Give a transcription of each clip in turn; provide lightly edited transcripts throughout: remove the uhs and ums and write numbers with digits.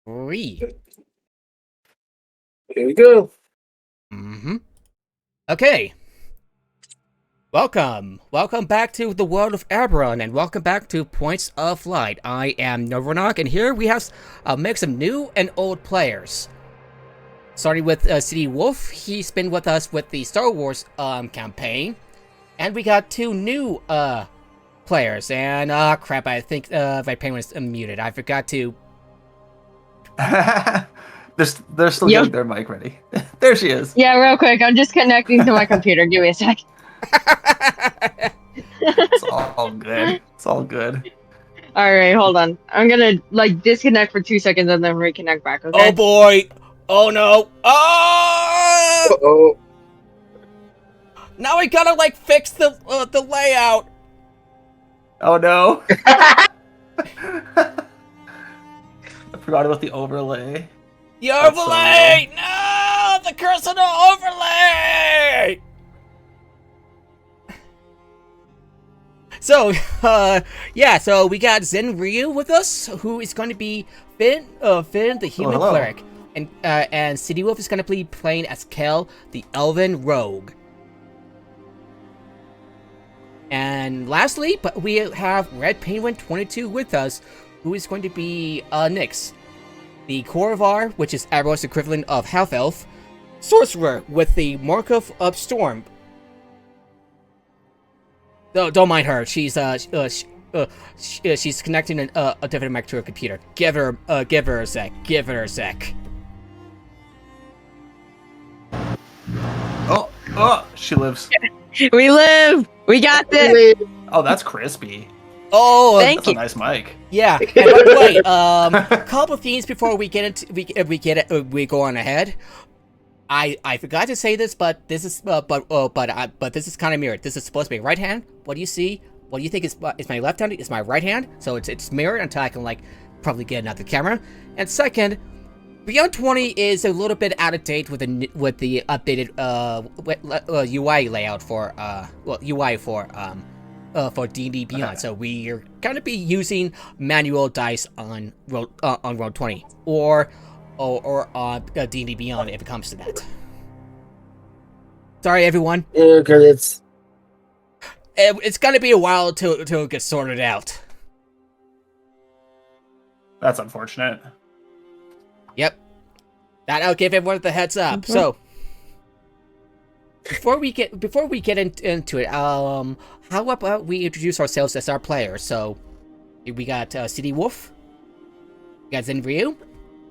Three. Here we go. Okay. Welcome back to the world of Eberron, and welcome back to Points of Light. I am Novernock, and here we have a mix of new and old players. Starting with City Wolf, he's been with us with the Star Wars campaign, and we got two new players. And crap, I think my pen was muted. I forgot to. They're still getting their mic ready. There she is. Yeah, real quick. I'm just connecting to my computer. Give me a sec. It's all good. It's all good. All right, hold on. I'm gonna disconnect for 2 seconds and then reconnect back. Okay. Oh boy! Oh no! Oh! Uh-oh. Now I gotta fix the layout. Oh no! I forgot about the overlay. The overlay! No! The curse of the overlay! So, yeah, so we got Zen Ryu with us, who is going to be Finn, the human hello. cleric. And City Wolf is going to be playing as Kel, the elven rogue. And lastly, but we have Red Penguin 22 with us, who is going to be Nyx, the Korvar, which is Eberron's equivalent of half-elf, sorcerer with the Markov of Storm. No, don't mind her. She's she's connecting a different mic to her computer. Give her a sec. Give her a sec. Oh, she lives. We live. We got this. Oh, that's crispy. Oh, That's a nice mic. yeah. And by the way, couple things before we get into we go on ahead. I forgot to say this, but this is but this is kind of mirrored. This is supposed to be right hand. What do you see? What do you think is my left hand? Is my right hand? So it's mirrored until I can probably get another camera. And second, Beyond 20 is a little bit out of date with the updated UI layout for UI for D&D Beyond. So we are gonna be using manual dice on Roll 20 or D&D Beyond if it comes to that. Sorry, everyone. Yeah, because It's gonna be a while till it gets sorted out. That's unfortunate. Yep. I'll give everyone the heads up. So before we get into it, how about we introduce ourselves as our players? So we got City Wolf, we got Zen Ryu.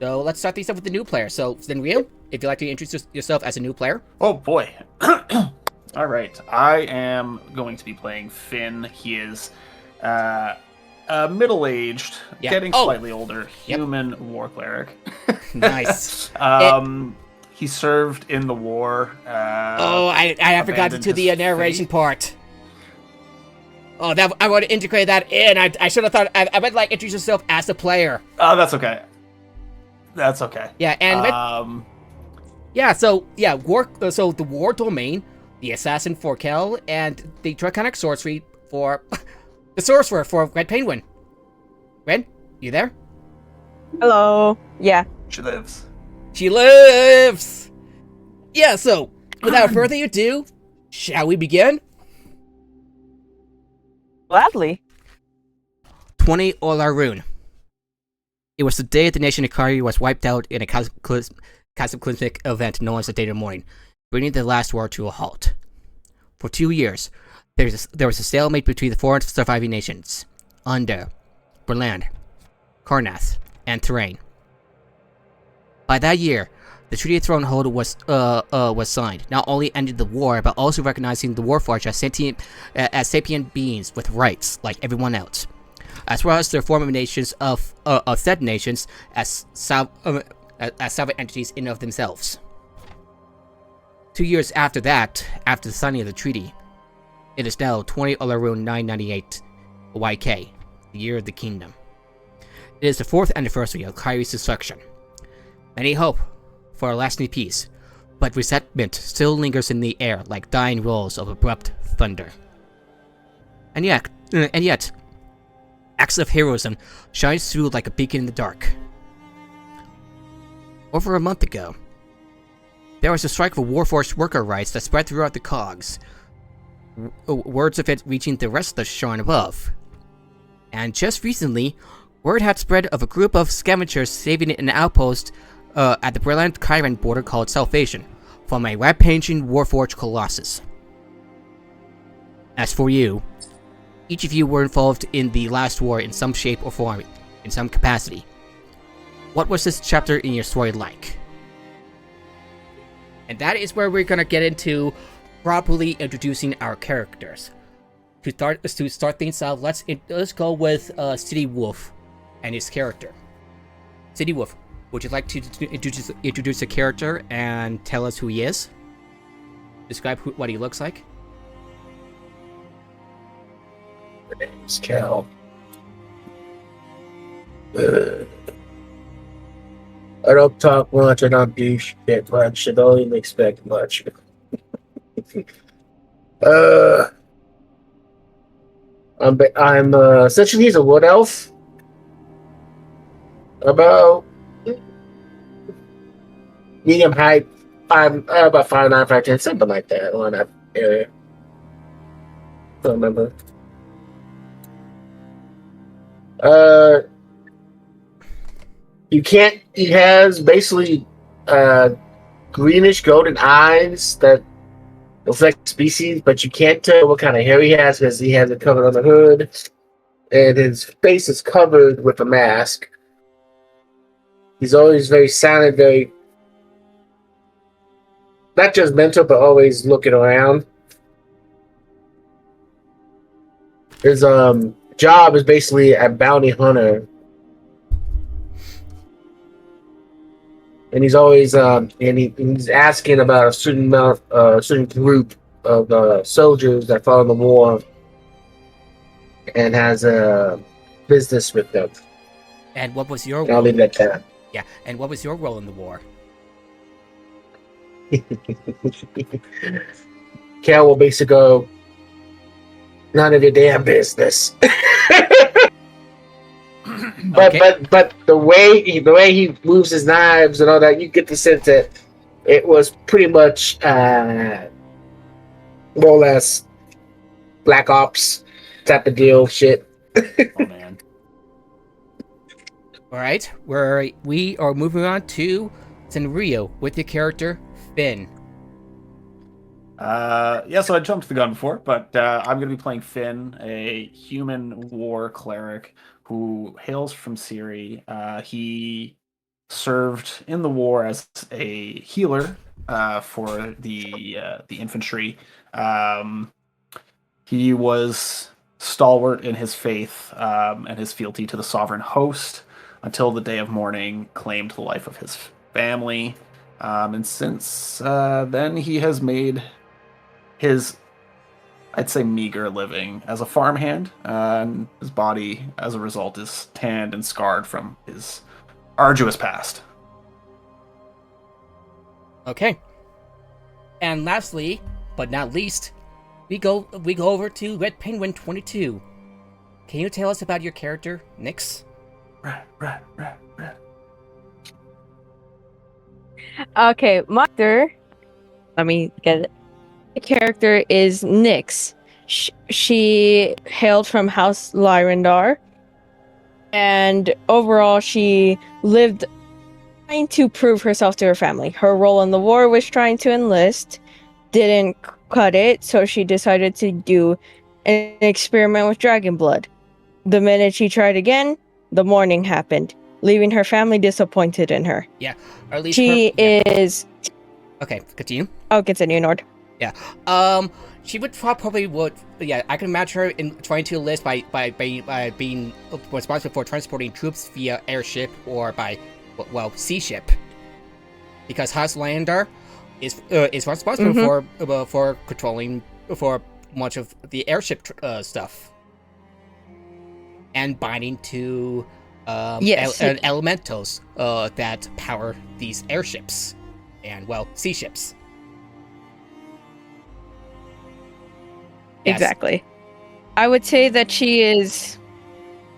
So let's start things up with the new player. So Zen Ryu, if you'd like to introduce yourself as a new player. Oh boy. All right. I am going to be playing Finn. He is middle-aged, getting slightly older, human war cleric. Nice. He served in the war. I forgot to do the narration part. Oh, that I want to integrate that in. I should have thought. I would introduce yourself as a player. Oh, that's okay. That's okay. Yeah, and so the war domain, the assassin for Kel, and the draconic sorcery for the sorcerer for Red Penguin. Ren, you there? Hello. Yeah. She lives. She lives! Yeah, so, without further ado, shall we begin? Gladly. 20 Olarun. It was the day the nation of Kari was wiped out in a cataclysmic event known as the Day of the Morning, bringing the last war to a halt. For 2 years, there was a stalemate between the four surviving nations, Under, Berland, Karnath, and Terrain. By that year, the Treaty of Thronehold was signed, not only ending the war, but also recognizing the Warforged as sapient beings with rights like everyone else, as well as their former nations of said nations as sovereign entities in of themselves. 2 years after that, after the signing of the treaty, it is now 20 Olarun 998 YK, the year of the kingdom. It is the 4th anniversary of Kyrie's destruction. Many hope for a lasting peace, but resentment still lingers in the air like dying rolls of abrupt thunder. And yet, acts of heroism shines through like a beacon in the dark. over a month ago. There was a strike for Warforged worker rights that spread throughout the cogs. Words of it reaching the rest of the shrine above. And just recently, word had spread of a group of scavengers saving an outpost at the Brilliant Kyran border called Salvation from a rampaging Warforged colossus. As for you, each of you were involved in the last war in some shape or form, in some capacity. What was this chapter in your story like? And that is where we're gonna get into properly introducing our characters. To start things out, let's go with City Wolf and his character. City Wolf, would you like to introduce a character and tell us who he is? Describe what he looks like. My name's Cal. I don't talk much, I don't do shit much, I don't even expect much. I'm essentially he's a wood elf. About medium height. I'm about 5'9", 5'10", something like that, around that area. Don't remember. He has basically greenish golden eyes that reflect species, but you can't tell what kind of hair he has because he has it covered on the hood, and his face is covered with a mask. He's always very silent, very not judgmental, but always looking around. His job is basically a bounty hunter. And he's always he's asking about a certain group of soldiers that fought in the war, and has a business with them. And what was your And I'll leave it at that. Yeah, and what was your role in the war? Cal will basically go, none of your damn business. But the way he moves his knives and all that, you get the sense that it was pretty much more or less Black Ops type of deal shit. Oh man. All right, we are moving on to Zenrio with your character Finn. So I jumped the gun before, but I'm going to be playing Finn, a human war cleric who hails from Syria. He served in the war as a healer for the infantry. He was stalwart in his faith and his fealty to the sovereign host until the day of mourning claimed the life of his family. And since then, he has made his, I'd say, meager living as a farmhand, and his body, as a result, is tanned and scarred from his arduous past. Okay. And lastly, but not least, we go over to Red Penguin 22. Can you tell us about your character, Nyx? Right. Okay, my character. Let me get it. The character is Nyx. She hailed from House Lyrandar, and overall, she lived trying to prove herself to her family. Her role in the war was trying to enlist, didn't cut it, so she decided to do an experiment with dragon blood. The minute she tried again, the mourning happened, leaving her family disappointed in her. Yeah, or at least She is. Okay, continue. Oh, continue, Nord. Yeah. She would probably would. Yeah, I can imagine her in trying to enlist by being responsible for transporting troops via airship or by, well, sea ship. Because House Landar is responsible for controlling for much of the airship stuff and binding to elementals that power these airships and, well, sea ships. Yes. Exactly. I would say that she is.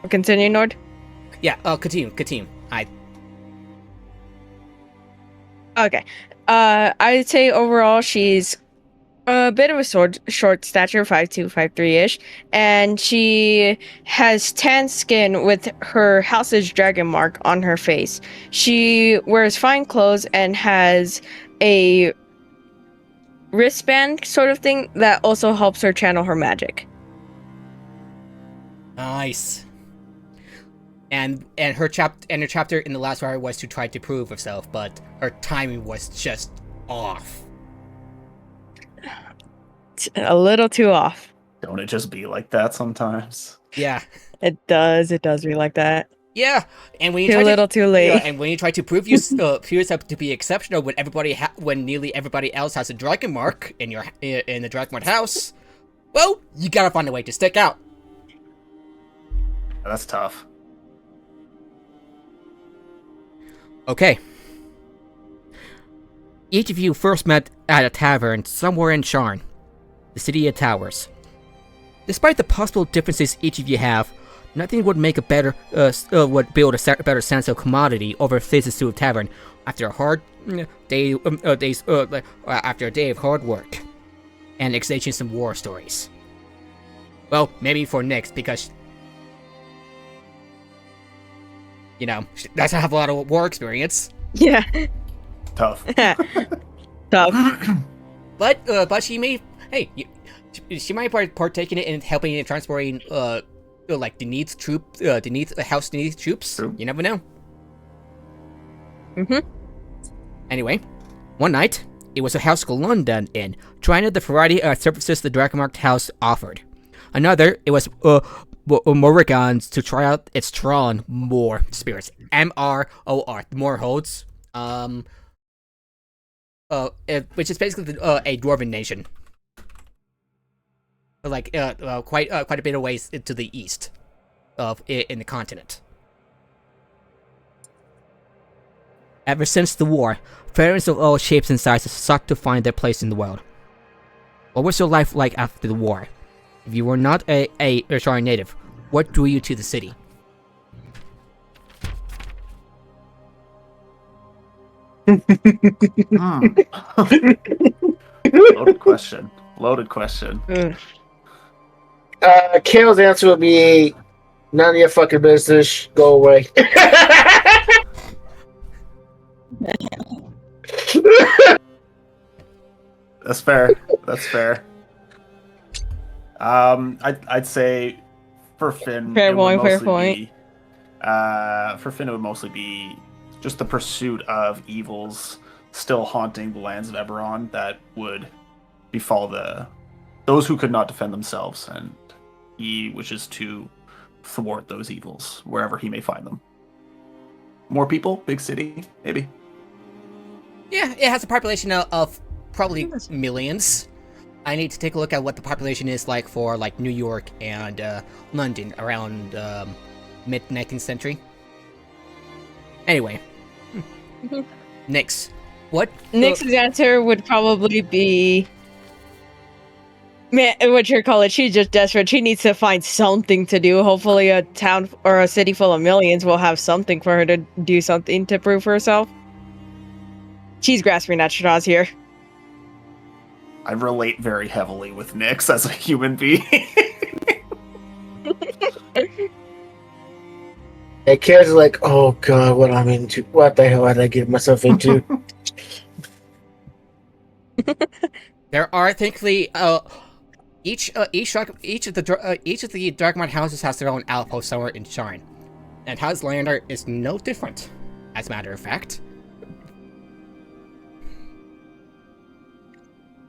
Continue, Nord. Yeah. Continue. Okay. I'd say overall she's a bit of a short stature, 5'2", 5'3" ish, and she has tan skin with her house's dragon mark on her face. She wears fine clothes and has a wristband sort of thing that also helps her channel her magic. Nice. And her chapter in the last hour was to try to prove herself, but her timing was just off. A little too off. Don't it just be like that sometimes? Yeah. It does be like that. Yeah, and when you Too little, too late. Yeah, and when you try to prove yourself to be exceptional, when nearly everybody else has a dragon mark in the dragon mark house, well, you gotta find a way to stick out. That's tough. Okay. Each of you first met at a tavern somewhere in Sharn, the city of towers. Despite the possible differences each of you have, nothing would make a better would build a better sense of commodity over faces to a tavern after a hard day after a day of hard work and exchanging some war stories. Well, maybe for Nyx, because you know she doesn't have a lot of war experience. Yeah. Tough. Tough. But she may she might partake in it in helping in transporting like Deneth's House Deneth's troops. True. You never know. Mm-hmm. Anyway, one night, it was a house called London Inn, trying out the variety of services the Dragonmarked house offered. Another, it was Morrigan's to try out its Tron Moor spirits. M-R-O-R, Moor holds. Which is basically a dwarven nation. Like quite a bit of ways to the east in the continent. Ever since the war, pharaohs of all shapes and sizes sought to find their place in the world. What was your life like after the war? If you were not a Sharn native, what drew you to the city? Loaded question. Kale's answer would be, none of your fucking business. Go away. That's fair. I'd say for Finn, Fair it would point. mostly be, for Finn, it would mostly be just the pursuit of evils still haunting the lands of Eberron that would befall those who could not defend themselves, and he wishes to thwart those evils wherever he may find them. More people, big city, maybe. Yeah, it has a population of probably millions. I need to take a look at what the population is like for like New York and London around mid 19th century. Anyway, Nyx, what? Nyx's answer would probably be, man, what you call it? She's just desperate. She needs to find something to do. Hopefully, a town or a city full of millions will have something for her to do something to prove herself. She's grasping at straws here. I relate very heavily with Nyx as a human being. And Kale's like, oh god, what I'm into. What the hell did I get myself into? There are thankfully each of the Darkmount houses has their own outpost somewhere in Sharn, and House Lander is no different, as a matter of fact.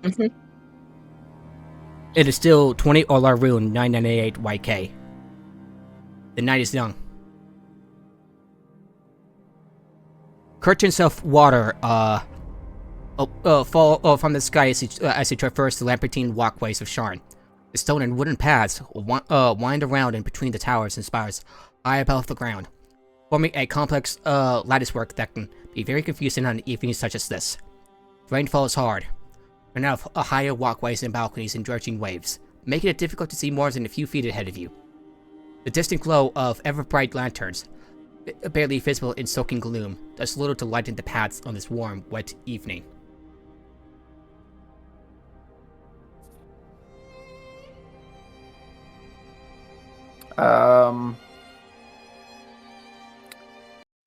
Mm-hmm. It is still 20 Olar Rune 998 YK. The night is young. Curtains of water fall from the sky as you traverse the labyrinthine walkways of Sharn. The stone and wooden paths wind around in between the towers and spires high above the ground, forming a complex latticework that can be very confusing on evenings such as this. Rainfall is hard, and out of higher walkways and balconies and dredging waves, making it difficult to see more than a few feet ahead of you. The distant glow of ever-bright lanterns barely visible in soaking gloom, does little to lighten the paths on this warm, wet evening.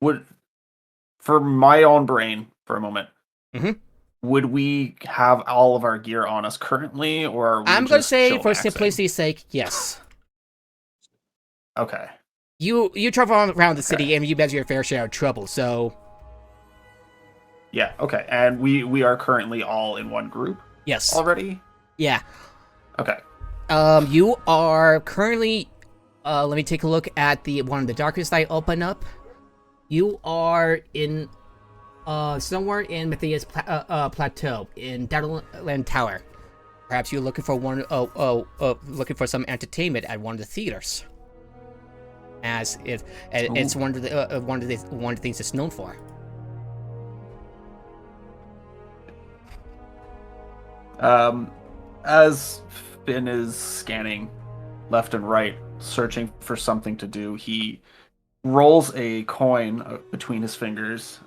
Would, for my own brain, for a moment, Mhm. would we have all of our gear on us currently, or are we I'm gonna just say, chill for maxing? simplicity's sake, yes. Okay. You travel around the city and you have your fair share of trouble, so Yeah. Okay. And we are currently all in one group yes. already. Yeah. Okay. You are currently. Let me take a look at the one of the darkest I open up. You are in, somewhere in Matthias Plateau in Dattleland Tower. Perhaps you're looking for looking for some entertainment at one of the theaters. As if it's one of the things it's known for. As Finn is scanning left and right, searching for something to do, he rolls a coin between his fingers,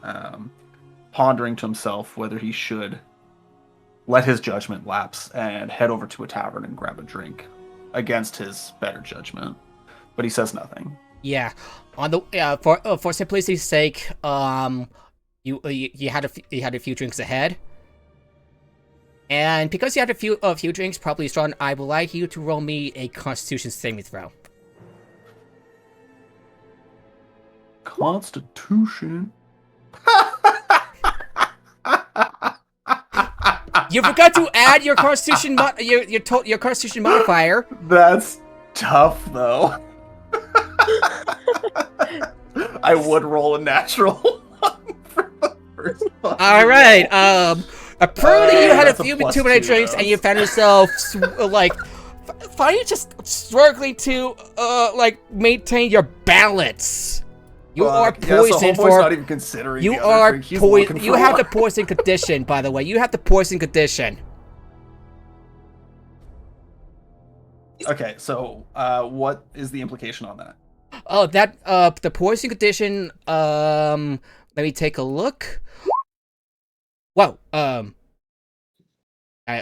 pondering to himself whether he should let his judgment lapse and head over to a tavern and grab a drink against his better judgment. But he says nothing. Yeah, on the for simplicity's sake, you had a few drinks ahead, and because you had a few drinks, probably strong, I would like you to roll me a Constitution saving throw. Constitution. You forgot to add your Constitution your Constitution modifier. That's tough, though. I would roll a natural one for the first one. All right. Apparently you had a That's a few plus too many 2, drinks, though. and you found yourself finding just struggling to maintain your balance. You are poisoned so not even considering You the other are drink. He's looking You for have the one. poison condition, by the way. You have the poison condition. Okay, so what is the implication on that? Oh, that the poison condition. Let me take a look. Whoa. I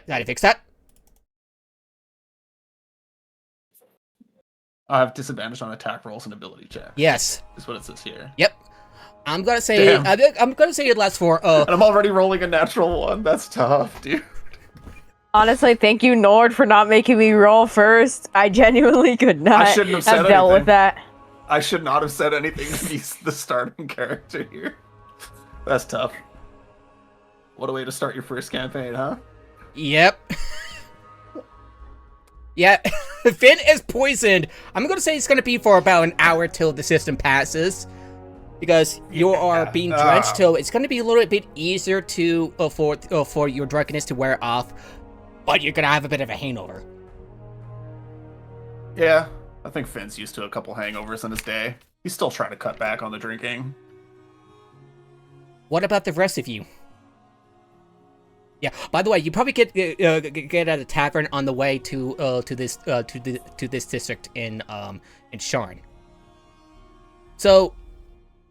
gotta fix that. I have disadvantage on attack rolls and ability checks. Yes. Is what it says here. Yep. I'm gonna say. Damn. I'm gonna say it lasts for. And I'm already rolling a natural one. That's tough, dude. Honestly, thank you, Nord, for not making me roll first. I genuinely could not shouldn't have said dealt anything. with that. I should not have said anything to be the starting character here. That's tough. What a way to start your first campaign, huh? Yep. Yeah, Finn is poisoned. I'm gonna say it's gonna be for about an hour till the system passes, because you are being drenched. So it's gonna be a little bit easier to for your drunkenness to wear off, but you're gonna have a bit of a hangover. Yeah, I think Finn's used to a couple hangovers in his day. He's still trying to cut back on the drinking. What about the rest of you? Yeah. By the way, you probably get at a tavern on the way to this district in Sharn. So,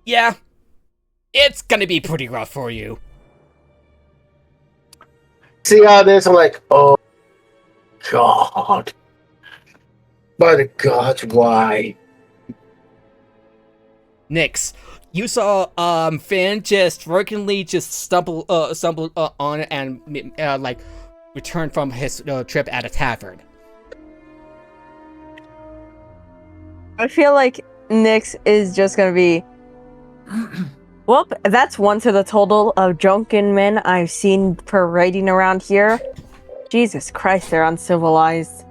yeah, it's gonna be pretty rough for you. See all this? I'm like, oh God. By the gods, why? Nix, you saw Finn just drunkenly just stumble on and return from his trip at a tavern. I feel like Nyx is just gonna be. Well, that's one to the total of drunken men I've seen parading around here. Jesus Christ, they're uncivilized.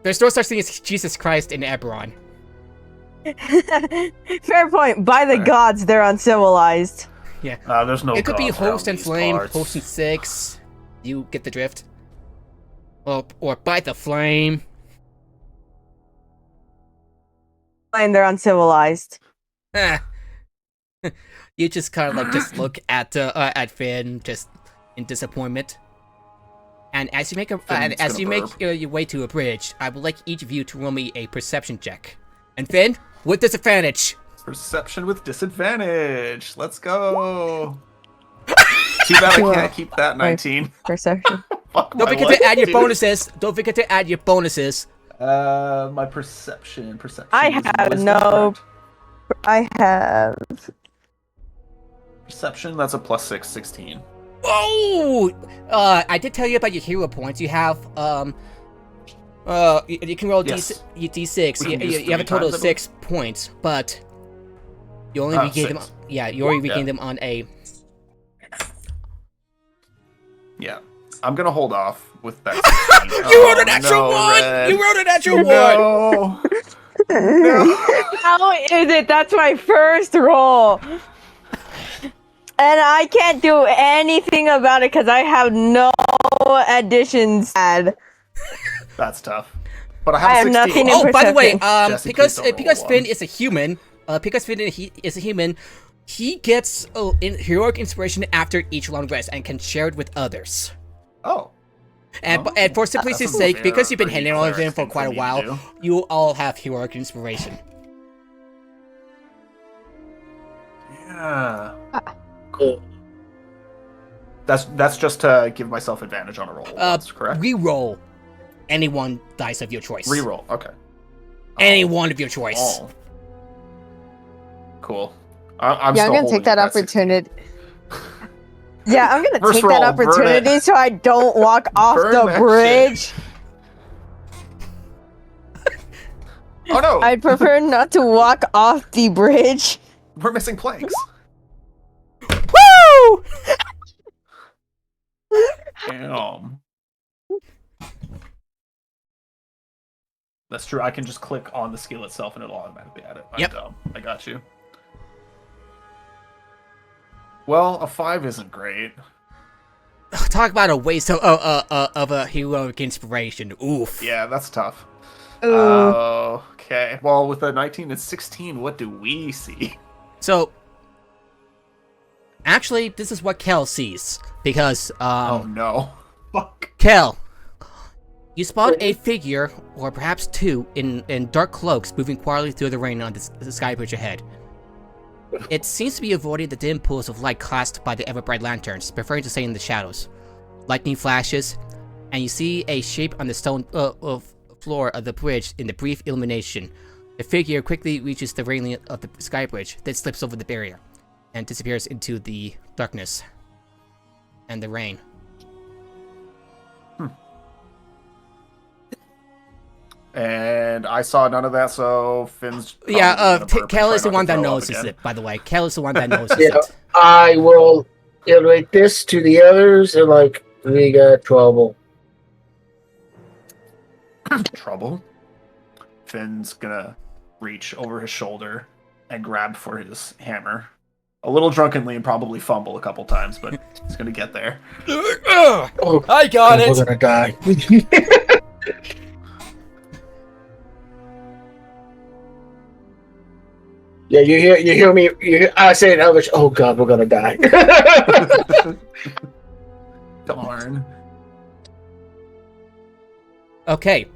There's no such thing as Jesus Christ in Eberron. Fair point. By the gods, they're uncivilized. Yeah. There's no. It could be gods Host around and these Flame, parts. Host and Six. You get the drift. Or by the Flame. And they're uncivilized. Ah. You just kind of just look at Finn just in disappointment. And as you make your way to a bridge, I would like each of you to roll me a perception check. And Finn, with disadvantage. Perception with disadvantage. Let's go. Too bad I can't keep that 19. Perception. Fuck Don't my forget life, to add your dude. bonuses. Don't forget to add your bonuses. My perception. I is have wisdom, no- correct? I have. Perception. That's a +6, 16. Oh! I did tell you about your hero points. You have, you can roll Yes. D6. We can use You have a 3 total of times, 6 points, but you only regain them. 6. Yeah, you only regain them on a. Yeah. I'm gonna hold off with that. You rolled a natural no, one! Red. You rolled a natural one! No. No. How is it? That's my first roll. And I can't do anything about it because I have no additions add. That's tough. But I I have have 16. nothing in Oh, by the way, perception. Jesse, because please don't because roll Finn one. is a human, is a human, he gets heroic inspiration after each long rest and can share it with others. Oh. And Oh, and for simplicity's that's a sake, because you've been very handling all of them cleric for thing quite a me to while, do. you all have heroic inspiration. Yeah. Cool. That's just to give myself advantage on a roll. That's correct. Reroll any one dice of your choice. Reroll. Okay. Any one of your choice. Oh. Cool. I'm Yeah, still I'm gonna holding take that at 16. opportunity. Yeah, I'm gonna First take roll, that burn opportunity it. so I don't walk off Burn the that bridge. Oh no! I'd prefer not to walk off the bridge. We're missing planks. Woo! Damn. That's true. I can just click on the skill itself and it'll automatically add it. I'm Yep. dumb. I got you. Well, a 5 isn't great. Talk about a waste of a heroic inspiration. Oof. Yeah, that's tough. Ooh. Okay. Well, with a 19 and 16, what do we see? So, actually, this is what Kel sees because Oh no. Fuck. Kel, you spot a figure, or perhaps two, in dark cloaks moving quietly through the rain on the sky bridge ahead. It seems to be avoiding the dim pools of light cast by the ever-bright lanterns, preferring to stay in the shadows. Lightning flashes, and you see a shape on the stone floor of the bridge in the brief illumination. The figure quickly reaches the railing of the sky bridge, then slips over the barrier, and disappears into the darkness and the rain. And I saw none of that, so Finn's. Yeah, probably gonna burp and Kel try is the not to one that throw up notices again. it, by the way. Kel is the one that notices Yeah. it. I will iterate this to the others and like we got trouble. Trouble. Finn's gonna reach over his shoulder and grab for his hammer. A little drunkenly and probably fumble a couple times, but he's gonna get there. Oh, I got we're it! gonna die. Yeah, you hear me. I say it in English. Oh God, we're gonna die. Darn. Okay.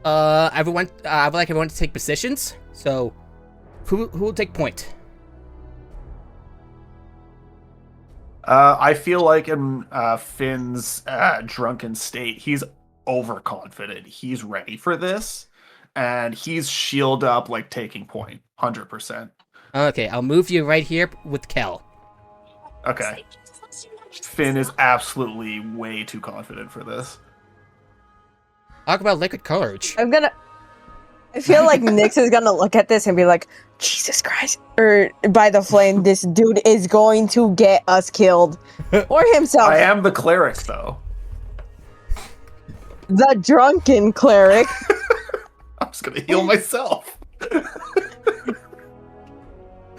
Everyone, I would like everyone to take positions. So, who will take point? I feel like in Finn's drunken state, he's overconfident. He's ready for this, and he's shield up, like taking point, 100%. Okay, I'll move you right here with Kel. Okay. Finn is absolutely way too confident for this. Talk about liquid courage. I feel like Nyx is gonna look at this and be like, Jesus Christ. Or by the flame, this dude is going to get us killed. Or himself. I am the cleric, though. The drunken cleric. I'm just gonna heal myself.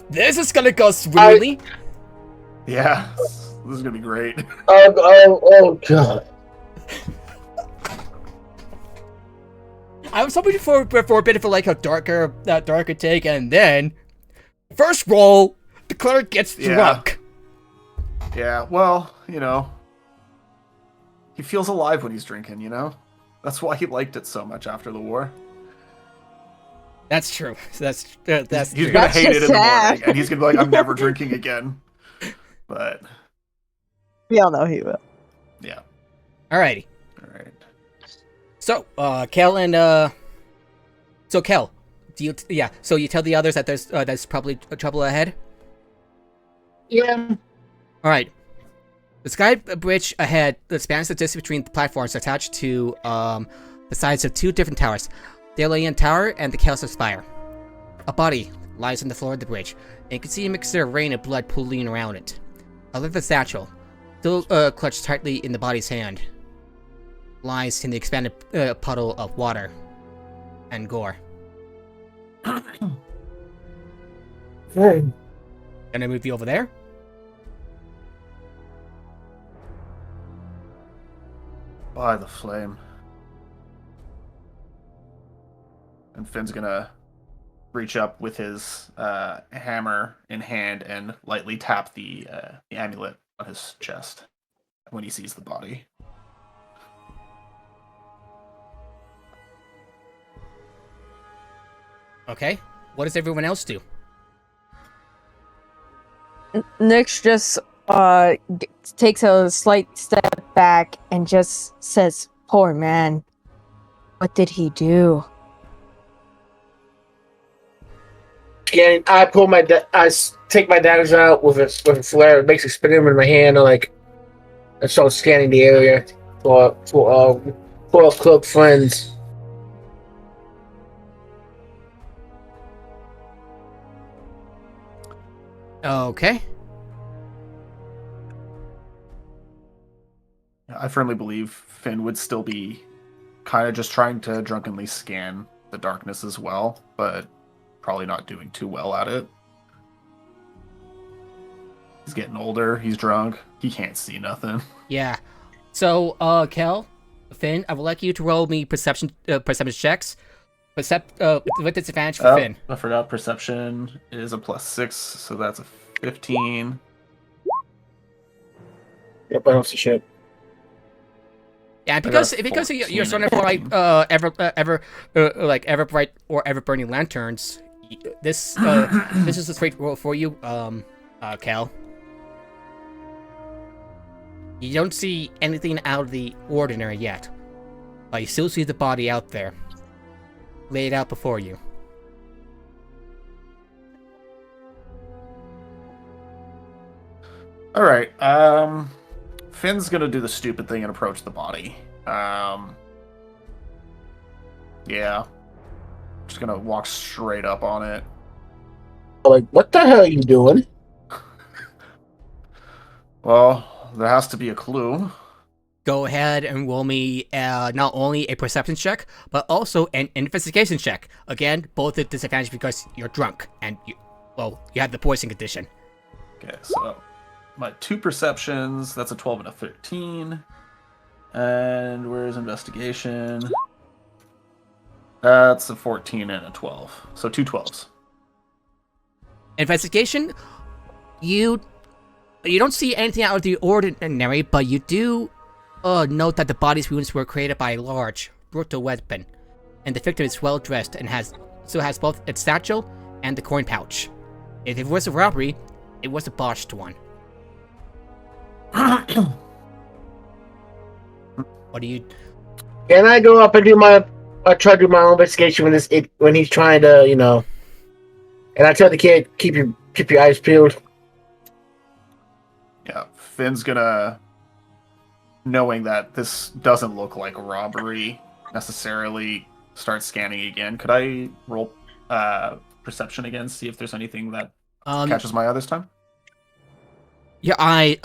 This is gonna go smoothly. Yeah, this is gonna be great. Oh God. I was hoping for a bit of like a darker take, and then first roll, the cleric gets Yeah. drunk. Yeah, well, you know, he feels alive when he's drinking, you know? That's why he liked it so much after the war. That's true. That's He's true. gonna That's hate it just in the sad. morning, and he's gonna be like, "I'm never drinking again." But We all know he will. yeah, Alrighty. all right. So, Kel and so Kel, so you tell the others that there's probably trouble ahead. Yeah. All right. The sky bridge ahead that spans the distance between the platforms attached to the sides of two different towers, the Alien Tower and the Chaos Spire. A body lies on the floor of the bridge, and you can see a mixture of rain and blood pooling around it. A leather satchel, still clutched tightly in the body's hand, lies in the expanded puddle of water and gore. Hmm. Gonna move you over there. By the flame. And Finn's gonna reach up with his hammer in hand and lightly tap the amulet on his chest when he sees the body. Okay. What does everyone else do? Nyx just takes a slight step back and just says, "Poor man. What did he do?" Again, I pull take my daggers out with a flare. It makes a spin in my hand. I start scanning the area for cloak friends. Okay. I firmly believe Finn would still be kind of just trying to drunkenly scan the darkness as well, but probably not doing too well at it. He's getting older, he's drunk, he can't see nothing. Yeah. So, Kel, Finn, I would like you to roll me perception checks. With disadvantage for Finn. I forgot perception is a +6, so that's a 15. Yep, I don't see shit. Yeah, got because a because 14 you're starting and for a like ever bright or ever burning lanterns. This this is a straight roll for you, Kel. You don't see anything out of the ordinary yet, but you still see the body out there, laid out before you. All right. Finn's gonna do the stupid thing and approach the body. Yeah. Just gonna walk straight up on it. Like, what the hell are you doing? Well, there has to be a clue. Go ahead and roll me not only a perception check, but also an investigation check. Again, both at disadvantage because you're drunk and you have the poison condition. Okay, so my 2 perceptions, that's a 12 and a 13. And where's investigation? That's a 14 and a 12. So 2 12s. Investigation, you don't see anything out of the ordinary, but you do note that the body's wounds were created by a large, brutal weapon, and the victim is well dressed and has both its satchel and the coin pouch. If it was a robbery, it was a botched one. What do you? Can I go up and I try to do my own investigation when he's trying to, and I tell the kid, keep your eyes peeled. Yeah, Finn's gonna, knowing that this doesn't look like a robbery necessarily, start scanning again. Could I roll perception again, see if there's anything that catches my eye this time? Yeah,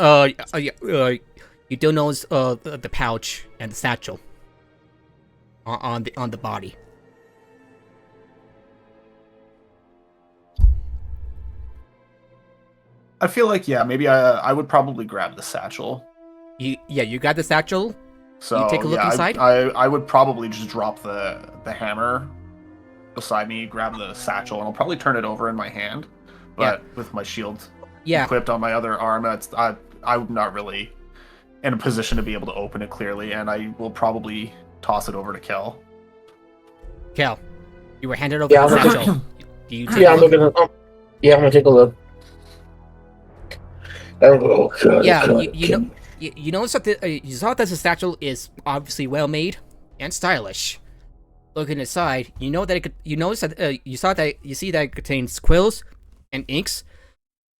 you do notice the pouch and the satchel on the body. I feel like, yeah, maybe I would probably grab the satchel. You got the satchel. So You take a look yeah, inside? I would probably just drop the hammer beside me, grab the satchel, and I'll probably turn it over in my hand. But with my shield equipped on my other arm, I'm not really in a position to be able to open it clearly, and I will probably toss it over to Kel. Kel, You were handed over Yeah, the I'm satchel. Do you take Yeah, a I'm look? looking. Yeah, I'm gonna take a look. Oh god. Yeah, God, you know, you notice that you saw that the satchel is obviously well made and stylish. Looking inside, you know that you notice that you see that it contains quills and inks,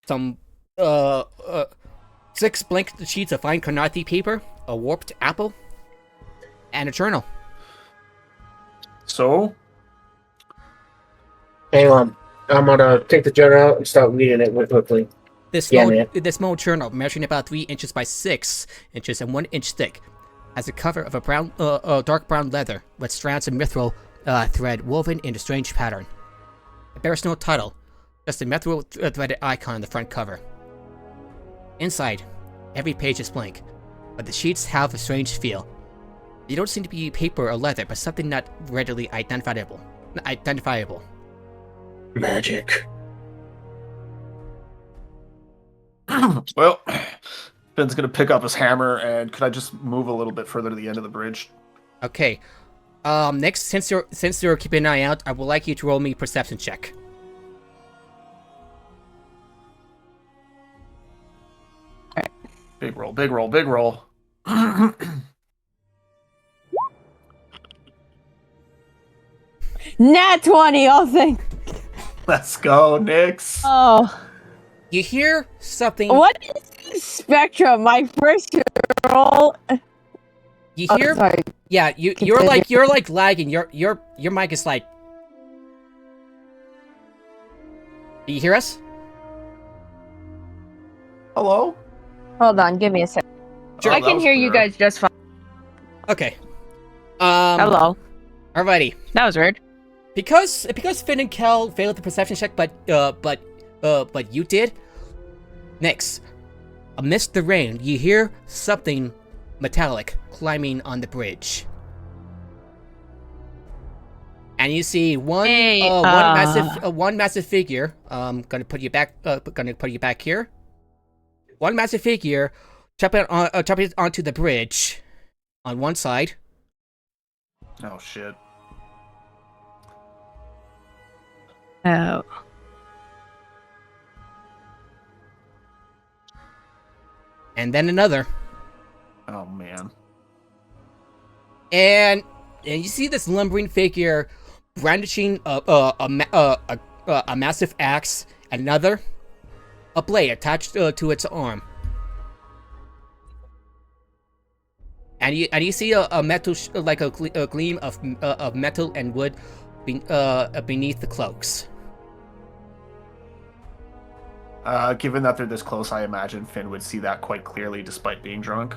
some 6 blank sheets of fine Karnathi paper, a warped apple, and a journal. So, Hang on. I'm gonna take the journal out and start reading it real quickly. This Yeah, small journal, measuring about 3 inches by 6 inches and 1 inch thick, has a cover of a dark brown leather with strands of mithril thread woven in a strange pattern. It bears no title, just a mithril threaded icon on the front cover. Inside, every page is blank, but the sheets have a strange feel. They don't seem to be paper or leather, but something not readily identifiable. Magic. well, Ben's gonna pick up his hammer, and could I just move a little bit further to the end of the bridge? Okay. Next, since you're keeping an eye out, I would like you to roll me a perception check. Big roll, big roll, big roll. Nat 20, oh thank. Let's go, Nix. Oh. You hear something. What is Spectrum? My first roll. You Oh, hear? sorry. Yeah, you're Continue. like lagging. Your mic is like. Do you hear us? Hello? Hold on, give me a sec. Sure. I that can was hear you clear. guys just fine. Okay. Hello. Alrighty. That was weird. Because Finn and Kel failed the perception check, but you did. Next, amidst the rain, you hear something metallic climbing on the bridge, and you see one massive figure. Gonna put you back here. One massive figure jumping onto the bridge on one side. Oh, shit. Oh. And then another. Oh, man. And you see this lumbering figure brandishing a massive axe, another, a blade attached to its arm. And you see a metal a gleam of metal and wood beneath the cloaks. Given that they're this close, I imagine Finn would see that quite clearly despite being drunk.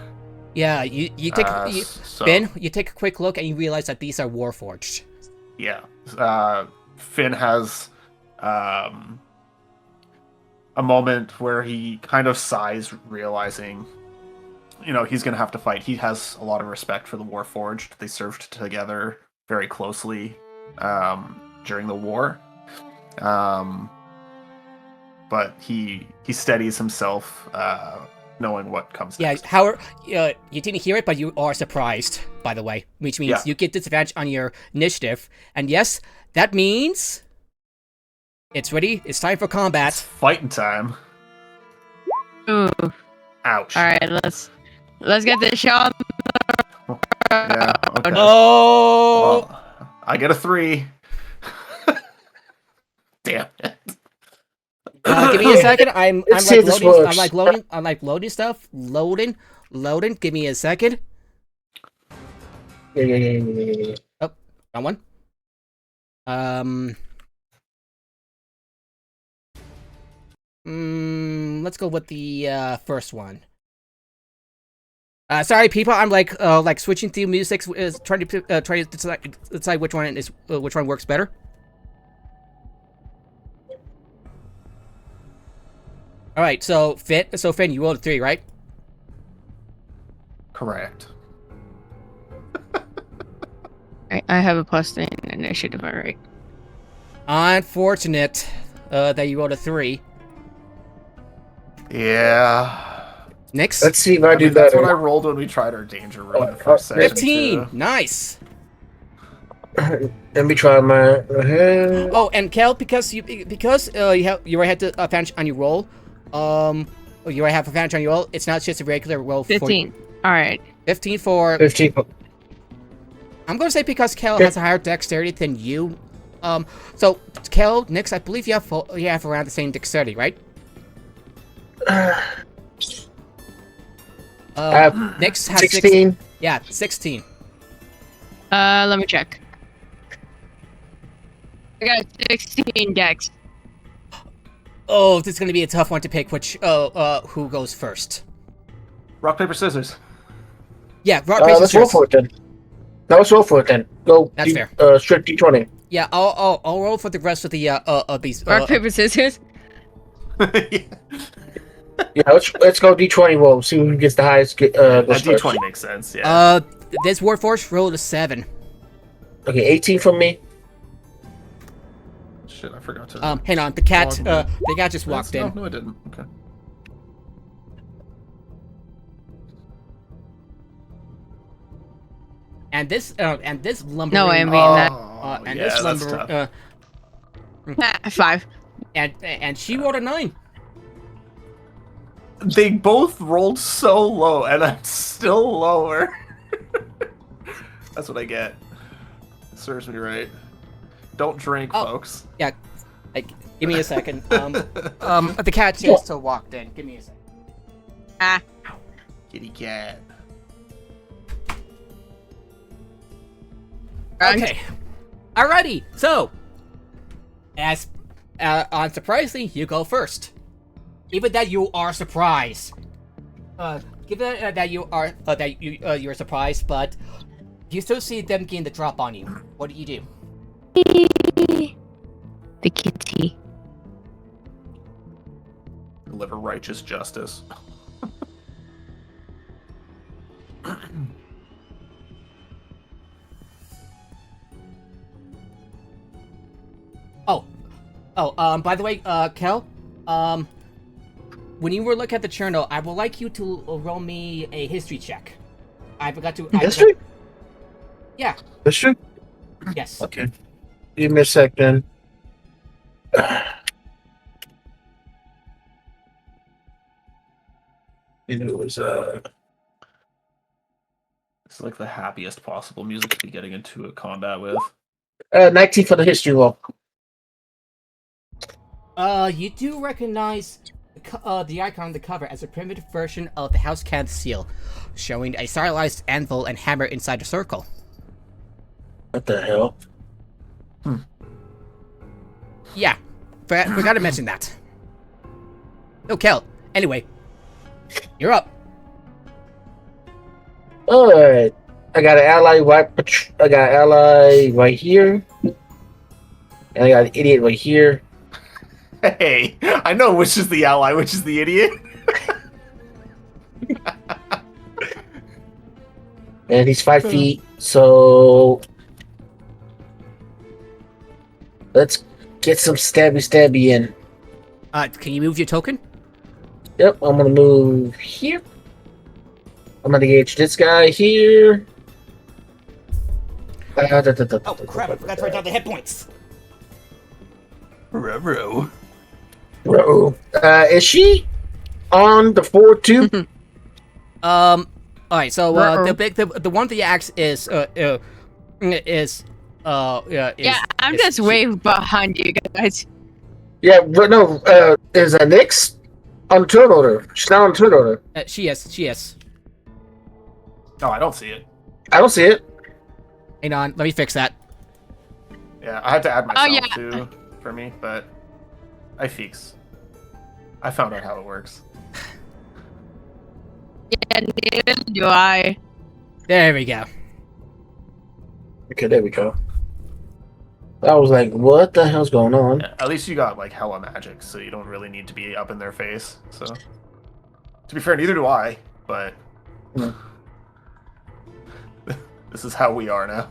Yeah, you take So, Ben, you take a quick look and you realize that these are warforged. Yeah. Finn has a moment where he kind of sighs, realizing, he's going to have to fight. He has a lot of respect for the Warforged. They served together very closely during the war. But he steadies himself, knowing what comes next. Yeah, Howard, you didn't hear it, but you are surprised, by the way, which means you get disadvantage on your initiative. And yes, that means it's ready. It's time for combat. It's fighting time. Ooh. Ouch. All right, let's get this show. Yeah. Okay. Oh! Well, I get a 3. Damn it. Give me a second. I'm Let's see if this works. I'm like loading stuff. Loading. Give me a second. Yeah. Oh, wrong one. Let's go with the first one. Sorry, people. I'm like switching through music, trying to decide which one works better. All right, so Finn, you rolled a 3, right? Correct. I have a +3 in initiative, all right. Unfortunate that you rolled a 3. Yeah. Next, Let's see if I do That's better. what I rolled when we tried our danger room in the first session. 15. Too. Nice. Let me try my. Oh, and Kel, because you already had the advantage on your roll. You already have advantage on your roll. It's not just a regular roll. 15. All right. 15 for. 15. I'm gonna say because Kel has a higher dexterity than you. So Kel, Nix, I believe you have around the same dexterity, right? Nix has 16. Yeah, 16. Let me check. I got 16 dex. Oh, this is gonna be a tough one to pick. Who goes first? Rock, paper, scissors. Yeah, rock, paper, Let's roll scissors. for it then. No, let's roll for it then. Go. That's fair. Strip D20. Yeah, I'll roll for the rest of the of these. Rock, paper, scissors. Yeah, let's go D20 roll. See who gets the highest. Goes D20 first. makes sense. Yeah. This Warforce rolled a 7. Okay, 18 from me. Shit, I forgot to. Hang on, the cat just That's- walked in. No, I didn't. Okay. And this lumbering. No, I mean that. And yeah, this that's lumber. tough. 5. And she rolled a 9. They both rolled so low, and I'm still lower. That's what I get. Serves me right. Don't drink, Oh. folks. Yeah. Like, give me a second. The cat just walked in. Give me a second. Kitty cat. Okay. Alrighty. So, as unsurprisingly, you go first. Even that you are surprised. Given that you are you're surprised, but you still see them getting the drop on you. What do you do? The kitty. Deliver righteous justice. By the way, Kel, when you were looking at the journal, I would like you to roll me a history check. I forgot to. History? Yeah. History? Yes. Okay. Give me a second. It was It's like the happiest possible music to be getting into a combat with. 19 for the history roll. You do recognize the icon on the cover as a primitive version of the House Cat seal, showing a stylized anvil and hammer inside a circle. What the hell? Yeah, forgot to mention that. Oh, Kel. Anyway, you're up. All right. I got an ally right here, and I got an idiot right here. Hey, I know which is the ally, which is the idiot. And he's 5 feet, so let's get some stabby in. Can you move your token? Yep, I'm gonna move here. I'm gonna gauge this guy here. Oh crap! I forgot to write down the hit points. Ruh-roh. Bro, is she on the 4-2? All right. So the one that acts is Yeah, I'm just way behind you guys. Yeah, but no, is Nyx on turn order? She's not on turn order. She is. Oh, I don't see it. I don't see it. Hang on, let me fix that. Yeah, I had to add myself yeah. too for me, but I fix. I found out how it works. Yeah, neither do I. There we go. Okay, there we go. I was like, what the hell's going on? Yeah, at least you got like hella magic, so you don't really need to be up in their face. So, to be fair, neither do I. But this is how we are now.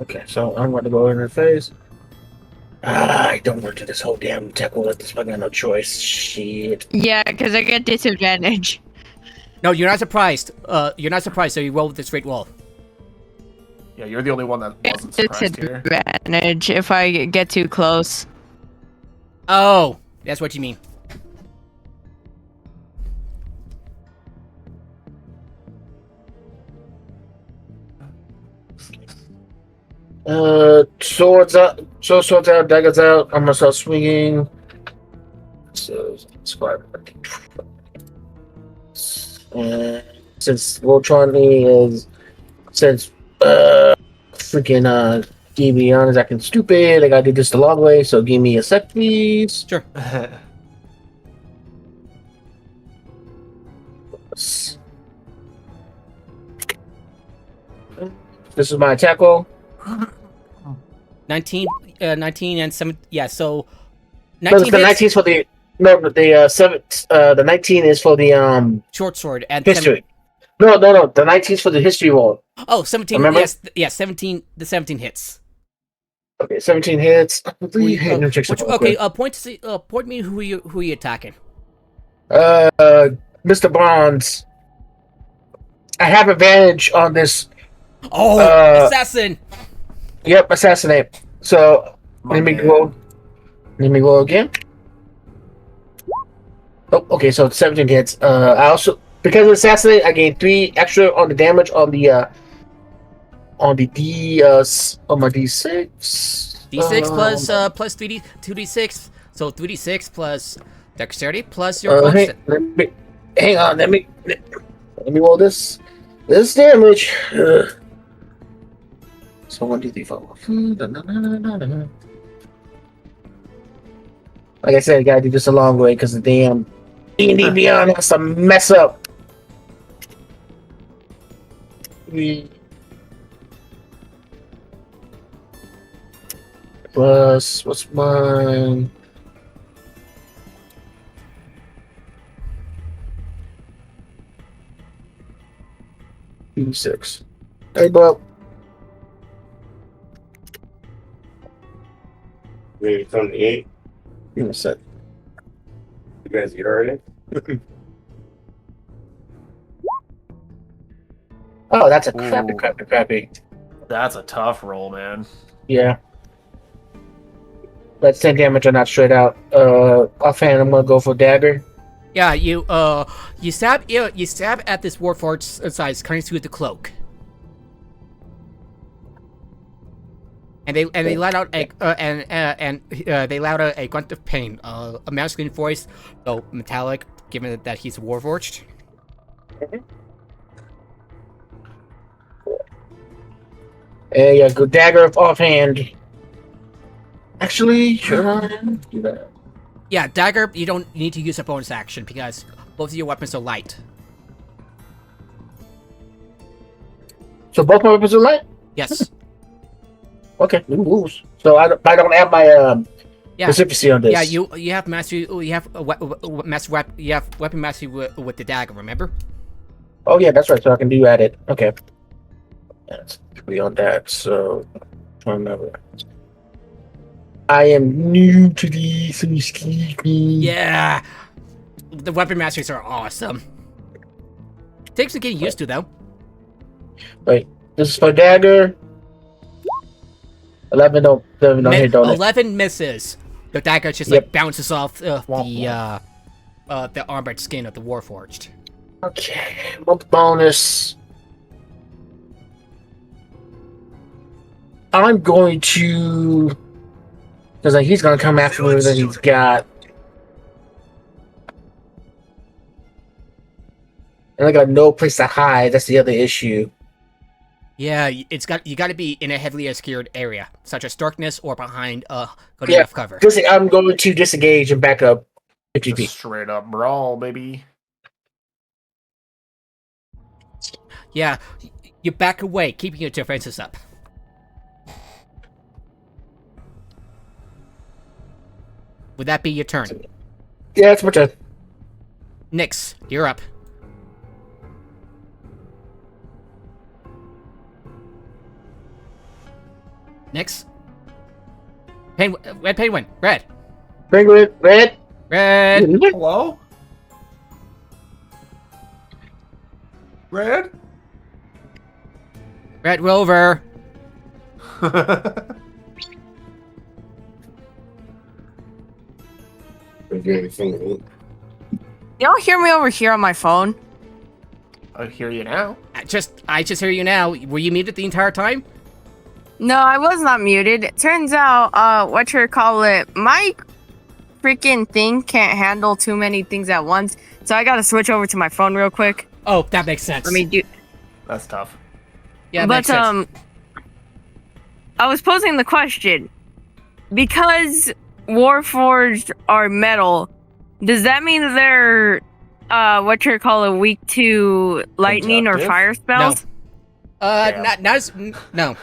Okay, so I'm going to go in her face. I don't want to do this whole damn tackle with this. I got no choice. Shit. Yeah, because I get disadvantage. No, you're not surprised. You're not surprised, so you roll with the straight roll. Yeah, you're the only one that wasn't It's surprised here. advantage if I get too close. Oh, that's what you mean. Swords out. So swords out, daggers out. I'm gonna start swinging. So, squad. Since Voltron is, since freaking DB is acting stupid, I gotta do this the long way. So give me a sec, please. Sure. This is my attack roll. 19 and 7. Yeah, so No, 19 the hits, 19 is for the the 19 is for the short sword, and history. No. The 19 is for the history roll. 17. Remember? Yes, 17. The 17 hits. Okay, 17 hits. Point me who you attacking. Mr. Bonds. I have advantage on this. Oh, assassin! Yep, assassinate. So let me go again. Oh, okay. So 17 hits. I also, because of assassinate, I gain 3 extra on the damage on the on my D6. D6 plus 2d6. So 3d6 plus dexterity plus your bonus. Hang on. Let me roll this damage. So 1, 2, 3, 4. Like I said, I gotta do this a long way because the damn D&D Beyond has to mess up. Plus, what's mine? D6. Hey, Bob. Maybe 28. Give me a sec. You guys eat already? Oh, that's a Ooh. crappy. That's a tough roll, man. Yeah. That's 10 damage or not straight out. Offhand, I'm gonna go for dagger. Yeah, you stab at this warforged size, cutting through the cloak. And they let out a grunt of pain, a masculine voice, though metallic, given that he's warforged. Yeah, go dagger of offhand. Actually, should I do that? Yeah, dagger. You don't need to use a bonus action because both of your weapons are light. So both my weapons are light? Yes. Okay, new rules. So I don't have my Yeah. specificity on this. Yeah, you have mastery. You have you have weapon mastery with the dagger. Remember? Oh yeah, that's right. So I can do at it. Okay. That's 3 on that. So remember. I am new to these, so excuse me. Yeah. The weapon masters are awesome. Takes some getting used to though. Wait, this is for dagger. 11 don't hit, don't it? 11 misses. The dagger just Yep. like bounces off the armored skin of the warforged. Okay, month bonus. I'm going to, because like, he's gonna come after me that he's got. And I got no place to hide. That's the other issue. Yeah, you got to be in a heavily obscured area, such as darkness or behind good enough cover. I'm going to disengage and back up 50 feet. Straight up brawl, baby. Yeah, you back away, keeping your defenses up. Would that be your turn? Yeah, it's my turn. Nyx, you're up. Nyx? Red penguin. Red. Penguin, red. Red. Hello? Red? Red Rover. We gave from the 8. Y'all hear me over here on my phone? I hear you now. I just hear you now. Were you muted the entire time? No, I was not muted. It turns out, my freaking thing can't handle too many things at once, so I gotta switch over to my phone real quick. Oh, that makes sense. Let me do. That's tough. Yeah, that But makes sense. I was posing the question because Warforged are metal. Does that mean they're weak to lightning or Conductive? fire spells? Yeah. Not as no.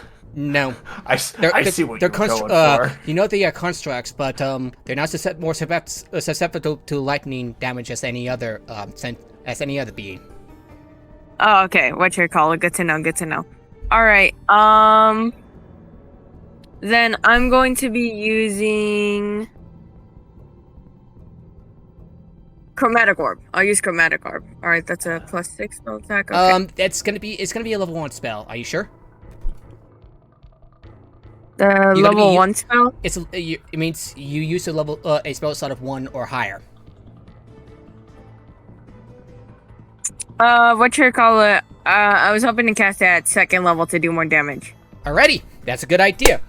I see what you're going for. You know they are constructs, but they're not more susceptible to lightning damage as any other being. Oh, okay. Good to know. Good to know. All right. Then I'm going to be using Chromatic Orb. I'll use Chromatic Orb. All right, that's a +6 spell attack. Okay. It's gonna be a level 1 spell. Are you sure? The gonna level be 1 spell. It means you use a spell slot of 1 or higher. I was hoping to cast it at 2nd level to do more damage. Alrighty, that's a good idea.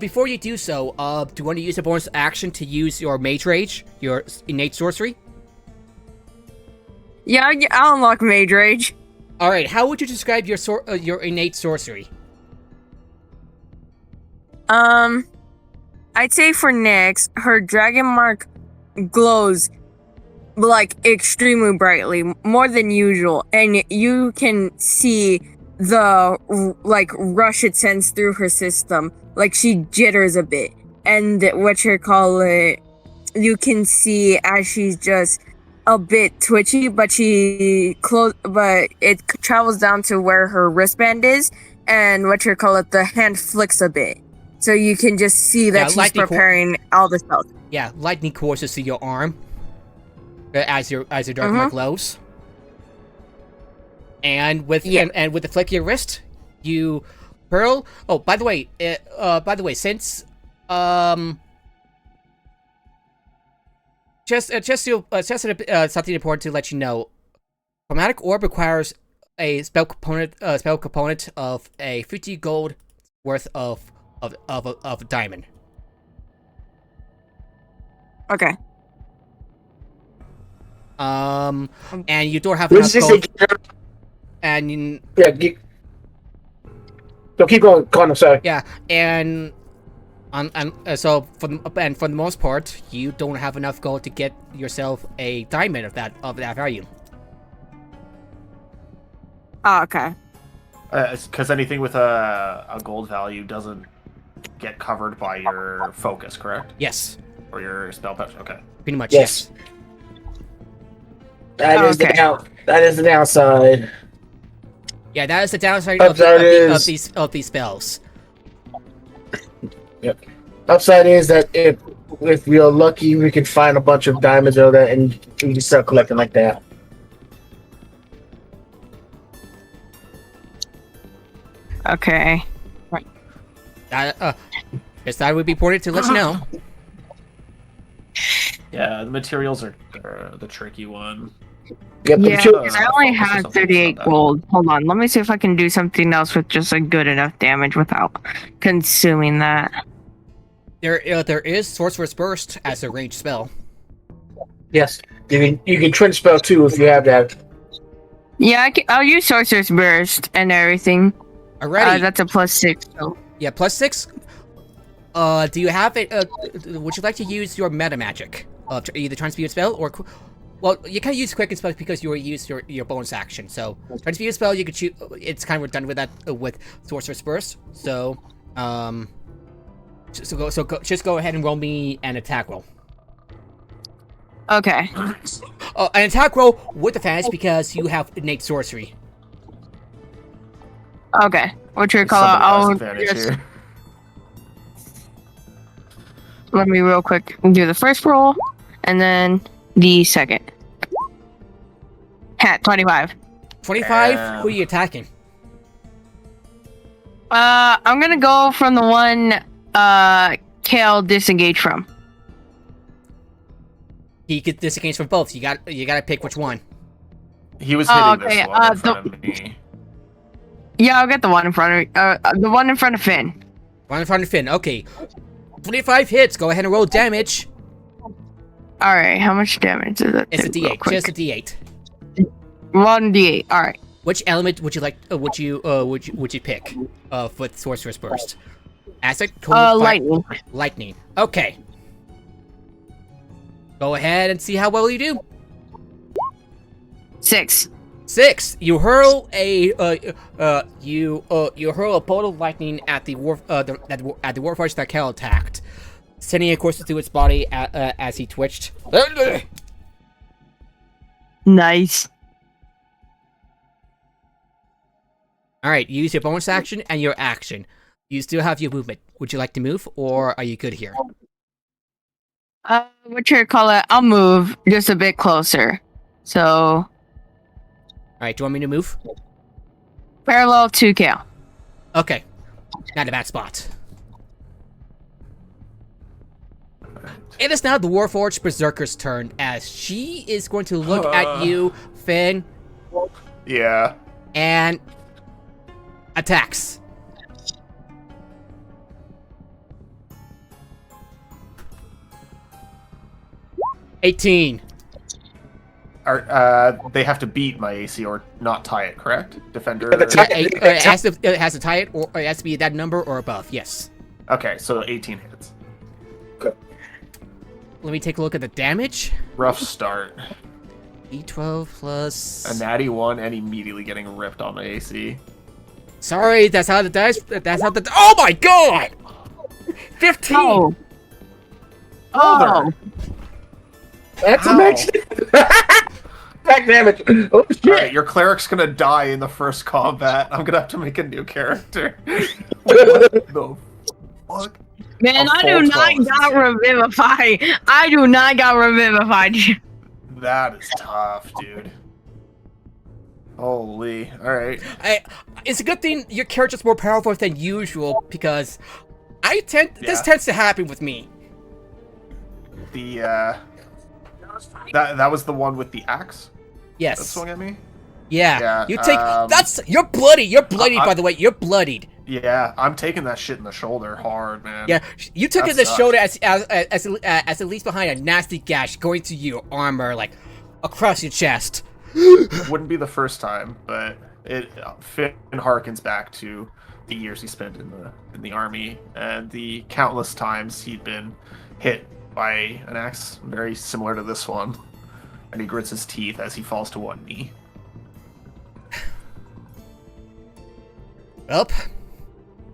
Before you do so, do you want to use a bonus action to use your Mage Rage, your innate sorcery? Yeah, I'll unlock Mage Rage. Alright, how would you describe your innate sorcery? I'd say for Nyx, her dragon mark glows like extremely brightly, more than usual, and you can see the rush it sends through her system. Like she jitters a bit, and you can see as she's just a bit twitchy, but it travels down to where her wristband is, and the hand flicks a bit. So you can just see that she's preparing all the spells. Yeah, lightning courses through your arm as your dark mark glows. And with the flick of your wrist, you hurl. Oh, by the way, since something important to let you know, Chromatic Orb requires a spell component of a 50 gold worth of diamond. Okay. And you don't have enough gold. And so keep going. Go on, I'm sorry. yeah, and so for the most part, you don't have enough gold to get yourself a diamond of that value. Oh, okay. Because anything with a gold value doesn't get covered by your focus, correct? Yes, Or your spell patch? Okay. pretty much. Yes. That is the downside. Yeah, that is the downside Upside of these spells. Yep. Upside is that if we're lucky, we can find a bunch of diamonds over there, and we can start collecting like that. Okay. Just thought it would be important to let you know. Yeah, the materials are the tricky one. Yep. Yeah, sure- I only focus have on 38 that. gold. Hold on, let me see if I can do something else with just a good enough damage without consuming that. There is Sorcerer's Burst as a ranged spell. Yes. You can trench spell too if you have that. Yeah, I'll use Sorcerer's Burst and everything. Alrighty. That's a +6. So. Yeah, +6. Do you have it? Would you like to use your meta magic? Either transmute spell or, well, you can use quicken spell because you use your bonus action. So transmute spell, you could choose. It's kind of redundant with that with Sorcerer's Burst. So, just go ahead and roll me an attack roll. Okay. An attack roll with advantage because you have innate sorcery. Okay. What you call Somebody has I'll advantage just here. let me real quick do the first roll and then the second. Hat 25. 25. Who are you attacking? I'm gonna go from the one Kale disengaged from. He could disengage from both. You got to pick which one. He was hitting okay, this one in front of me. Yeah, I'll get the one in front of the one in front of Finn. One in front of Finn. Okay. 25 hits. Go ahead and roll damage. All right, how much damage is it? It's a D8. Just a D8. 1d8. All right. Which element would you like? Would you pick? For the sorcerer's burst. Acid. Lightning. Lightning. Okay. Go ahead and see how well you do. 6. 6. You hurl a you hurl a bolt of lightning at the warforged that Kel attacked, sending it course through its body as he twitched. Nice. All right, use your bonus action and your action. You still have your movement. Would you like to move, or are you good here? What you call it? I'll move just a bit closer. So. All right, do you want me to move? Parallel to Kale. Okay, not a bad spot. It is now the Warforged Berserker's turn, as she is going to look at you, Finn. Yeah. And attacks. $18. They have to beat my AC or not tie it, correct? Defender. It has to tie it, or it has to be that number or above. Yes. Okay, so 18 hits. Let me take a look at the damage. Rough start. D12 plus. A natty 1 and immediately getting ripped on my AC. Sorry, that's how the dice. That's how the. Oh my god! 15. Oh. Oh. That's a max. Back damage. Oh shit! Alright, your cleric's gonna die in the first combat. I'm gonna have to make a new character. What the fuck? Man, A I do full not 12. got revivify. I do not got revivified. That is tough, dude. Holy. Alright. It's a good thing your character's more powerful than usual, because this tends to happen with me. The that was the one with the axe that Yes. swung at me? Yeah. You take you're bloody. You're bloodied, by the way. You're bloodied. Yeah, I'm taking that shit in the shoulder hard, man. Yeah, you took it in That the shoulder as it leaves behind a nasty gash going through your armor, like across your chest. Wouldn't be the first time, but it Finn harkens back to the years he spent in the army and the countless times he'd been hit by an axe very similar to this one, and he grits his teeth as he falls to one knee.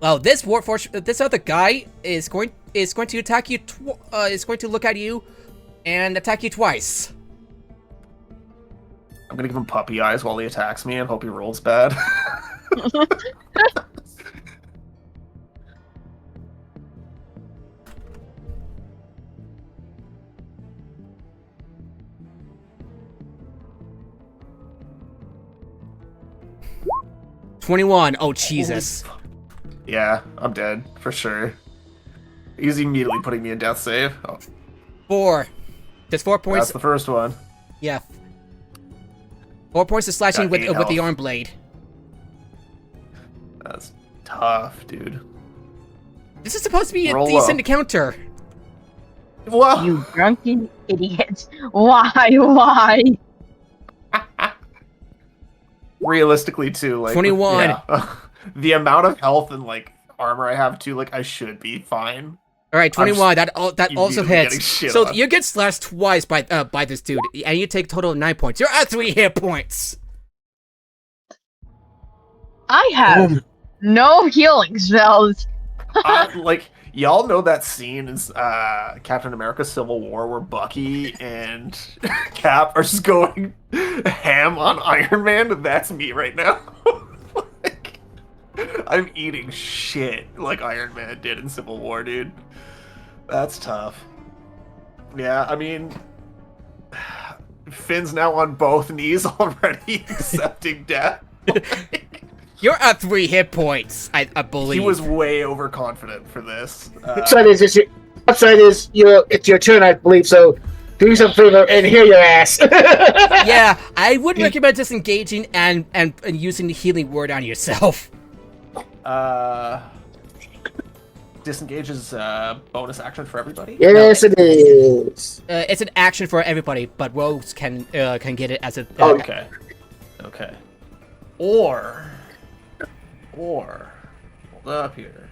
Well, this other guy is going to attack you. Is going to look at you, and attack you twice. I'm gonna give him puppy eyes while he attacks me and hope he rolls bad. $21. Oh Jesus. Yeah, I'm dead for sure. He's immediately putting me in death save. Oh, 4. There's 4 points. that's the first one. Yeah. 4 points of slashing Got with 8 the health. arm blade. That's tough, dude. This is supposed to be a Roll decent low. encounter. Whoa! You drunken idiot. Why? Realistically, too, like 21. yeah. The amount of health and like armor I have too, like I should be fine. All right, 21. That also immediately getting hits. shit So on. you get slashed twice by this dude, and you take a total of 9 points. You're at 3 hit points. I have no healing spells. Like y'all know that scene in Captain America: Civil War where Bucky and Cap are just going ham on Iron Man? That's me right now. Like, I'm eating shit like Iron Man did in Civil War, dude. That's tough. Yeah, I mean, Finn's now on both knees already, accepting death. You're at 3 hit points, I believe. He was way overconfident for this. Upside is it's your turn, I believe. So do yourself a favor and heal your ass. Yeah, I would recommend disengaging and using the healing word on yourself. Disengage is bonus action for everybody? Yes, it is. It's an action for everybody, but rogues can get it as a. Okay. Or hold up here.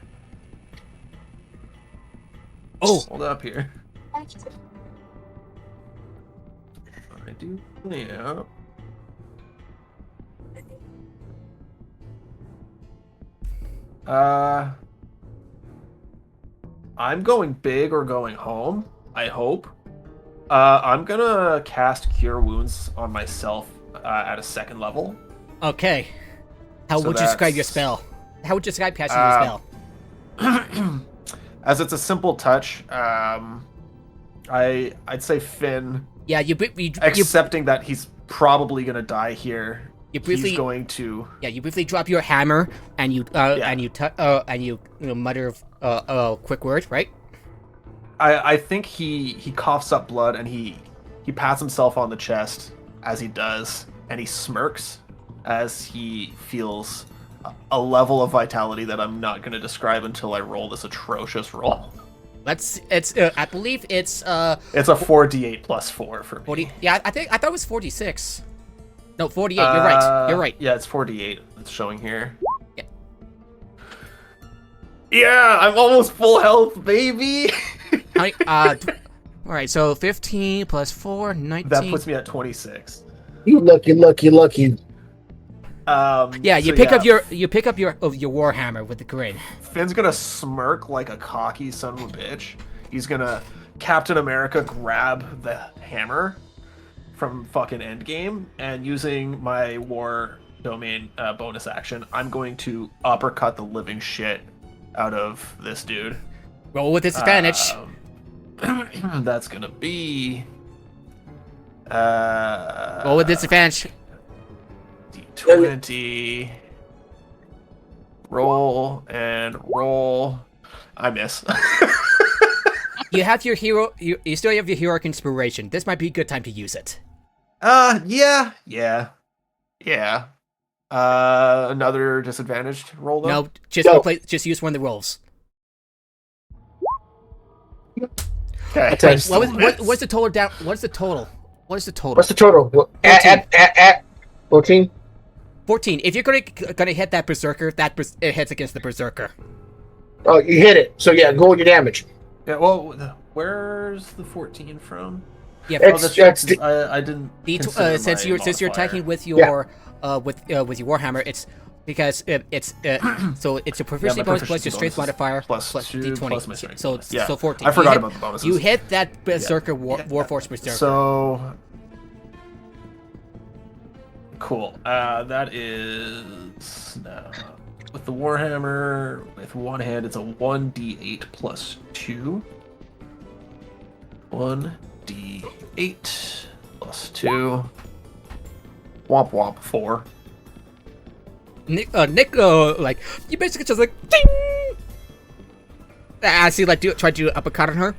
Oh, Hold up here. I do. Yeah. I'm going big or going home, I hope. I'm gonna cast Cure Wounds on myself at a 2nd level. okay. How So would you describe your that's- spell? How would you describe casting your spell? As it's a simple touch, I'd say Finn, Yeah, you accepting that he's probably gonna die here. You briefly- he's going to. Yeah, you briefly drop your hammer and you mutter a quick word, right? I think he coughs up blood and he pats himself on the chest as he does, and he smirks as he feels a level of vitality that I'm not going to describe until I roll this atrocious roll. I believe it's It's a 4d8 plus 4 for me. 40. Yeah, I thought it was 46. No, 48. You're right. You're right. Yeah, it's 48. It's showing here. Yeah. Yeah, I'm almost full health, baby. All right. So 15 plus 4, 19. That puts me at 26. You lucky. Yeah, you pick up your warhammer with the grin. Finn's gonna smirk like a cocky son of a bitch. He's gonna Captain America grab the hammer from fucking Endgame, and using my war domain bonus action, I'm going to uppercut the living shit out of this dude. Roll with disadvantage. That's gonna be Roll with disadvantage. D20. Roll and roll. I miss. You have your hero. You still have your heroic inspiration. This might be a good time to use it. Yeah. Another disadvantaged roll though? No, just No. just use one of the rolls. Okay. What's the total down? What's the total? What's the total? At 14. 14. If you're gonna hit that berserker, it hits against the berserker. Oh, you hit it. So yeah, go with your damage. Yeah, well, where's the 14 from? Yeah, I didn't. since you're modifier. attacking with your with your warhammer, it's because it's so it's a proficiency bonus plus your strength modifier plus two, d20. plus my strength So bonus. Yeah, so 14. I forgot about the bonuses. You hit that berserker warforged berserker. So cool. That is with the warhammer. With one hand, it's a 1d8 plus 2. 1d8 plus 2. Womp womp 4. Nick, like you basically just like ding. As he like try to do uppercut on her,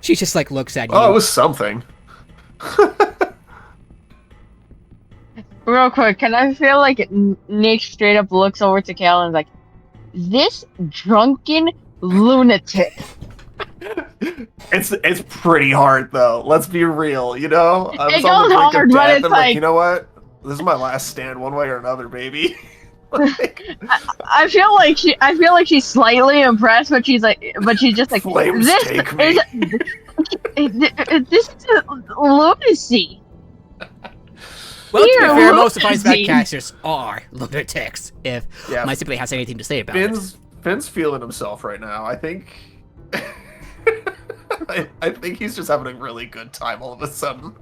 she just like looks at you. Oh, it was something. Real quick, can I feel like Nick straight up looks over to Cal and is like, this drunken lunatic. It's pretty hard though. Let's be real, you know. I was It on the goes brink hard, of but death, it's and like, like- you know what? This is my last stand, one way or another, baby. Like, I feel like she's slightly impressed, but she's just like, Flames this take me. this is lunacy. Well, to be You're fair, most of my lunacy. backcasters are lunatics. If Yeah. my sibling has anything to say about it. Finn's feeling himself right now. I think. I think he's just having a really good time all of a sudden.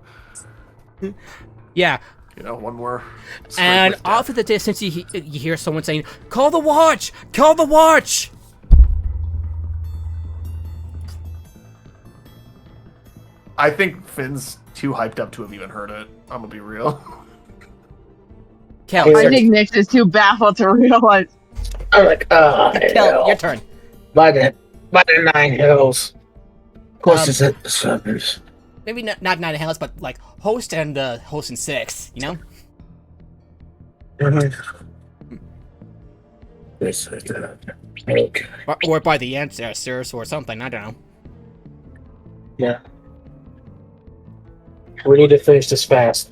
Yeah, You know, one more. strike and with off death. in the distance, you hear someone saying, "Call the watch! Call the watch!" I think Finn's too hyped up to have even heard it. I'm gonna be real. Kel, I think Nick is too baffled to realize. I'm like, Kel, your turn. By the 9 hills. Of course, it's at the suburbs. Maybe not 9 hells, but like host and host and 6, you know? This is the okay. Or by the ancestors or something, I don't know. Yeah. We need to finish this fast.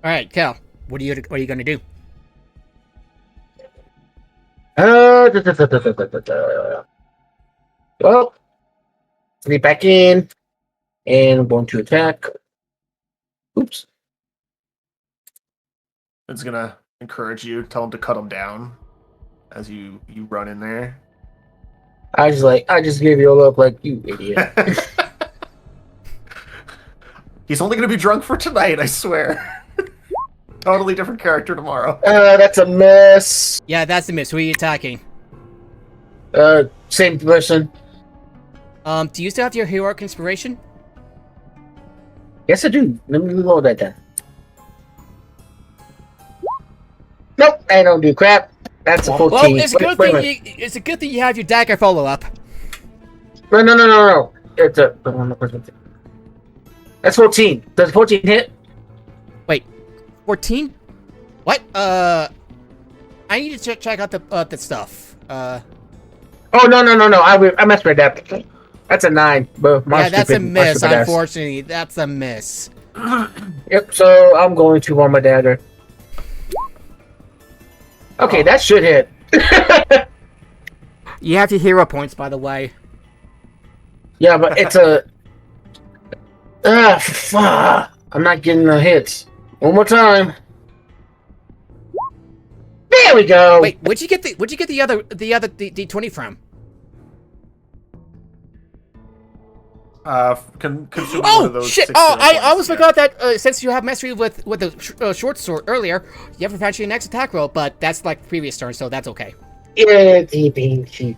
All right, Kel, what are you gonna do? Well, sleep back in, and I'm going to attack. Oops. It's gonna encourage you, tell him to cut him down as you run in there. I just gave you a look like, you idiot. He's only gonna be drunk for tonight, I swear. Totally different character tomorrow. That's a miss. Yeah, that's the miss. Who are you attacking? Same person. Do you still have your heroic inspiration? Yes, I do. Let me reload that then. Nope, I don't do crap. That's a 14. Well, it's a good Wait a thing. It's a good thing you have your dagger follow up. No. It's a. That's 14. Does 14 hit? Wait, 14? What? I need to check out the stuff. Oh no! I messed with that. That's a 9. But Yeah, that's a miss. Unfortunately, that's a miss. Yep. So I'm going to warm my dagger. Okay, that should hit. You have your hero points, by the way. Yeah, but it's a. Fuck! I'm not getting the hits. One more time. There we go. Wait, where'd you get the other D20 from? Consuming one Oh of those shit! 6 Oh, hit I almost points, forgot that since you have mastery with the short sword earlier, you have advantage your next attack roll, but that's like previous turn, so that's okay. Yeah, cheap.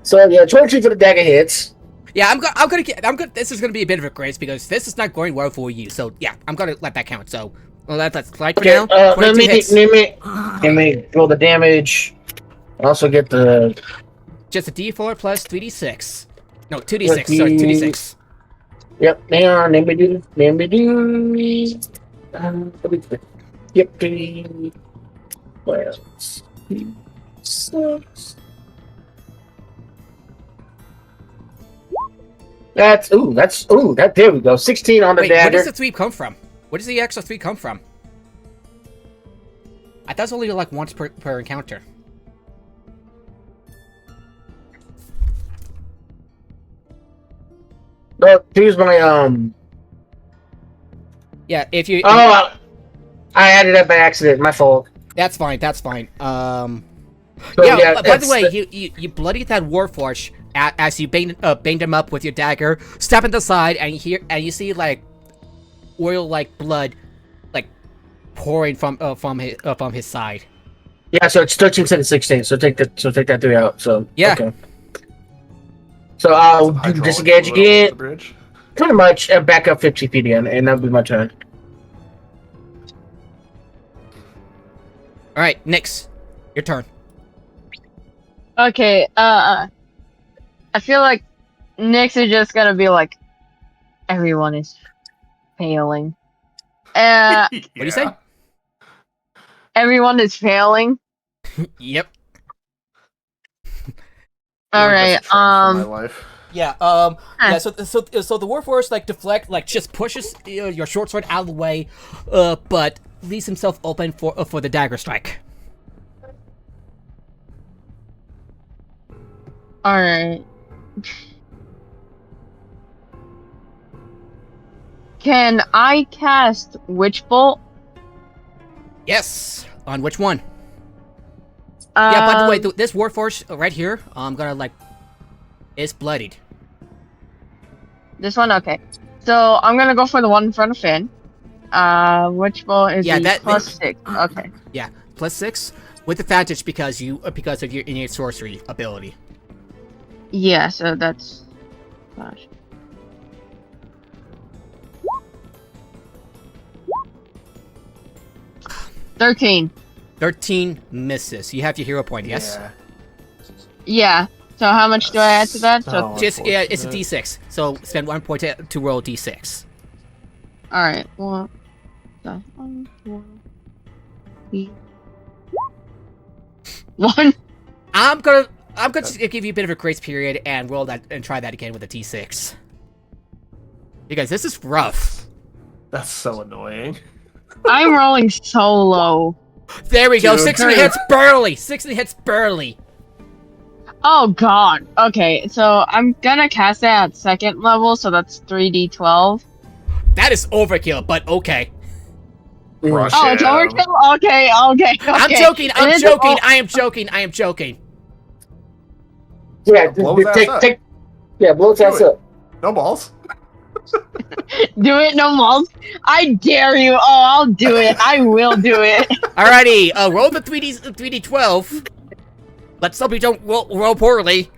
So yeah, 22 for the dagger hits. Yeah, I'm gonna. This is gonna be a bit of a grace because this is not going well for you. So yeah, I'm gonna let that count. So well, that's slide for Okay, now. 22 let hits. me roll the damage. Also get the. Just a D4 plus 3d6. No, 2d6. Sorry, 2d6. Yep, hang on. Let me do. Yep, 3. Well, 6. There we go. 16 on the Wait, where dagger. does the 3 come from? Where does the extra 3 come from? I thought it's only like once per encounter. No, here's my Yeah, if you. Oh, I added it by accident. My fault. That's fine. That's fine. So, Yeah. By the way, you bloodied that Warforged as you banged him up with your dagger. Step on the side, and you see like oil like blood, like pouring from his side. Yeah, so it's 13 instead of 16. So take that 3 out. So Yeah. Okay. So I'll do disengage again. Pretty much, and back up 50 feet again, and that'll be my turn. All right, Nyx, your turn. Okay, I feel like Nyx is just gonna be like, everyone is failing. What do you say? Everyone is failing. Yep. All right. Yeah. Yeah. So the Warforged like deflect, like just pushes your short sword out of the way, but leaves himself open for the dagger strike. All right. Can I cast Witch Bolt? Yes. On which one? Yeah, by the way, Um, this Warforged right here, I'm gonna it's bloodied. This one, okay. So I'm gonna go for the one in front of Finn. Which ball is Yeah, the that- +6? Okay. Yeah, +6 with advantage because of your innate sorcery ability. Yeah, so that's. Gosh. $13. 13 misses. You have your hero point, yes? Yeah. Yeah. So how much do I add to that? So So- Just yeah, it's a Unfortunate. D6. So spend 1 point to roll D6. all right. Well, so, 1, 2, 3. 1. I'm gonna just give you a bit of a grace period and roll that and try that again with a D6. Because this is rough. That's so annoying. I'm rolling so low. There we go. Dude, 60 dude. hits barely. 60 hits barely. Oh god. Okay, so I'm gonna cast it at 2nd level, so that's 3d12. That is overkill, but okay. Crush Oh, it's him. overkill? Okay. I'm joking. And then- I am joking. Yeah, Blow his ass up. blow his ass Do it. up. No balls. Do it, no malls. I dare you. Oh, I'll do it. I will do it. Alrighty, roll the 3d12. Let's hope you don't roll poorly.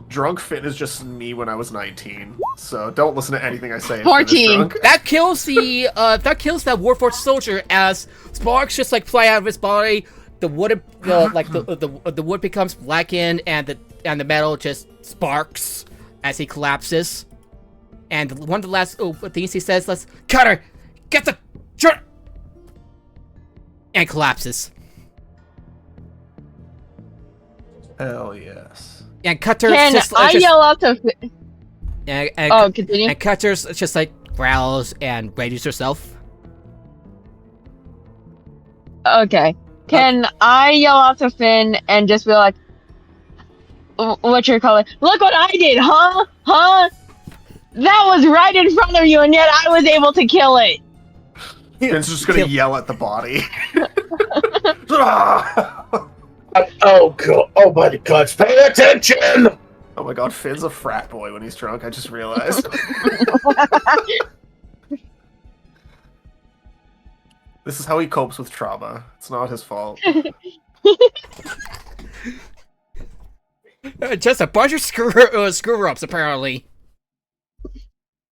Drunk Finn is just me when I was 19. So don't listen to anything I say. if Finn is 14. drunk. That kills that Warforged soldier as sparks just fly out of his body. The wood the wood becomes blackened and the metal just sparks as he collapses. And one of the last things he says, "Let's Cutter, get the and collapses. Hell yes. And Cutter's Can just I yell out to... Oh, continue. and Cutter's just growls and radios herself. Okay. Can I yell out to Finn and just be like, what you're calling? Look what I did, huh? Huh? That was right in front of you, and yet I was able to kill it. Finn's just gonna Kill- yell at the body. Ah! Oh god! Oh my god! Pay attention! Oh my god, Finn's a frat boy when he's drunk, I just realized. This is how he copes with trauma. It's not his fault. Just a bunch of screw-ups, apparently.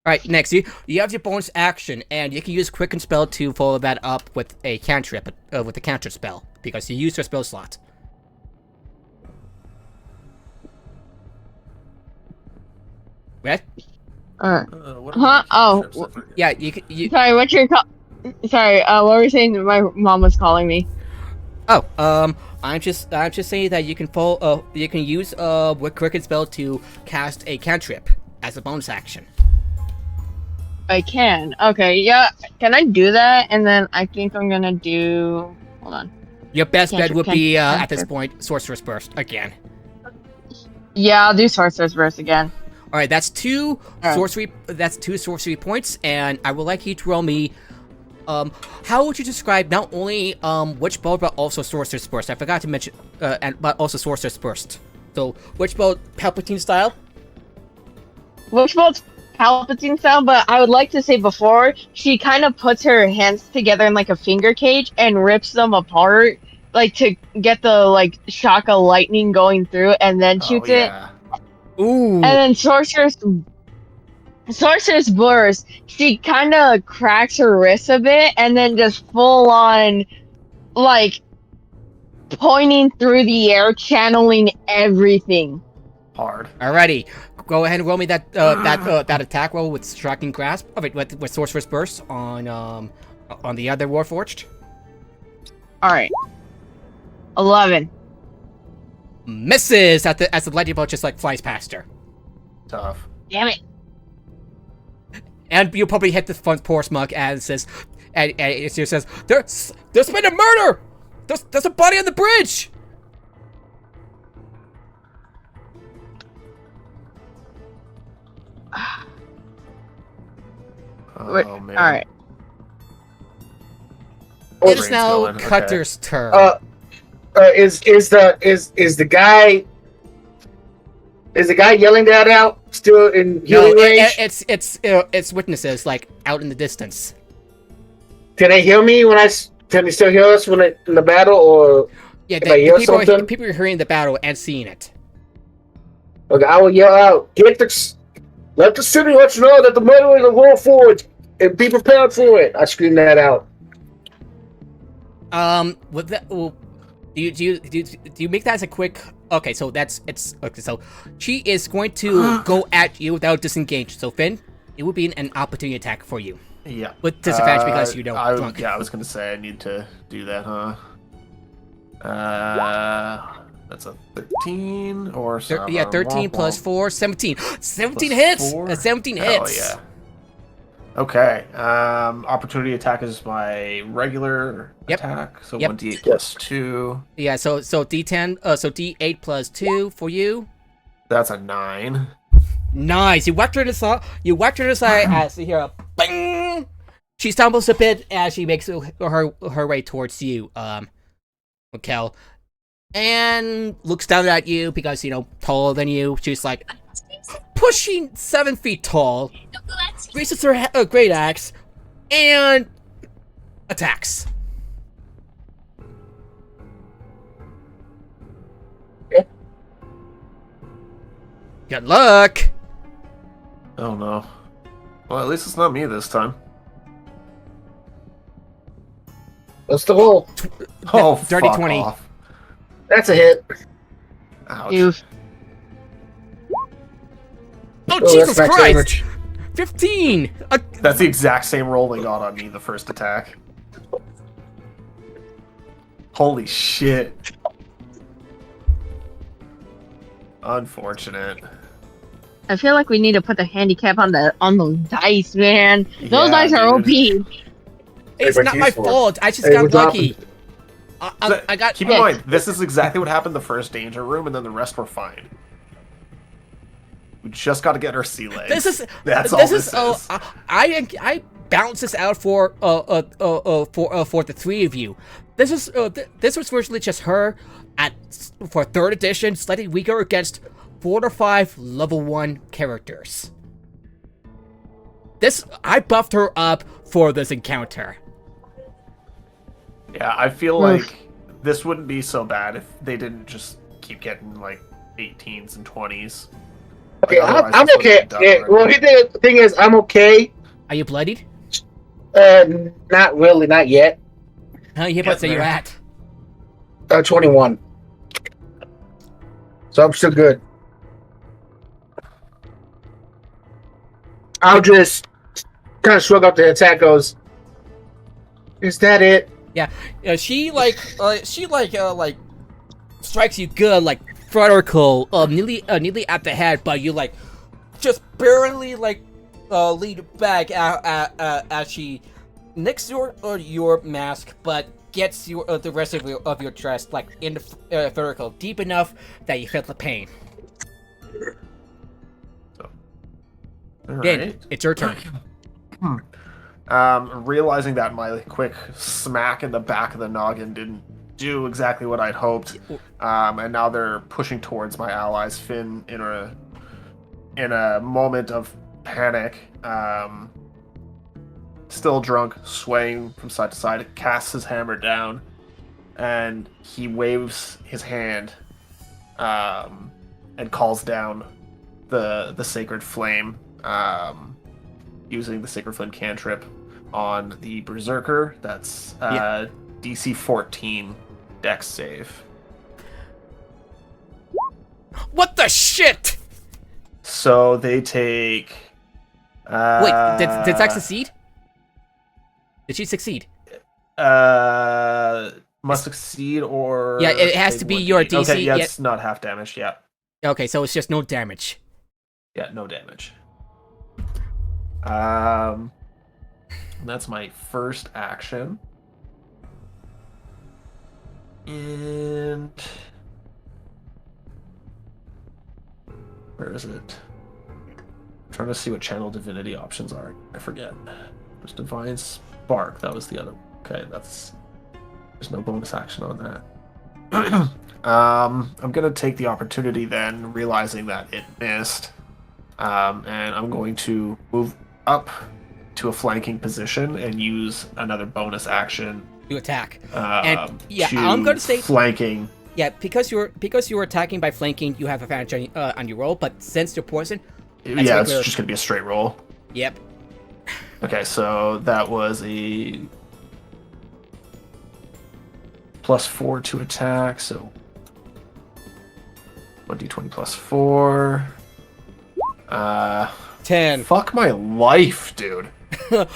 Alright, next, you have your bonus action, and you can use Quicken Spell to follow that up with a cantrip, with a counter spell, because you used your spell slot. Red? What Huh? Oh, relationships are- Yeah, you Sorry, what you're Sorry, what were you saying? My mom was calling me. I'm just saying that you can you can use with Quicken Spell to cast a cantrip as a bonus action. I can. Okay, yeah. Can I do that? And then I think I'm gonna do... Hold on. Your best bet Cantrip, would be at cantrip. this point Sorcerer's Burst again. Yeah, I'll do Sorcerer's Burst again. All right, that's two Alright. sorcery. That's 2 sorcery points, and I would like you to roll me. How would you describe not only Witch Bolt but also Sorcerer's Burst? I forgot to mention, but also Sorcerer's Burst. So Witch Bolt, Palpatine style. Which bolt's Palpatine style, but I would like to say before, she kind of puts her hands together in like a finger cage and rips them apart, like to get the shock of lightning going through, and then shoots it. yeah. Ooh. And then Sorcerer's Burst, she kind of cracks her wrist a bit, and then just full on, pointing through the air, channeling everything. Hard. Alrighty, go ahead and roll me that that attack roll with Striking Grasp. Oh, wait, with Sorcerer's Burst on the other Warforged. All right, 11. Misses as the lightning bolt just flies past her, Tough. Damn it. and you probably hit the front poor smug and says, and it just says, "There's been a murder. There's a body on the bridge." Oh Wait, man. all right. It is brain's now going. Okay. Cutter's turn. Is the guy yelling that out still in No, healing range? it's witnesses like out in the distance. Can they hear me can they still hear us in the battle, or Yeah, if I hear something? people are hearing the battle and seeing it. Okay, I will yell out, let the city let you know that the murderer will roll forward and be prepared for it. I scream that out. With that, well, do you make that as a quick? Okay, so okay. So she is going to go at you without disengage. So Finn, it would be an opportunity attack for you. Yeah. With disadvantage because you don't drunk. Yeah, I was gonna say I need to do that, huh? That's a 13 or something. Yeah, 13 plus 4, 17. 17 Plus hits. 4? 17 Hell hits. yeah. Okay. Opportunity attack is my regular attack, so Yep. 1d8 plus 2. Yeah. So D10. So D8 plus 2 for you. That's a 9. Nice. You whacked her in the side. You whacked her in the side as you hear a bang. She stumbles a bit as she makes her way towards you, Mikkel, and looks down at you because taller than you. She's like pushing 7 feet tall. Raises her great axe and attacks. Yeah. Good luck. Oh no. Well, at least it's not me this time. What's the roll? Oh, dirty fuck 20. off. That's a hit. Ouch. Oof. Oh, Oh, Jesus that's max Christ! damage. 15! That's the exact same roll they got on me the first attack. Holy shit. Unfortunate. I feel like we need to put the handicap on those dice, man. Those Yeah, dice are dude. OP. It's but not he's my for- fault. I just Hey, got what's lucky. So, I got. keep in mind, this is exactly what happened the first danger room, and then the rest were fine. We just got to get our sea legs. That's all this is. I balanced this out for the three of you. This was virtually just her for 3rd edition, slightly weaker against 4 to 5 level 1 characters. I buffed her up for this encounter. Yeah, I feel like this wouldn't be so bad if they didn't just keep getting like 18s and 20s. Okay, Like, I'm otherwise okay. this would've been Yeah, done well, already. the thing is, I'm okay. Are you bloodied? Not really, not yet. How you about to say there. you're at? 21. So I'm still good. I'll just kind of shrug up the attack. Goes, is that it? She strikes you good, like vertical, nearly at the head, but you just barely lead back as she nicks your mask, but gets the rest of your dress in the vertical, deep enough that you feel the pain. All Then right. it's your turn. Realizing that my quick smack in the back of the noggin didn't do exactly what I'd hoped, and now they're pushing towards my allies. Finn, in a moment of panic, still drunk, swaying from side to side, casts his hammer down, and he waves his hand, and calls down the sacred flame, using the sacred flame cantrip on the berserker. That's DC 14 dex save. What the shit? So they take. Wait, did Zach succeed? Did she succeed? Must succeed or. Yeah, it has to be your DC. Okay, yeah, Yeah. it's not half damage. Yeah, Okay, so it's just no damage. yeah, no damage. That's my first action. And where is it? I'm trying to see what channel divinity options are. I forget. There's divine spark. That was the other. Okay, that's There's no bonus action on that. I'm gonna take the opportunity then, realizing that it missed, and I'm going to move up to a flanking position and use another bonus action You attack. and I'm going to say flanking. Yeah, because you're attacking by flanking, you have advantage on your roll. But since you're poison, Yeah, it's just gonna be a straight roll. Yep. Okay, so that was a +4 to attack, so 1d20 plus 4. 10. Fuck my life, dude. The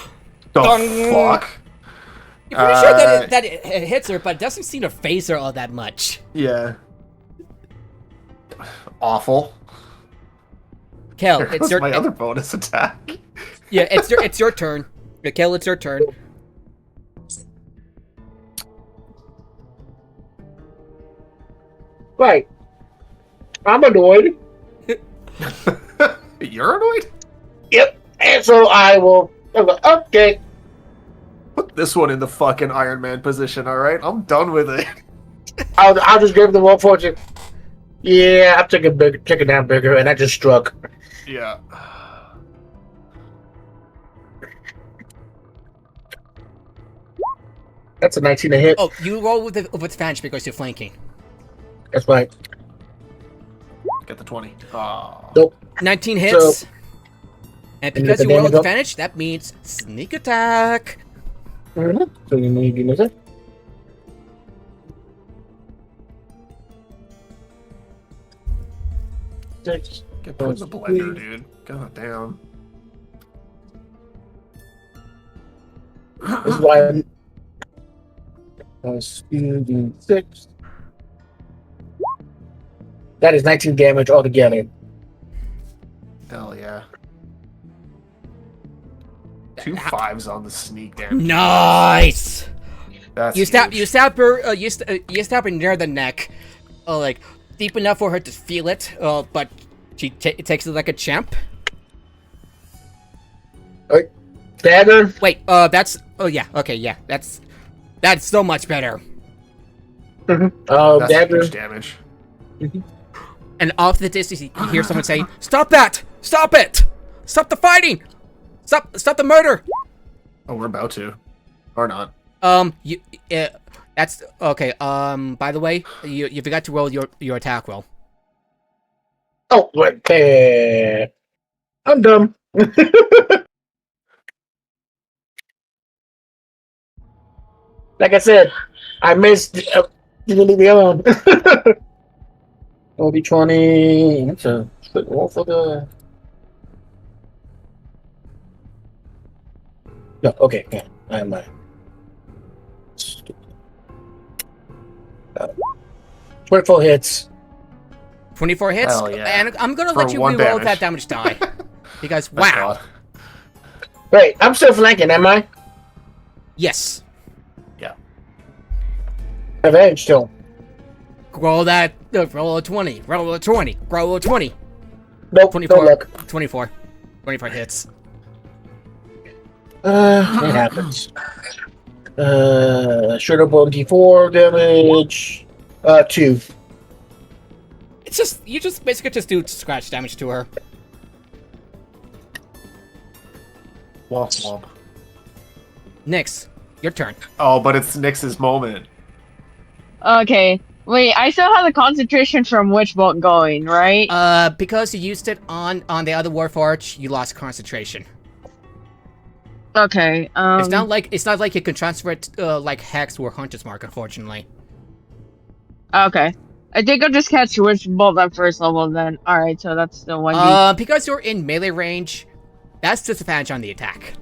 Dong. fuck? You're pretty sure that it hits her, but it doesn't seem to phase her all that much. Yeah. Awful. Kel, Here it's goes your my other bonus attack. Yeah, it's your turn. Kel, it's your turn. Right. I'm annoyed. You're annoyed? Yep. And so I will. Okay. Put this one in the fucking Iron Man position, alright? I'm done with it. I'll just give them one fortune. Yeah, I'm taking down bigger, and I just struck. Yeah. That's a 19 to hit. Oh, you roll with advantage because you're flanking. That's right. Get the 20. Oh. Nope. 19 hits. And And because the you roll with damage up? advantage, that means sneak attack. Mm-hmm. So you need to miss it. Six. Get put in the blender, dude. God damn. This is why I'm. Speed 6. That is 19 damage altogether. Hell yeah. 2 5s on the sneak damage. Nice. That's You stab huge. her. You stab her near the neck, like deep enough for her to feel it. But she takes it like a champ. Dagger. Wait. That's. Oh yeah. Okay. Yeah. That's so much better. Mm-hmm. That's Dagger. huge damage. And off the distance, you hear someone say, "Stop that! Stop it! Stop the fighting! Stop the murder!" Oh, we're about to. Or not. That's okay. By the way, you forgot to roll your attack roll. Oh, okay. I'm dumb. Like I said, I missed. You can leave me alone. It'll be 20. That's a good roll for the. No, okay, yeah, I am. 24 hits. 24 hits, Hell yeah. and I'm gonna For let you one reroll damage. that damage die because Thank wow. God. Wait, I'm still flanking, am I? Yes, Advantage still. roll that. Roll a 20. Roll a 20. Roll a 20. Nope, 24. no luck. 24. 24 hits. It happens. Shooter bone D4 damage. 2. It's just you just basically just do scratch damage to her. Womp womp. Nyx, your turn. Oh, but it's Nyx's moment. Okay. Wait, I still have the concentration from Witchbolt going, right? Because you used it on the other Warforged, you lost concentration. Okay. It's not like you can transfer it like Hex or Hunter's Mark, unfortunately. Okay. I think I'll just catch Witchbolt at first level then. Alright, so that's the 1d. Because you're in melee range, that's disadvantage on the attack.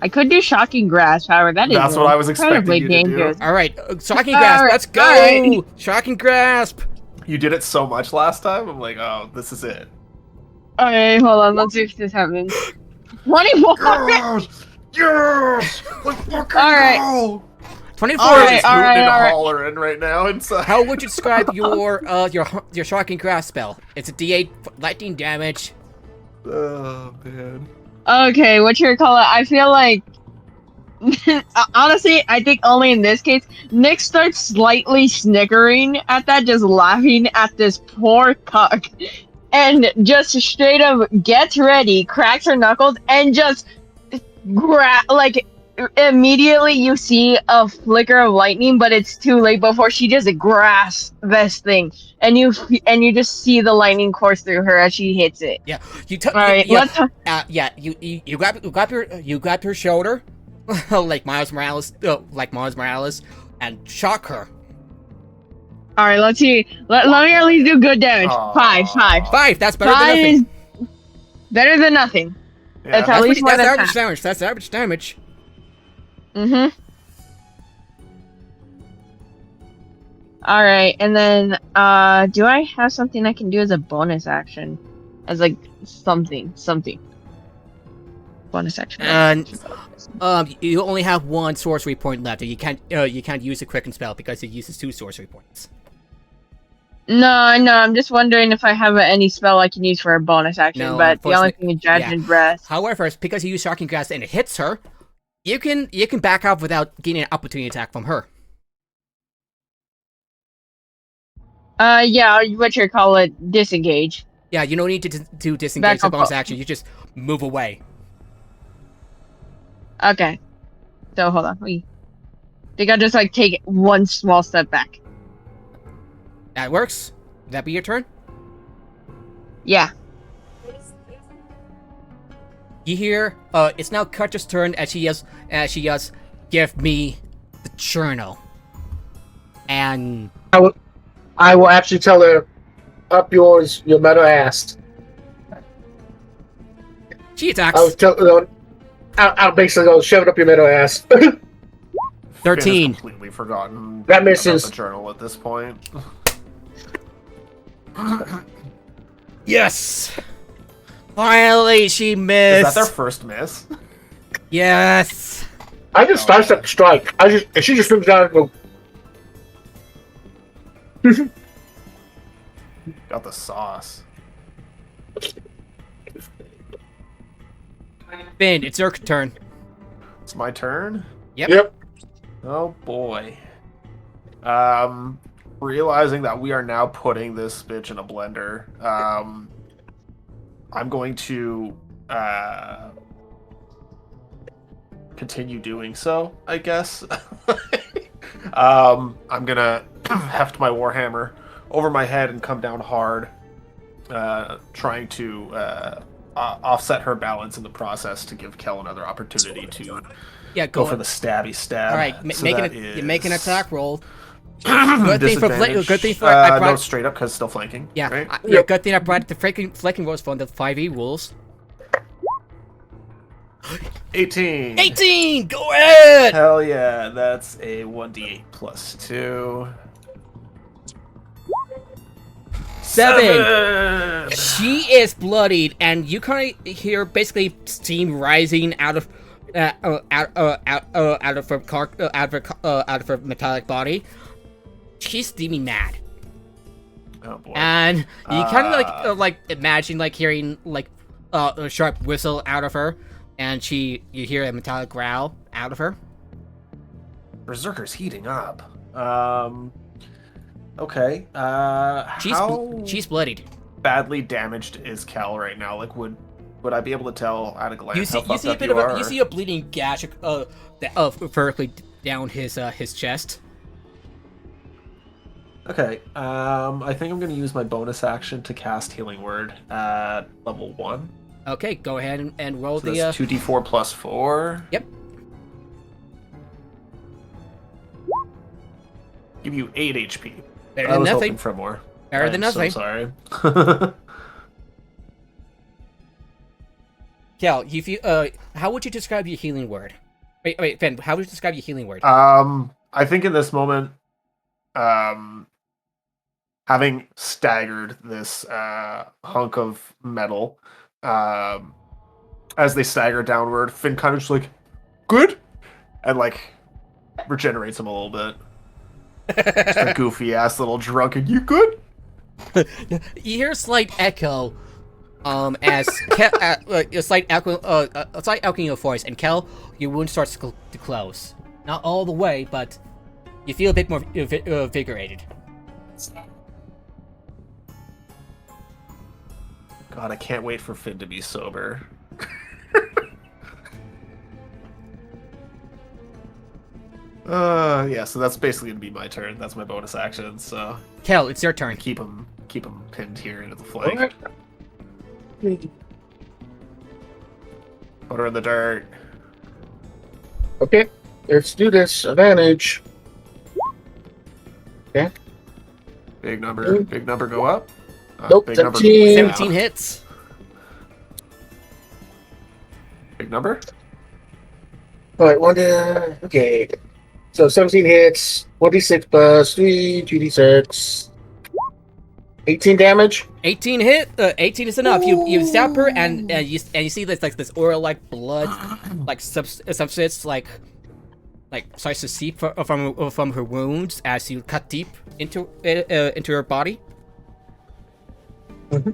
I could do Shocking Grasp, however, that is That's what I was expecting incredibly you to do. dangerous. All right, Shocking Grasp, Alright, let's go! alright. Shocking Grasp. You did it so much last time. I'm like, oh, this is it. Okay, hold on, let's see if this happens. 24! Yes! Yes! Let's fucking Alright. go! 24. Alright, It's alright, moving and alright. hollering right now inside. How would you describe your Shocking Grasp spell? It's a D8 lightning damage. Oh man. Okay, what you call it? I feel like Honestly, I think only in this case, Nick starts slightly snickering at that, just laughing at this poor cuck, and just straight up gets ready, cracks her knuckles, and just like immediately you see a flicker of lightning, but it's too late before she just grasps this thing, and you just see the lightning course through her as she hits it. Yeah, All right, let's. you grab her shoulder, like Miles Morales, and shock her. All right, let's see. Let me at least do good damage. Aw. Five. That's better than Five nothing. is better than nothing. Yeah, That's at least more than average half. damage. That's average damage. Mm-hmm. All right, and then do I have something I can do as a bonus action, as like something? Bonus action. And you only have one sorcery point left, and you can't use a quicken spell because it uses 2 sorcery points. No, I'm just wondering if I have any spell I can use for a bonus action, No, but the only unfortunately- thing is Judgment Breath. However, because you use shocking grasp and it hits her, you can back off without getting an opportunity attack from her. Yeah, what you call it, disengage. Yeah, you don't need to do disengage Back the up. bonus action. You just move away. Okay. So hold on. I think I'll just like take one small step back. That works. Would that be your turn? Yeah. You hear, it's now Kutcher's turn as she yells, give me the journal. And I will actually tell her, up yours, your metal ass. she attacks. I'll basically go, shove it up your metal ass. 13. Finn has completely forgotten That misses. about the journal at this point. Yes! Finally, she missed. Is that their first miss? Yes! I just starts up strike. And she just moves down and go, Got the sauce. Finn, it's your turn. It's my turn? yep. Oh boy. Realizing that we are now putting this bitch in a blender, I'm going to continue doing so, I guess. I'm gonna heft my warhammer over my head and come down hard, trying to offset her balance in the process to give Kel another opportunity to Yeah, go go for the stabby stab. Alright, So make that you make an is attack roll. Good thing for disadvantage. good thing for I no brought straight up because still flanking. yeah, right? yeah, good thing I brought the flanking rolls from the 5e rules. 18. 18! Go ahead! Hell yeah, that's a 1d8 plus 2. 7! She is bloodied, and you kind of hear basically steam rising out of her metallic body. She's steaming mad, Oh boy. and you kind of like imagine like hearing like a sharp whistle out of her, and you hear a metallic growl out of her. Berserker's heating up. Okay. She's bloodied. Badly damaged is Cal right now? Like, would I be able to tell at a glance You how fucked see a up bit you of are? you see a bleeding gash vertically down his chest. Okay. I think I'm gonna use my bonus action to cast Healing Word at level 1. Okay, go ahead and roll So the that's 2d4 plus 4. Yep. Give you 8 HP. better I than was nothing. hoping for more. Better than I'm so nothing. sorry. Cal, if you how would you describe your healing word? Wait, Finn, how would you describe your healing word? I think in this moment, having staggered this hunk of metal, as they stagger downward, Finn kind of just like, good, and like regenerates him a little bit. Just a goofy ass little drunken. You good? You hear a slight echo As a slight alchemy of voice, and Kel, your wound starts to close. Not all the way, but you feel a bit more invigorated. God, I can't wait for Finn to be sober. Yeah, so that's basically gonna be my turn. That's my bonus action, so Kel, it's your turn. keep him pinned here into the flank. Put her in the dirt. Okay, let's do this. Advantage. Okay. Big number go up. Nope, Big number 17. 17 hits. Big number. All right, okay. So 17 hits, 1d6 plus 3, 2d6. 18 damage. 18 hit. 18 is enough. You stab her, and you see this oil-like blood, like substance, like starts to seep from her wounds as you cut deep into her body. Mm-hmm.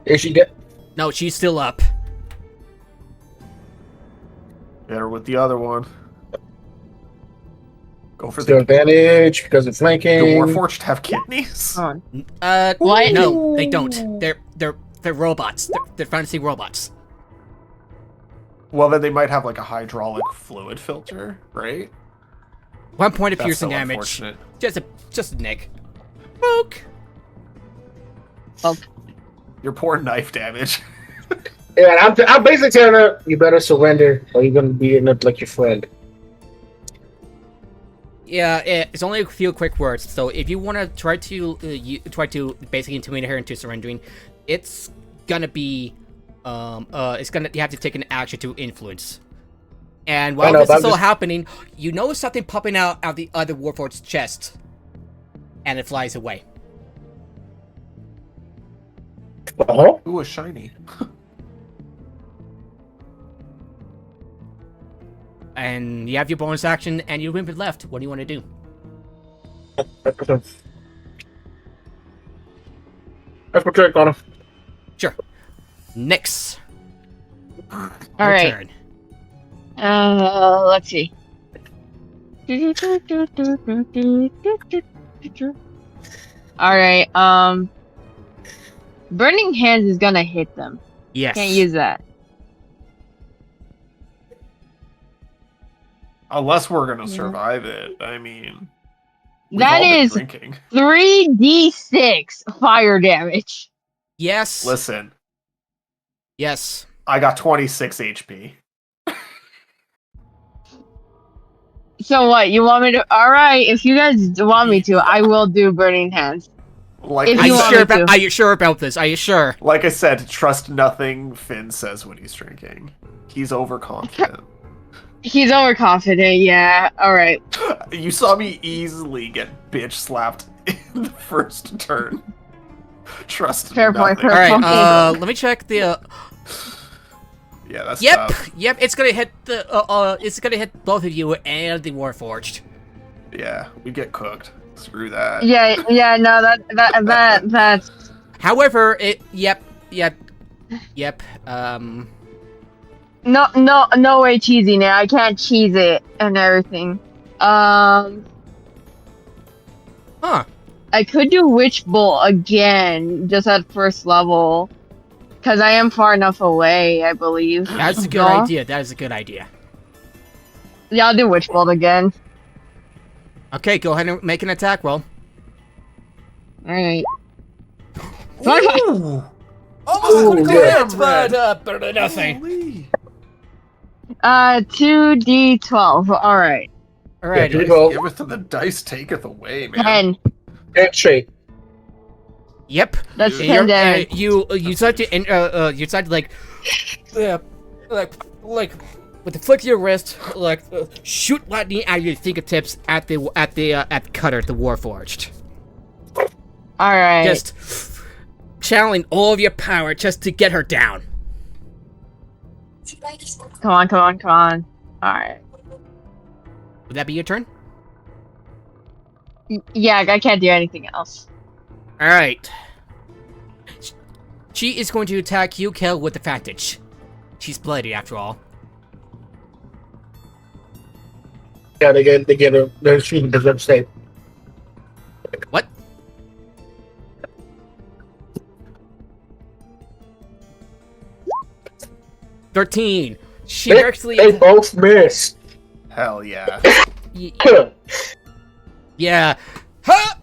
Is she dead? No, she's still up. Hit her with the other one. Go for Still the advantage because it's flanking. Do Warforged have kidneys? Hold on. What? No, they don't. They're robots. They're fantasy robots. Well, then they might have like a hydraulic fluid filter, right? 1 point of That's piercing so damage. unfortunate. Just a nick. Poke. Your poor knife damage. Yeah, I'm basically telling her, you better surrender or you're going to be end up like your friend. Yeah, it's only a few quick words. So if you want to try to basically intimidate her into surrendering, it's gonna be you have to take an action to influence. And while this is all happening, you notice something popping out of the other Warforged's chest, and it flies away. Uh-huh. Ooh, a shiny. And you have your bonus action, and your wimped left. What do you want to do? Let's protect on him. Sure. Nyx. All Your right. turn. Let's see. All right. Burning Hands is gonna hit them. Yes. Can't use that. Unless we're gonna survive it. I mean, we've That all been is drinking. 3d6 fire damage. Yes. Listen, Yes. I got 26 HP. So what? You want me to? All right. If you guys want me to, I will do Burning Hands. Like If I you said- want me to. Are you sure about this? Are you sure? Like I said, trust nothing Finn says when he's drinking. He's overconfident. He's overconfident. Yeah. All right. You saw me easily get bitch slapped in the first turn. Trust Fair point, nothing. fair All right. Let me check the. Yeah, that's Yep. tough. Yep. It's gonna hit the. It's gonna hit both of you and the Warforged. Yeah, we get cooked. Screw that. Yeah. Yeah. No. That's. However, Yep. No way cheesy now. I can't cheese it and everything. Huh. I could do Witch Bolt again, just at first level. Because I am far enough away, I believe. That's a good Yeah. idea. That is a good idea. Yeah, I'll do Witch Bolt again. Okay, go ahead and make an attack roll. Alright. Ooh! Almost Ooh, critical yeah. hit, Brad. better than nothing. Holy. 2d12. Alright. All right. Yeah, Dice giveth and the dice taketh away, man. 10. Dead straight. Yep. That's You're- 10 damage. You decide to like with the flick of your wrist, shoot lightning out of your fingertips at the cutter, the Warforged. Alright. Just channeling all of your power just to get her down. Come on. Alright. Would that be your turn? Yeah, I can't do anything else. All right. She is going to attack you, Kel, with advantage. She's bloody after all. Yeah, they're shooting because I'm safe. What? $13. She actually. They both missed. Hell yeah. Yeah. Ha!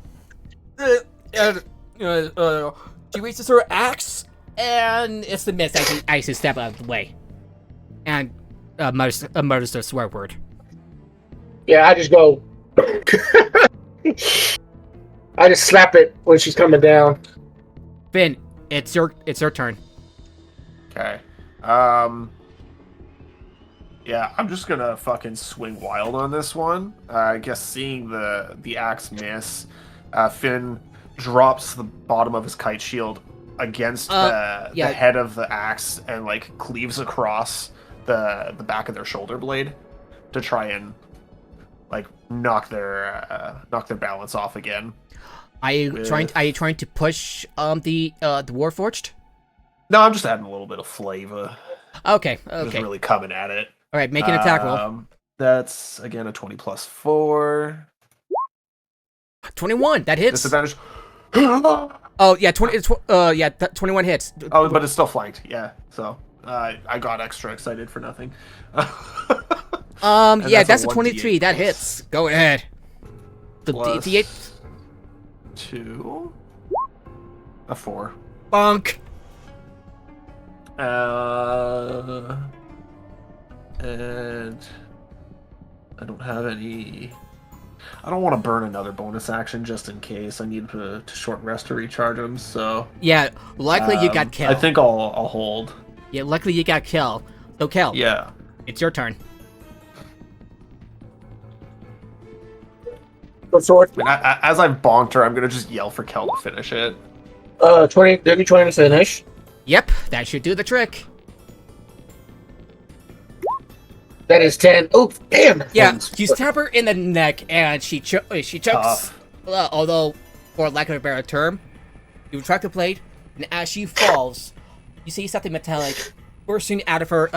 She reaches her axe, and it's the miss as you step out of the way. And mutters the swear word. Yeah, I just go. I just slap it when she's coming down. Finn, it's your turn. Okay. Yeah, I'm just gonna fucking swing wild on this one. I guess seeing the axe miss, Finn drops the bottom of his kite shield against the head of the axe and like cleaves across the back of their shoulder blade to try and like knock their balance off again. Are you trying to push the Warforged? No, I'm just adding a little bit of flavor. Okay. Just really coming at it. All right, make an attack roll. That's again a 20 plus 4. 21. That hits. Disadvantage. Oh yeah, 21 hits. Oh, but it's still flanked. Yeah, so I got extra excited for nothing. Yeah, that's a 1d8 23. That plus hits. Go ahead. The plus D8. 2. A 4. Bonk. And I don't have any. I don't want to burn another bonus action just in case. I need to short rest to recharge them. So Yeah, likely you got killed. I think I'll hold. Yeah, luckily you got killed. So Kel, Yeah. it's your turn. Sword. I mean, as I've bonked her, I'm gonna just yell for Kel to finish it. 20. Give me 20 to finish. Yep, that should do the trick. That is 10. Oh, damn. Yeah, you stab her in the neck, and she chokes. Tough. Although, for lack of a better term, you retract the blade, and as she falls, you see something metallic bursting out of her,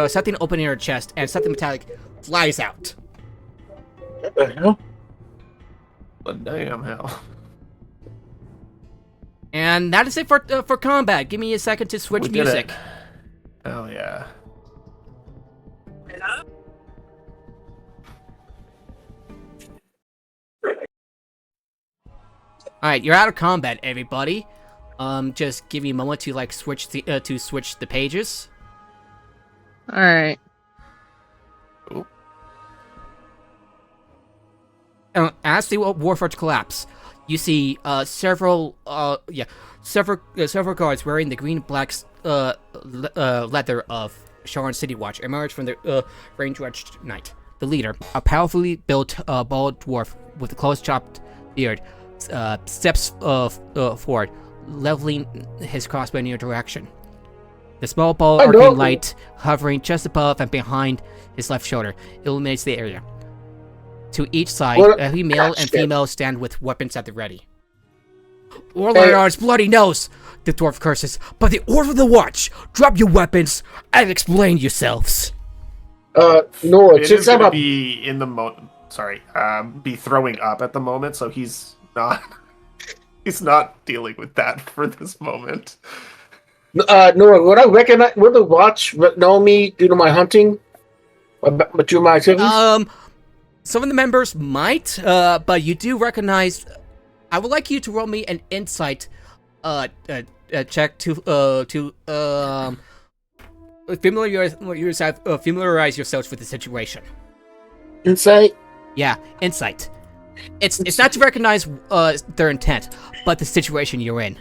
something opening her chest, and something metallic flies out. What the hell? But damn hell. And that is it for combat. Give me a second to switch We did music. it. Hell yeah. All right, you're out of combat, everybody. Just give me a moment to like switch the pages. All right. As the Warforged collapse, you see several guards wearing the green-black leather of Sharon City Watch emerge from the rain-drenched night. The leader, a powerfully built bald dwarf with a close-chopped beard, steps forward, leveling his crossbow in your direction. The small ball of arcane light hovering just above and behind his left shoulder illuminates the area. To each side, every male and female stand with weapons at the ready. Orlanar's bloody nose! The dwarf curses. By the order of the watch, drop your weapons and explain yourselves. No, It is gonna be in the be throwing up at the moment, so he's not dealing with that for this moment. No, would I recognize? Would the watch know me due to my hunting? Due to my activities? Some of the members might, but you do recognize. I would like you to roll me an insight check to familiarize yourselves with the situation. Insight? Yeah, insight. It's not to recognize their intent, but the situation you're in.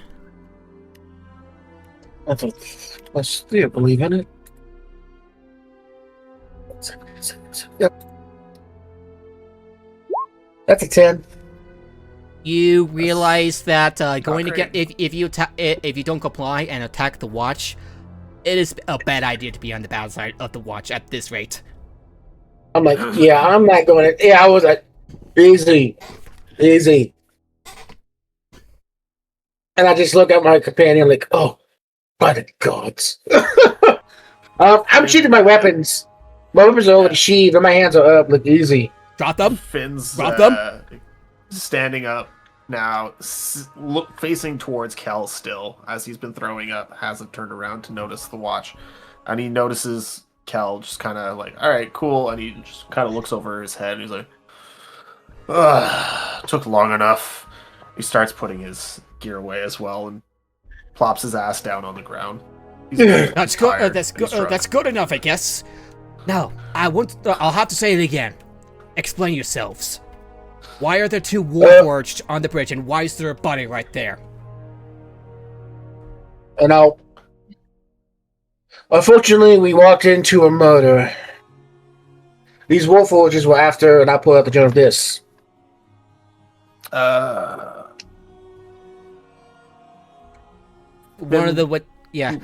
I still believe in it. Yep. That's a 10. You realize that going to get if you don't comply and attack the watch, it is a bad idea to be on the bad side of the watch at this rate. I'm like, yeah, I'm not going to. Yeah, I was like, easy. And I just look at my companion like, oh, by the gods. I'm shooting my weapons. My weapons are already sheathed, and my hands are up, like easy. Drop them. Finn's Drop them. Standing up now, facing towards Kel still, as he's been throwing up, hasn't turned around to notice the watch. And he notices Kel just kind of like, all right, cool. And he just kind of looks over his head and he's like, ugh, took long enough. He starts putting his gear away as well and plops his ass down on the ground. That's good. That's good enough, I guess. Now, I'll have to say it again. Explain yourselves. Why are there two Warforged on the bridge, and why is there a body right there? And unfortunately, we walked into a murder. These Warforges were after, and I pulled out the gun of this.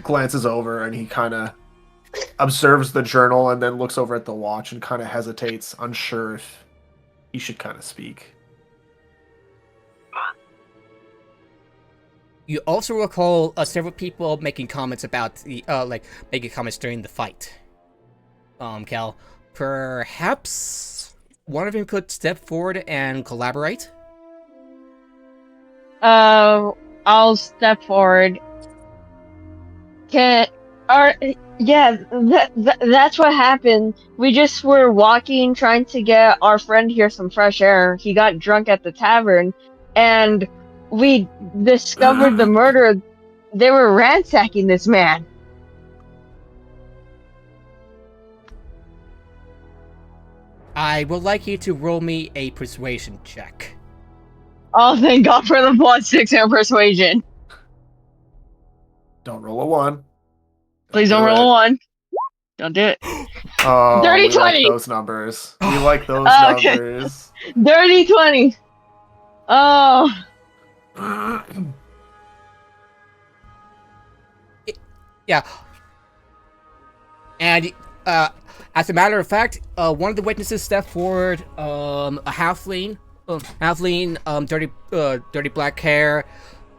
Glances over and he kind of observes the journal and then looks over at the watch and kind of hesitates, unsure if he should kind of speak. You also recall several people making comments about the making comments during the fight. Cal, perhaps one of them could step forward and collaborate. I'll step forward. That's what happened. We just were walking, trying to get our friend here some fresh air. He got drunk at the tavern, and we discovered the murder. They were ransacking this man. I would like you to roll me a persuasion check. Oh, thank God for the +6 and persuasion. Don't roll a 1. Please don't roll a 1. Don't do it. Oh, Dirty we 20. like those numbers. We like those numbers. Dirty 20. Oh. Yeah. And as a matter of fact, one of the witnesses stepped forward, a halfling, dirty black hair,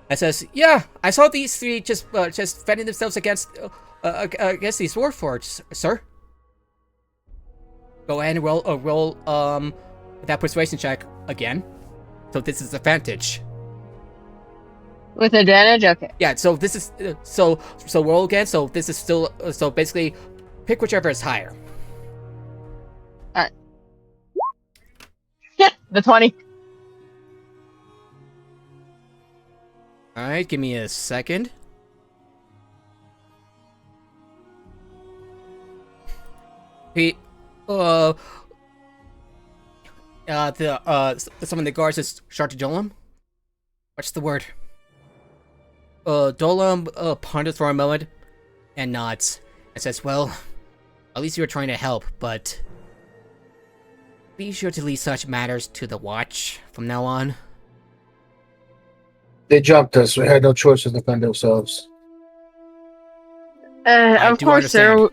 and says, "Yeah, I saw these three just fending themselves against these Warforged, sir." Go ahead and roll that persuasion check again. So this is advantage. With advantage? Okay. Yeah, so this is so roll again. So this is still so basically pick whichever is higher. Alright. The 20. Alright, give me a second. Pete, some of the guards just start to Dolem. What's the word? Dolem ponders for a moment and nods and says, "Well, at least you were trying to help, but be sure to leave such matters to the watch from now on." They jumped us. We had no choice to defend ourselves. Of course, sir.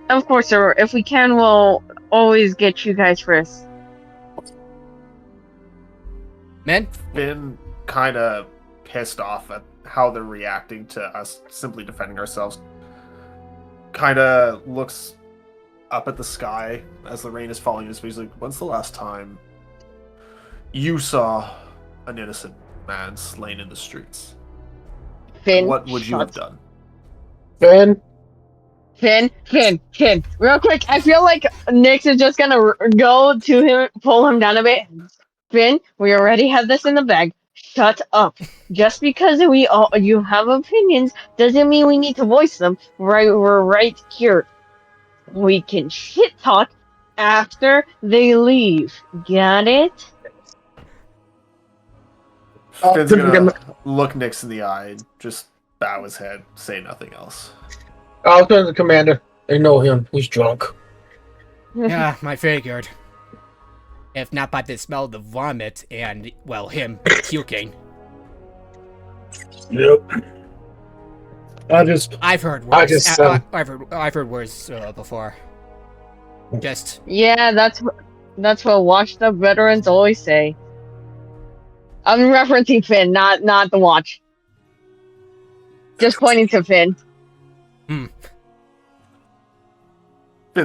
Of course, sir. If we can, we'll always get you guys first. Men? Been kind of pissed off at how they're reacting to us simply defending ourselves. Kind of looks up at the sky as the rain is falling. He's like, "When's the last time you saw an innocent man slain in the streets? Finn, What would you have done?" Finn? Finn. Real quick, I feel like Nyx is just gonna go to him, pull him down a bit. Finn, we already have this in the bag. Shut up. Just because you have opinions doesn't mean we need to voice them. Right, we're right here. We can shit talk after they leave. Got it? Finn's gonna look Nyx in the eye and just bow his head, say nothing else. I'll turn to the commander. They know him. He's drunk. Yeah, I figured. If not by the smell of the vomit and, well, him puking. Yep. I've heard worse. I've heard worse before. Just Yeah, that's what washed up veterans always say. I'm referencing Finn, not the watch. Just pointing to Finn. Finn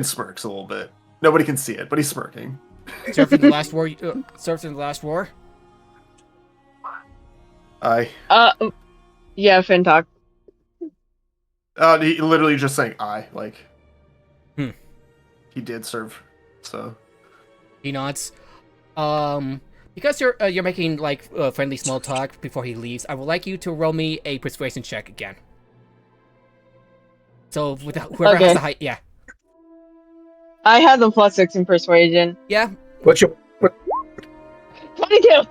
smirks a little bit. Nobody can see it, but he's smirking. Served in the last war. Served in the last war. I. Yeah, Finn talk. He literally just saying I like. He did serve, so. He nods. Because you're making like friendly small talk before he leaves, I would like you to roll me a persuasion check again. So with whoever has the height, yeah. I have the +6 in persuasion. Yeah. What's your 22.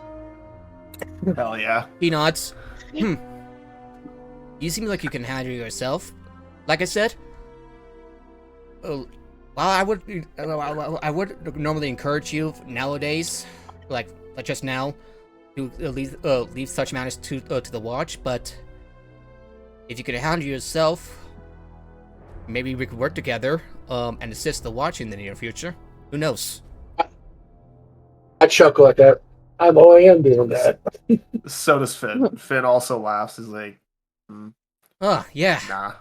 Hell yeah. He nods. You seem like you can handle yourself. Like I said, well, I would normally encourage you nowadays, like just now, to leave such matters to the watch. But if you could handle yourself, maybe we could work together and assist the watch in the near future. Who knows? I chuckle at that. I am doing that. So does Finn. Finn also laughs. He's like, Oh yeah, nah.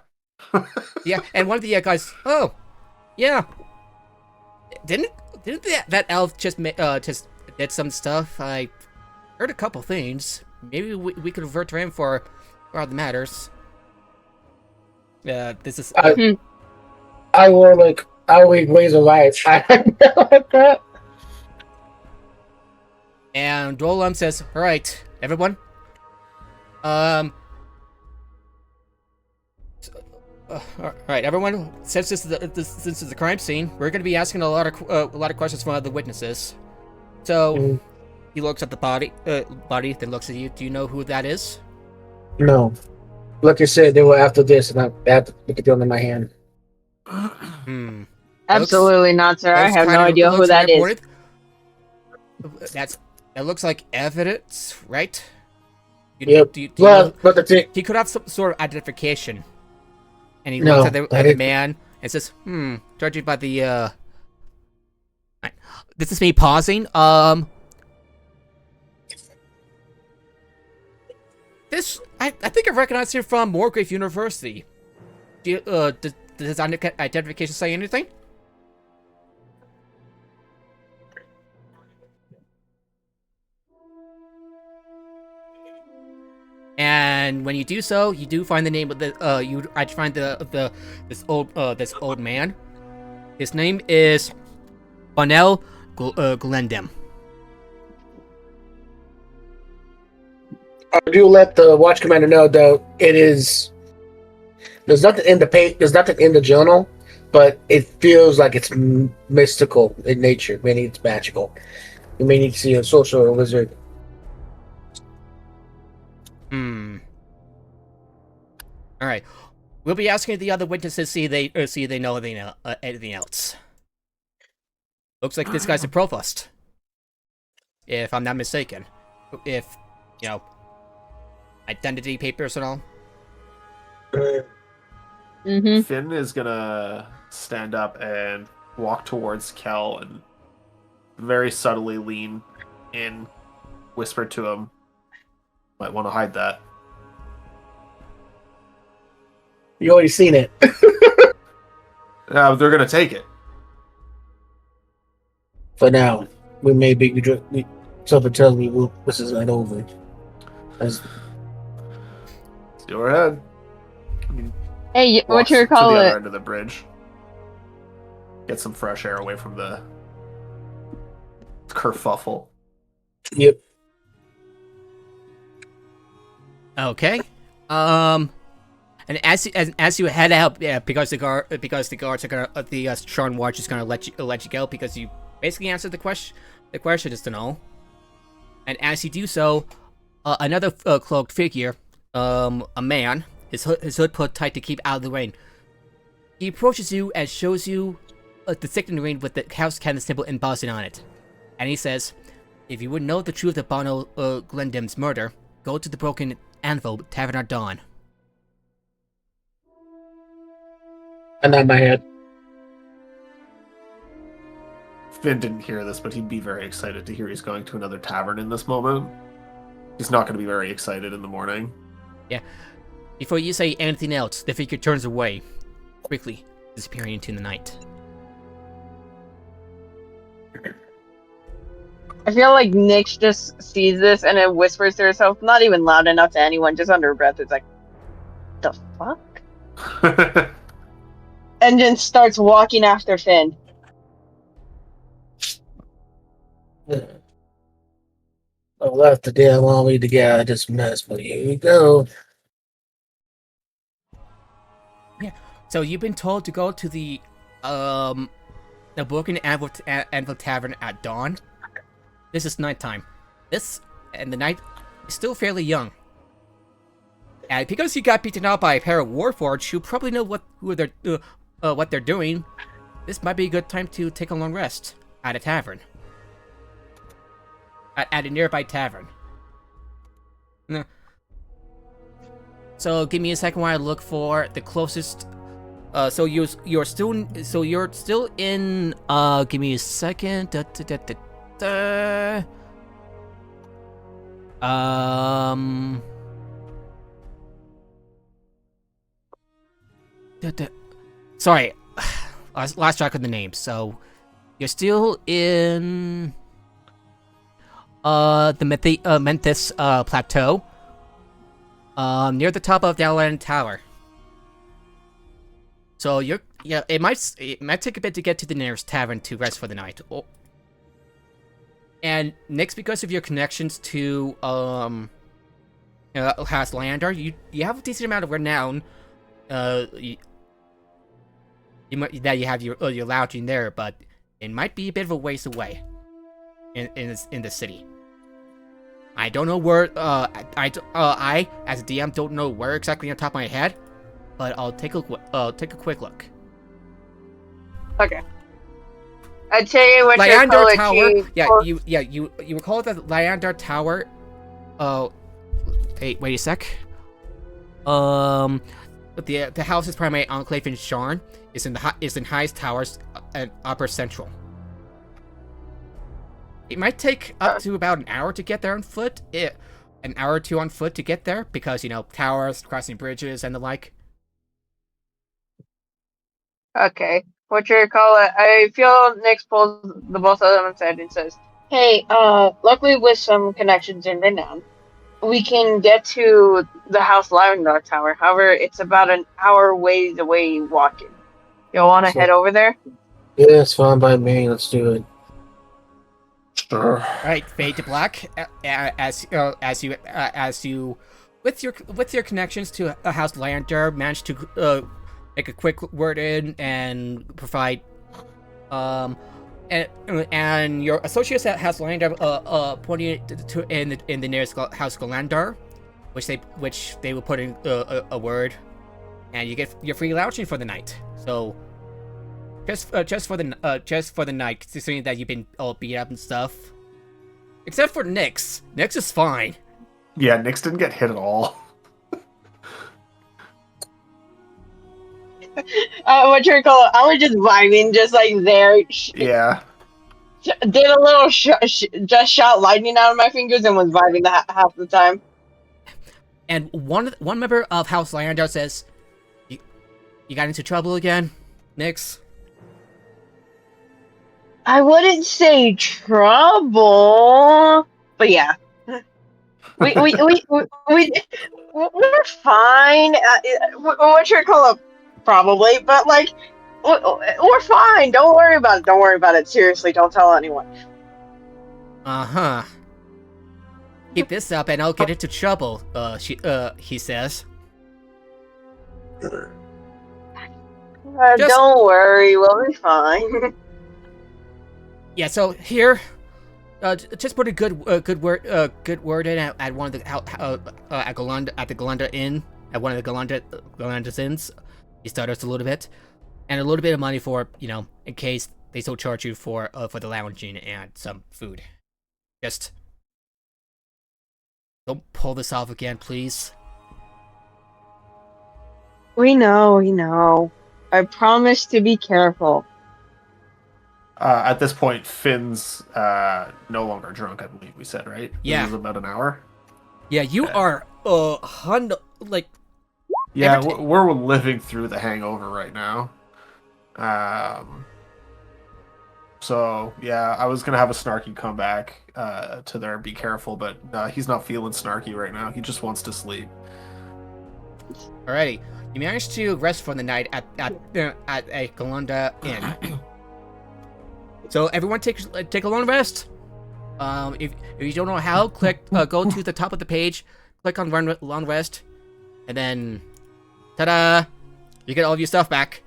yeah. And one of the guys, oh yeah, didn't that elf just did some stuff? I heard a couple things. Maybe we could revert to him for other matters. This is. I will ways of life. I like that. And Dolam says, "All right, everyone. All right, everyone. Since this is the crime scene, we're going to be asking a lot of questions from other witnesses. So he looks at the body, then looks at you. Do you know who that is? No, like I said, they were after this, and I had to look at them in my hand. Absolutely not, sir. I have no idea who that is. That looks like evidence, right? Yep. But the thing, he could have some sort of identification. And he looks at the man and says, judging by the, This is me pausing, This, I think I recognize him from Morgrave University. Does his identification say anything? And when you do so, you do find the name of the I find this old man. His name is Bonnell Glendem. I do let the watch commander know, though. There's nothing in the journal, but it feels like it's mystical in nature. Maybe it's magical. You may need to see a sorcerer or a wizard. All right. We'll be asking the other witnesses see if they know anything else. Looks like this guy's a provost, if I'm not mistaken. If identity papers and all. Finn is gonna stand up and walk towards Kel and very subtly lean in, whisper to him, "Might want to hide that." You already seen it. They're gonna take it. For now, we may be. Something tells me this is not over. Go ahead. Hey, what you To the call other it? end of the bridge. Get some fresh air away from the kerfuffle. Yep. Okay. And as you head out, because the guards are gonna the Charm Watch is gonna let you go because you basically answered the question. The question is to know. And as you do so, another cloaked figure, a man, his hood put tight to keep out of the rain. He approaches you and shows you the signature ring with the house candle symbol embossed on it. And he says, "If you would know the truth of Bono Glendem's murder, go to the Broken Anvil Tavern at Dawn." I nod my head. Finn didn't hear this, but he'd be very excited to hear he's going to another tavern in this moment. He's not going to be very excited in the morning. Before you say anything else, the figure turns away, quickly disappearing into the night. I feel like Nyx just sees this and it whispers to herself, not even loud enough to anyone, just under her breath. It's like, the fuck? And then starts walking after Finn. I left the damn army to get out of this mess, but here we go. So you've been told to go to the Broken Anvil Tavern at dawn. This is nighttime. And the night is still fairly young. And because you got beaten out by a pair of Warforged who probably know what they're doing, this might be a good time to take a long rest at a tavern. At a nearby tavern. So give me a second while I look for the closest. So you're still in. Give me a second. Sorry, I lost track of the name. So you're still in the Memphis plateau, near the top of the Island Tower. So it might take a bit to get to the nearest tavern to rest for the night. Oh. And next, because of your connections to House Leander, you have a decent amount of renown. You have your lodging there, but it might be a bit of a ways away in the city. I don't know where. I as a DM don't know where exactly on top of my head, but I'll take a quick look. Okay. I tell you what, Leander your Tower. college You recall that Leander Tower. Wait a sec. The house's primary enclave in Sharn is in highest towers and upper central. It might take up to about an hour to get there on foot. An hour or two on foot to get there because towers, crossing bridges, and the like. Okay. What you call it? I feel Nyx pulls the both of them aside and says, "Hey, luckily with some connections in renown, we can get to the House Lavendar Tower. However, it's about an hour ways away walking. You'll want to head over there?" Yeah, it's fine by me. Let's do it. Sure. Right, fade to black. As you, with your connections to House Lander, managed to make a quick word in and provide, and your associates at House Lander pointing to in the nearest House Galandar, which they will put in a word, and you get your free lodging for the night. So. Just for the night, considering that you've been all beat up and stuff. Except for Nyx. Nyx is fine. Yeah, Nyx didn't get hit at all. What you call it? I was just vibing, just like there. Yeah. Did a little just shot lightning out of my fingers and was vibing half the time. And one member of House Lyandar says, "You got into trouble again, Nyx?" I wouldn't say trouble, but yeah, we're fine. What you call it? Probably, but like we're fine. Don't worry about it. Don't worry about it. Seriously, don't tell anyone. Keep this up, and I'll get into trouble. He says. Don't worry, we'll be fine. Yeah, so here, just put a good word in at one of the at the Galanda Inn, at one of the Galanda's inns. You stutters a little bit, and a little bit of money for in case they still charge you for the lounging and some food. Just don't pull this off again, please. We know. I promise to be careful. At this point, Finn's no longer drunk, I believe we said, right? Yeah. It was about an hour. Yeah, you are like Yeah, Every t- we're living through the hangover right now. So yeah, I was gonna have a snarky comeback to there. Be careful, but he's not feeling snarky right now. He just wants to sleep. alrighty. You managed to rest for the night at a Galunda Inn. So everyone take a long rest. If you don't know how, go to the top of the page, click on long rest, and then ta-da! You get all of your stuff back.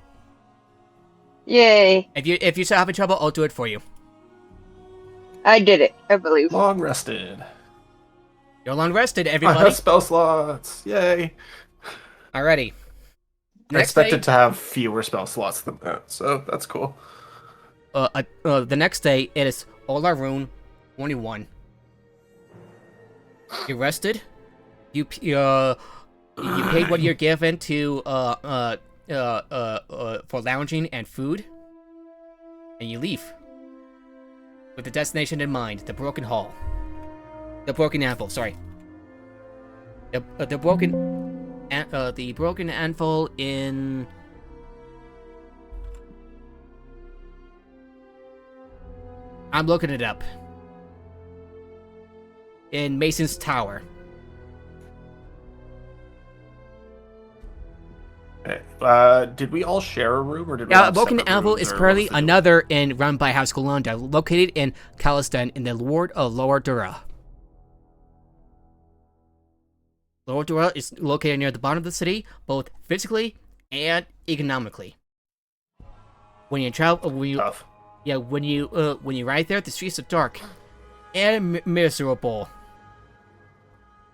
Yay! If you still having trouble, I'll do it for you. I did it, I believe. Long rested. You're long rested, I everybody. have spell slots. Yay! Alrighty. I expected to have fewer spell slots than that, so that's cool. The next day, it is Olarun 21. You rested. You paid what you're given to for lounging and food, and you leave with the destination in mind: the Broken Hall, the Broken Anvil. Sorry, the Broken Anvil in. I'm looking it up. In Mason's Tower. Did we all share a room, or did we all have Broken separate Anvil rooms, is or what currently was the deal? another inn run by House Golanda, located in Calistan in the Lord of Lower Dura. Lower Dura is located near the bottom of the city, both physically and economically. When you travel, Tough. when you ride there, the streets are dark and miserable.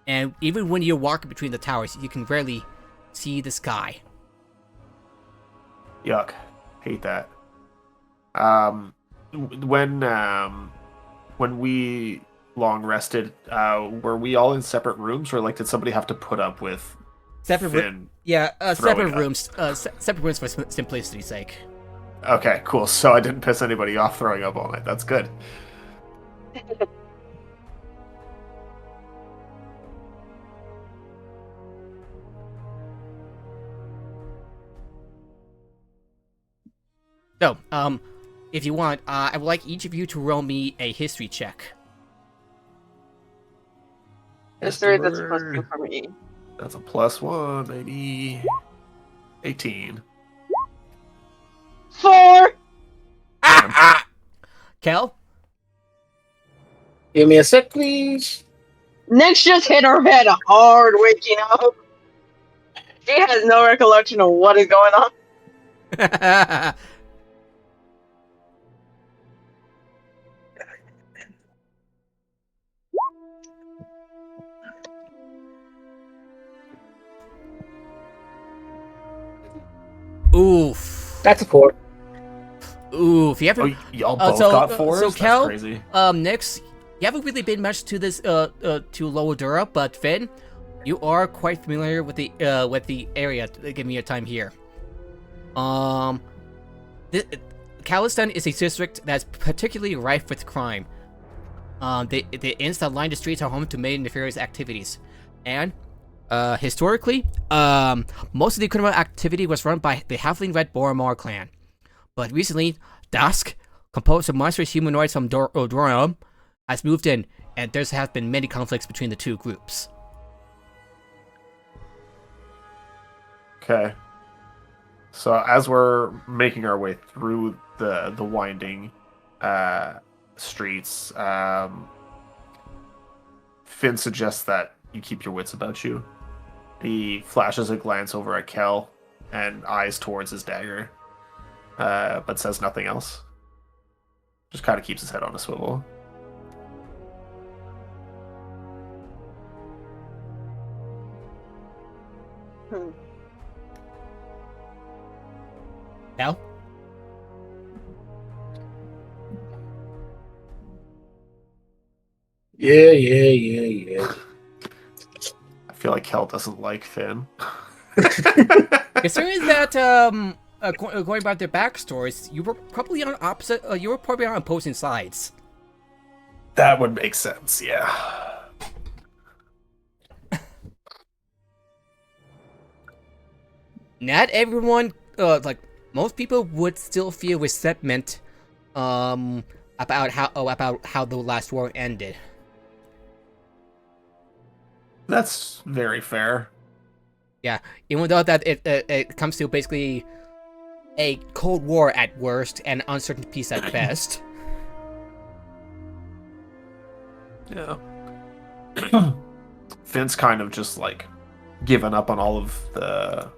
And even when you're walking between the towers, you can rarely see the sky. Yuck. Hate that. When we long rested, were we all in separate rooms, or like did somebody have to put up with Separate Finn? separate throwing up? rooms. Separate rooms for simplicity's sake. Okay, cool. So I didn't piss anybody off throwing up all night. That's good. So, if you want, I would like each of you to roll me a history check. History, that's supposed to be for me. That's a +1, baby. 18. 4! Kel? Give me a sec, please. Next just hit her head hard waking up. She has no recollection of what is going on. Oof. That's a 4. Oof. You haven't. Oh, y'all both so- got 4s? so That's Kel, crazy. Nix, you haven't really been much to this, to Lower Dura, but Finn, you are quite familiar with the area. Give me your time here. Calistan is a district that's particularly rife with crime. The inns that line the streets are home to many nefarious activities, and historically, most of the criminal activity was run by the Halfling Red Boromar clan. But recently, Dusk, composed of monstrous humanoids from Dorum, has moved in, and there have been many conflicts between the two groups. Okay. So as we're making our way through the winding streets, Finn suggests that you keep your wits about you. He flashes a glance over at Kel and eyes towards his dagger, but says nothing else. Just kind of keeps his head on a swivel. Now? Yeah. I feel like Kel doesn't like Finn. Considering that, going about their backstories, you were probably on opposite. You were probably on opposing sides. That would make sense, yeah. not everyone, like most people would still feel resentment, about how the last war ended. That's very fair. Yeah, even though that it comes to basically a cold war at worst and uncertain peace at best. Yeah. Finn's kind of just like given up on all of the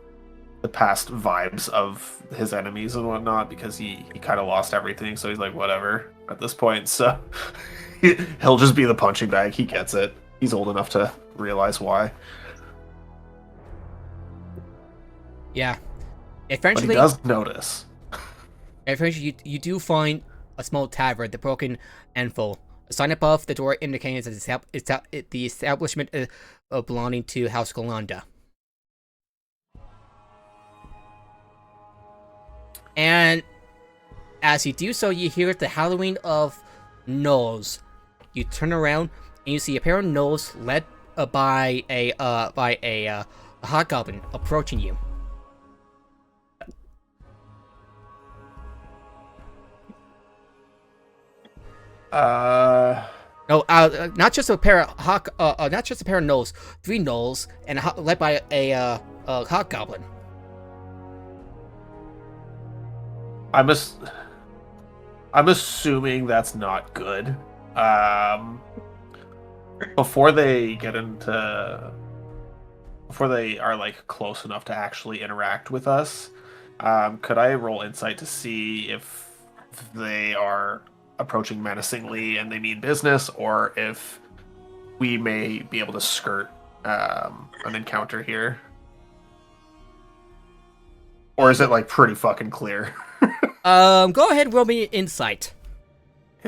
past vibes of his enemies and whatnot because he kind of lost everything. So he's like, whatever at this point. So he'll just be the punching bag. He gets it. He's old enough to realize why. Yeah. But Eventually, he does notice. eventually you do find a small tavern, the Broken Anvil. A sign above the door indicating that the establishment belonging to House Golanda. And as you do so, you hear the howling of gnolls. You turn around and you see a pair of gnolls led by a hobgoblin approaching you. No, not just a pair of gnolls, 3 gnolls, and led by a hobgoblin. I'm assuming that's not good. Before they are like close enough to actually interact with us, could I roll insight to see if they are approaching menacingly and they mean business, or if we may be able to skirt an encounter here? Or is it like pretty fucking clear? Go ahead and roll me insight.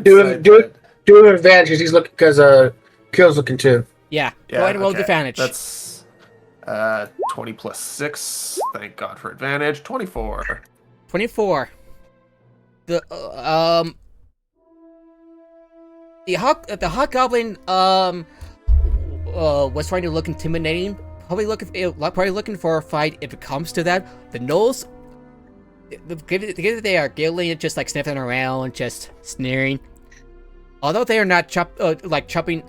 Do an advantage because he's looking because Kill's looking too. Yeah, go ahead and roll the advantage. That's 20 plus 6. Thank God for advantage. 24. 24. The hobgoblin was trying to look intimidating. Probably looking for a fight if it comes to that. The gnolls, given they are giggling, just like sniffing around, just sneering. Although they are not chopping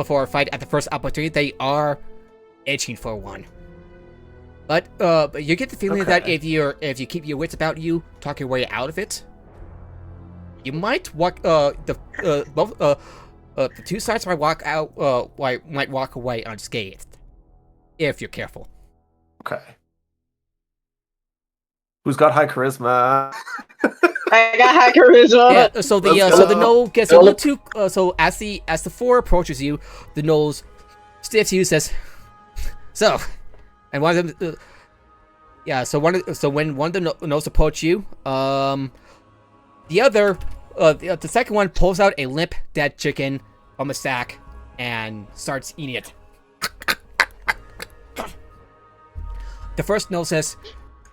for a fight at the first opportunity, they are itching for one. But you get the feeling that if you keep your wits about you, talk your way out of it, you might walk the two sides might walk away unscathed if you're careful. Okay. Who's got high charisma? I got high charisma. Yeah. So the gnoll gets a little too. So as the 4 approaches you, the gnoll stiffs you, says, "So," and one of them. When one of the gnolls approach you, the other, the second one pulls out a limp dead chicken from a sack and starts eating it. The first gnoll says,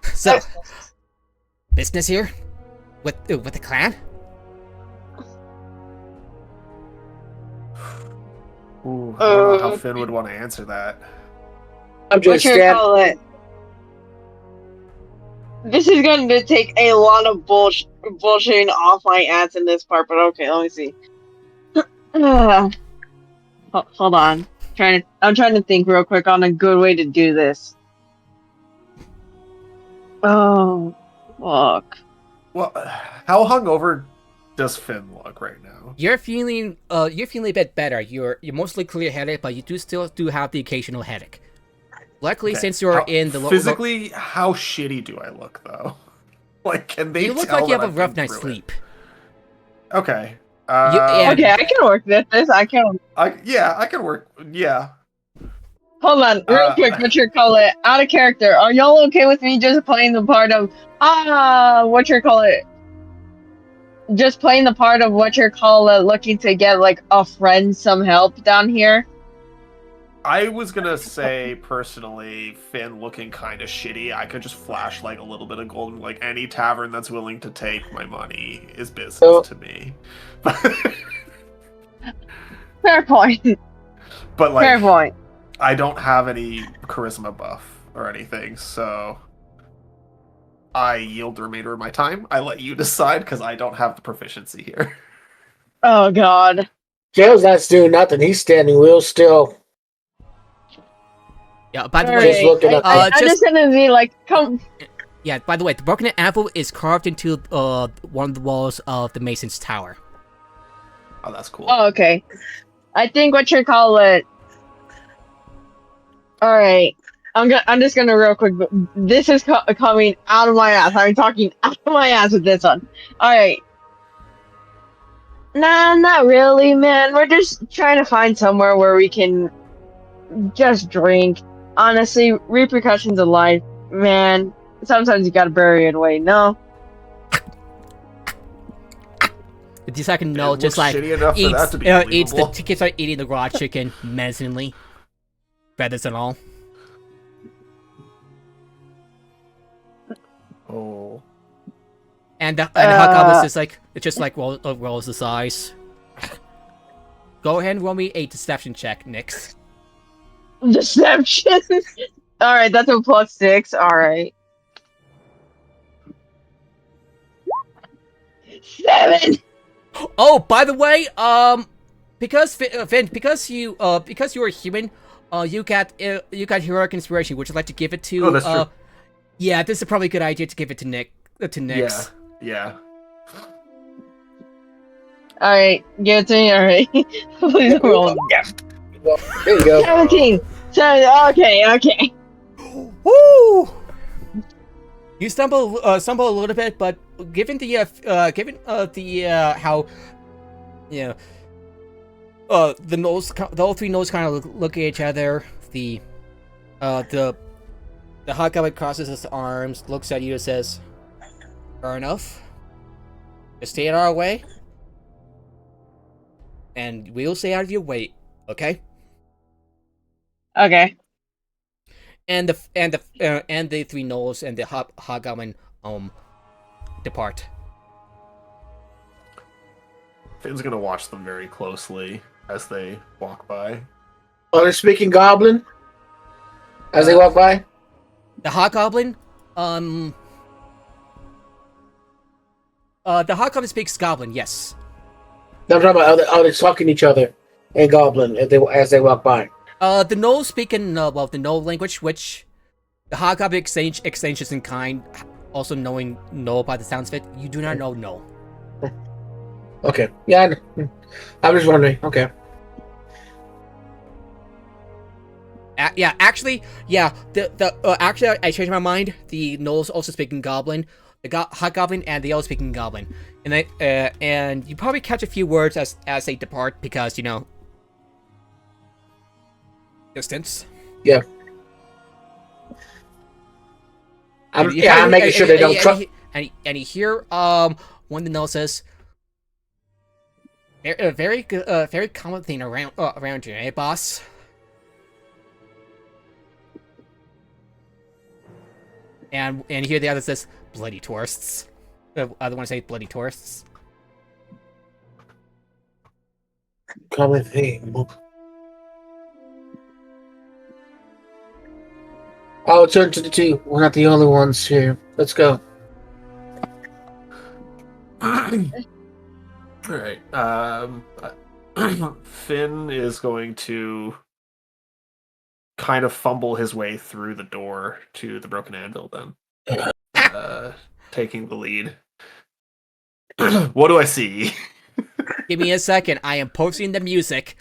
"So, business here with the clan?" Ooh, I don't know how Finn would want to answer that. I'm just it? This is going to take a lot of bullshitting off my ass in this part, but okay, let me see. Hold on. I'm trying to think real quick on a good way to do this. Oh, fuck. Well, how hungover does Finn look right now? You're feeling a bit better. You're mostly clear-headed, but you still have the occasional headache. Luckily, since you're in the physically, how shitty do I look though? Like, can they? You look like you have a rough night's sleep. Okay. Okay, I can work this. I can work. Yeah. Hold on, real quick. Out of character. Are y'all okay with me just playing the part of just playing the part of looking to get like a friend some help down here? I was gonna say personally, Finn looking kind of shitty. I could just flash like a little bit of gold. Like any tavern that's willing to take my money is business to me. Fair point. But like, fair point. I don't have any charisma buff or anything, so I yield the remainder of my time. I let you decide because I don't have the proficiency here. Oh God. Jail's not doing nothing. He's standing real still. Yeah, by the All way, Just looking up. I'm just gonna be like, come. yeah, by the way, the broken anvil is carved into one of the walls of the Mason's tower. Oh, that's cool. Oh, okay. I think what you call it. All right. I'm just gonna real quick. But this is coming out of my ass. I'm talking out of my ass with this one. All right. Nah, not really, man. We're just trying to find somewhere where we can just drink. Honestly, repercussions of life, man. Sometimes you gotta bury it away. No. The second It note looks just like shitty enough for that to be eats the believable. tickets are eating the raw chicken menacingly, feathers and all. Oh. And the hobgoblin's just like it just like rolls his eyes. Go ahead and roll me a deception check, Nyx. Deception. All right, that's a +6. All right. 7. Oh, by the way, because Finn, because you are human, you got heroic inspiration. Would you like to give it to? Oh, that's true. Yeah, this is probably a good idea to give it to Nyx. Yeah. All right, give it to me. All right. Please roll. Well, there you go. 17. Okay. Woo! You stumble a little bit, but given the how, you know, the all three gnolls kind of look at each other. The hobgoblin crosses his arms, looks at you, and says, "Fair enough. Just stay in our way, and we'll stay out of your way, okay?" Okay. And the three gnolls and the hobgoblin depart. Finn's gonna watch them very closely as they walk by. Oh, they're speaking Goblin as they walk by. The hobgoblin, the hobgoblin speaks Goblin. Yes. I'm talking about how they're talking to each other in Goblin as they walk by. The gnolls speak in the gnoll language, which the hobgoblin exchanges in kind. Also knowing gnoll by the sounds of it, you do not know gnoll. Okay. Yeah, I was just wondering. Okay. Actually, I changed my mind. The gnolls also speak in Goblin. The hobgoblin and the elves speak in Goblin, and you probably catch a few words as they depart because distance. Yeah. I'm making sure they don't trust. And you hear one of the gnolls says, a very common thing around here, eh, boss? And you hear the other says, "Bloody tourists." The other one say, "Bloody tourists." Common thing. I'll turn to the two. We're not the only ones here. Let's go. All right. Finn is going to kind of fumble his way through the door to the broken anvil. Then, taking the lead. What do I see? Give me a second. I am posting the music.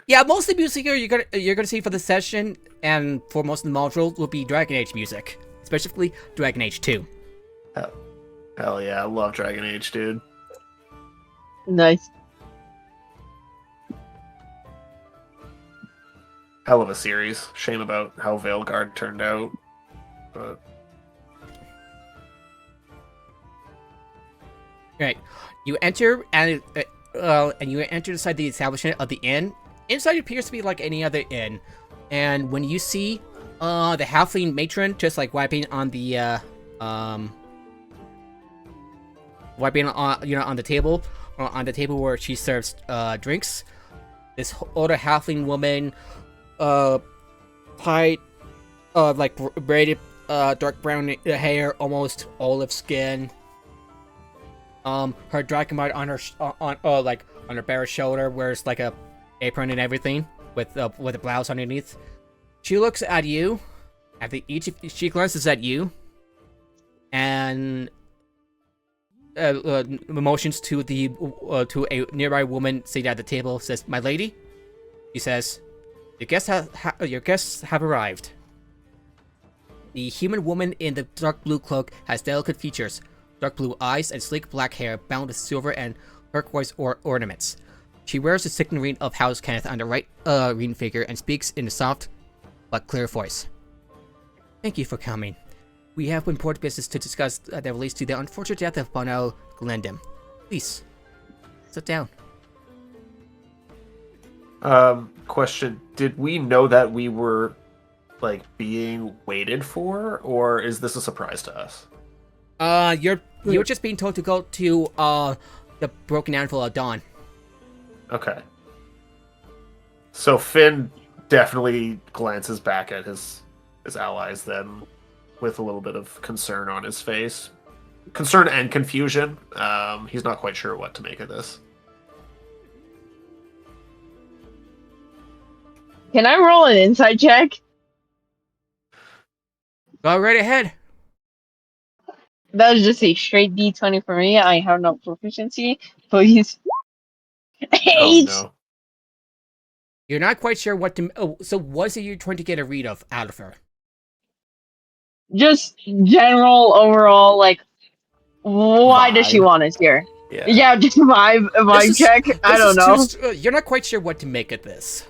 Yeah, most of the music here you're gonna see for the session and for most of the module will be Dragon Age music, specifically Dragon Age 2. Hell yeah, I love Dragon Age, dude. Nice. Hell of a series. Shame about how Veilguard turned out. But Right. You enter and you enter inside the establishment of the inn. Inside appears to be like any other inn, and when you see the halfling matron just like wiping on the on the table where she serves drinks, this older halfling woman, tied braided dark brown hair, almost olive skin. Her dragonite on her on her bare shoulder, wears like a apron and everything with a blouse underneath. She looks at you. She glances at you, and motions to a nearby woman seated at the table. Says, "My lady," she says, "your guests have arrived." The human woman in the dark blue cloak has delicate features, dark blue eyes, and sleek black hair bound with silver and turquoise ornaments. She wears the signet ring of House Kenneth on the right ring finger and speaks in a soft but clear voice. "Thank you for coming. We have important business to discuss that relates to the unfortunate death of Bonel Glendem. Please, sit down." Question: did we know that we were like being waited for, or is this a surprise to us? You're just being told to go to the Broken Anvil of Dawn. Okay. So Finn definitely glances back at his allies then, with a little bit of concern on his face. Concern and confusion. He's not quite sure what to make of this. Can I roll an insight check? Go right ahead. That was just a straight D20 for me. I have no proficiency. Please. 8! Oh no. You're not quite sure what to... Oh, so what is it you're trying to get a read of out of her? Just general, overall, like, why does she Vibe. want us here? Yeah. Just vibe check. I don't know. You're not quite sure what to make of this.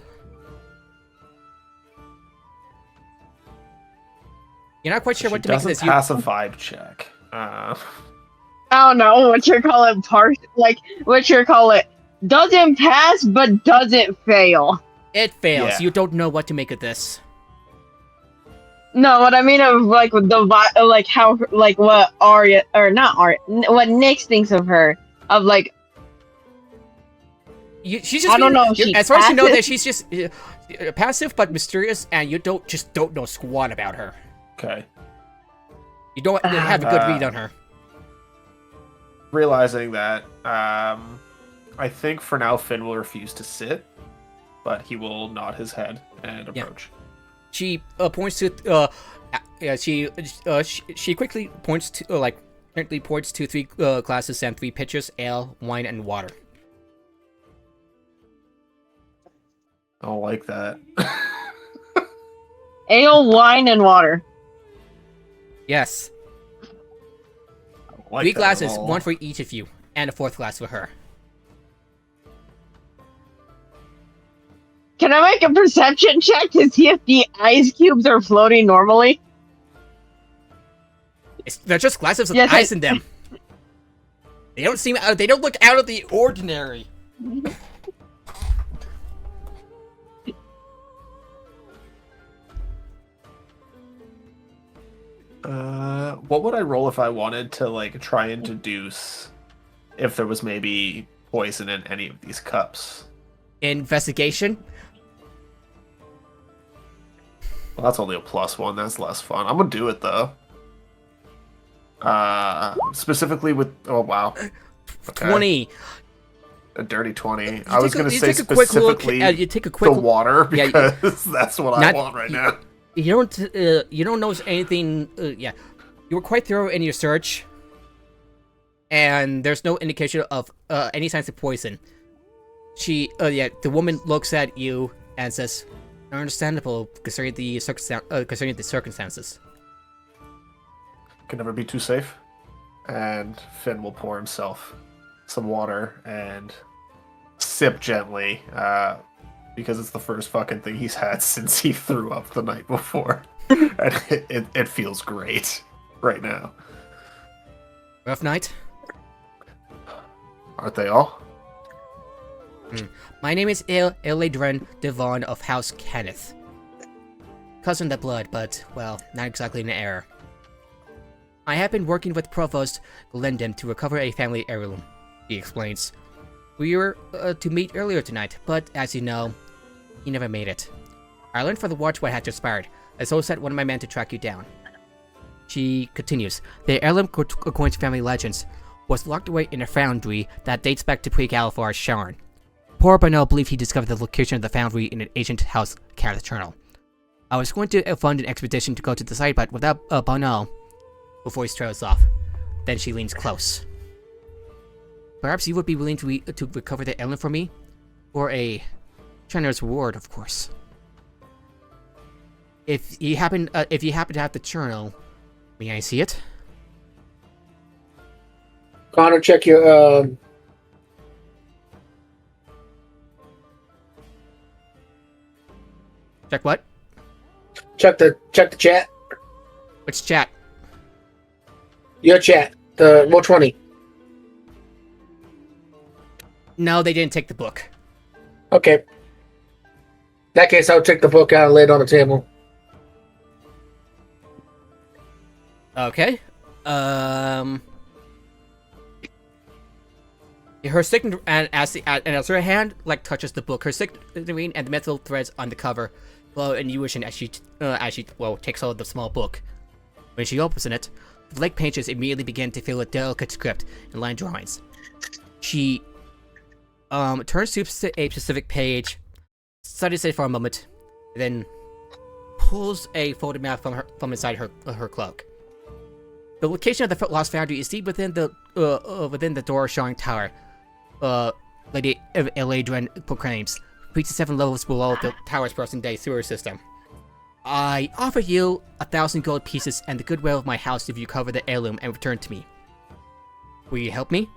You're not quite sure what to make of this. Doesn't pass a vibe check. I don't know what you call it. Doesn't pass, but doesn't fail. It fails. Yeah. You don't know what to make of this. No, what I mean of like how what Arya or not Arya, what Nick thinks of her of like. She's just. I don't know. If as far as you know, that she's just passive but mysterious, and you don't know squat about her. Okay. You don't have a good read on her. Realizing that, I think for now Finn will refuse to sit, but he will nod his head and approach. She points to she quickly points to points to 3 glasses and 3 pitchers: ale, wine, and water. I don't like that. Ale, wine, and water. Yes. I don't like 3 that glasses, at all. 1 for each of you, and a 4th glass for her. Can I make a perception check to see if the ice cubes are floating normally? They're just glasses with Yes, ice in them. They don't look out of the ordinary. What would I roll if I wanted to like try and deduce if there was maybe poison in any of these cups? Investigation. Well, that's only a +1. That's less fun. I'm gonna do it though. Specifically with wow, okay. 20. A dirty 20. I was gonna say take a quick look. specifically You take a quick the water Yeah, because that's what I want right now. You don't notice anything. You were quite thorough in your search, and there's no indication of any signs of poison. The woman looks at you and says, "Understandable, considering the circumstances." Can never be too safe. And Finn will pour himself some water and sip gently, because it's the first fucking thing he's had since he threw up the night before. And it feels great right now. Rough night? Aren't they all? My name is Eberron Devon of House Kenneth. Cousin the blood, but, well, not exactly an heir. I have been working with Provost Glendem to recover a family heirloom, he explains. We were to meet earlier tonight, but as you know, he never made it. I learned from the watch what had transpired, and so sent one of my men to track you down. She continues, the heirloom, according to family legends, was locked away in a foundry that dates back to pre-Galifar Sharn. Poor Bonneau believed he discovered the location of the foundry in an ancient house Careth Eternal. I was going to fund an expedition to go to the site, but without Bonneau, her voice trails off. Then she leans close. Perhaps you would be willing to recover the heirloom for me? For a generous reward, of course. If you happen to have the journal, may I see it? Connor, check your Check what? check the chat. Which chat? Your chat. The Roll 20. No, they didn't take the book. Okay. In that case, I'll take the book out and lay it on the table. Okay. Her signature, and as her hand touches the book, her signature and the metal threads on the cover glow in unison as she takes hold of the small book. When she opens it, the leg pages immediately begin to fill a delicate script and line drawings. She turns to a specific page, studies it for a moment, and then pulls a folded map from inside her cloak. The location of the lost foundry is deep within the door showing tower. Lady Eladrin proclaims, reaches 7 levels below the tower's present-day sewer system. I offer you 1,000 gold pieces and the goodwill of my house if you cover the heirloom and return to me. Will you help me?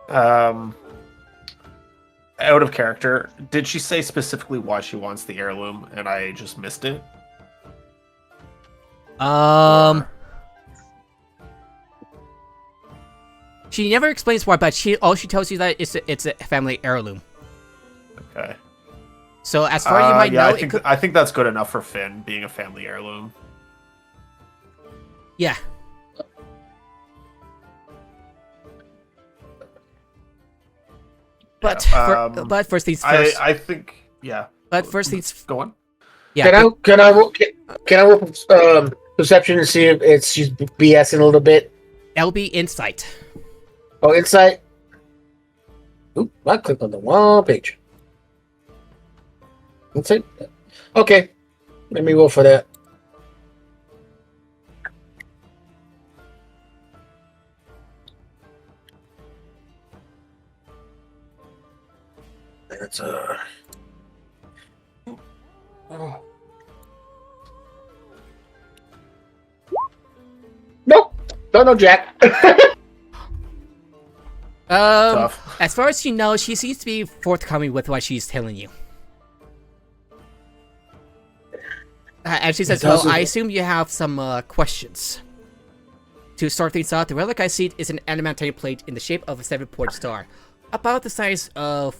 Out of character, did she say specifically why she wants the heirloom and I just missed it? She never explains why, but all she tells you that it's a family heirloom. Okay. So as far as you might know, I think that's good enough for Finn, being a family heirloom. Yeah. But first things first. I think, yeah. But first things. Go on. Yeah. Can I roll perception and see if she's BSing a little bit? That'll be insight. Oh, insight. Oop! I clicked on the wrong page. Insight. Okay. Let me roll for that. That's Nope. Don't know Jack. Tough. As far as you know, she seems to be forthcoming with what she's telling you. And she says, well, I assume you have some questions. To start things out, the relic I see is an adamantine plate in the shape of a 7-point star. About the size of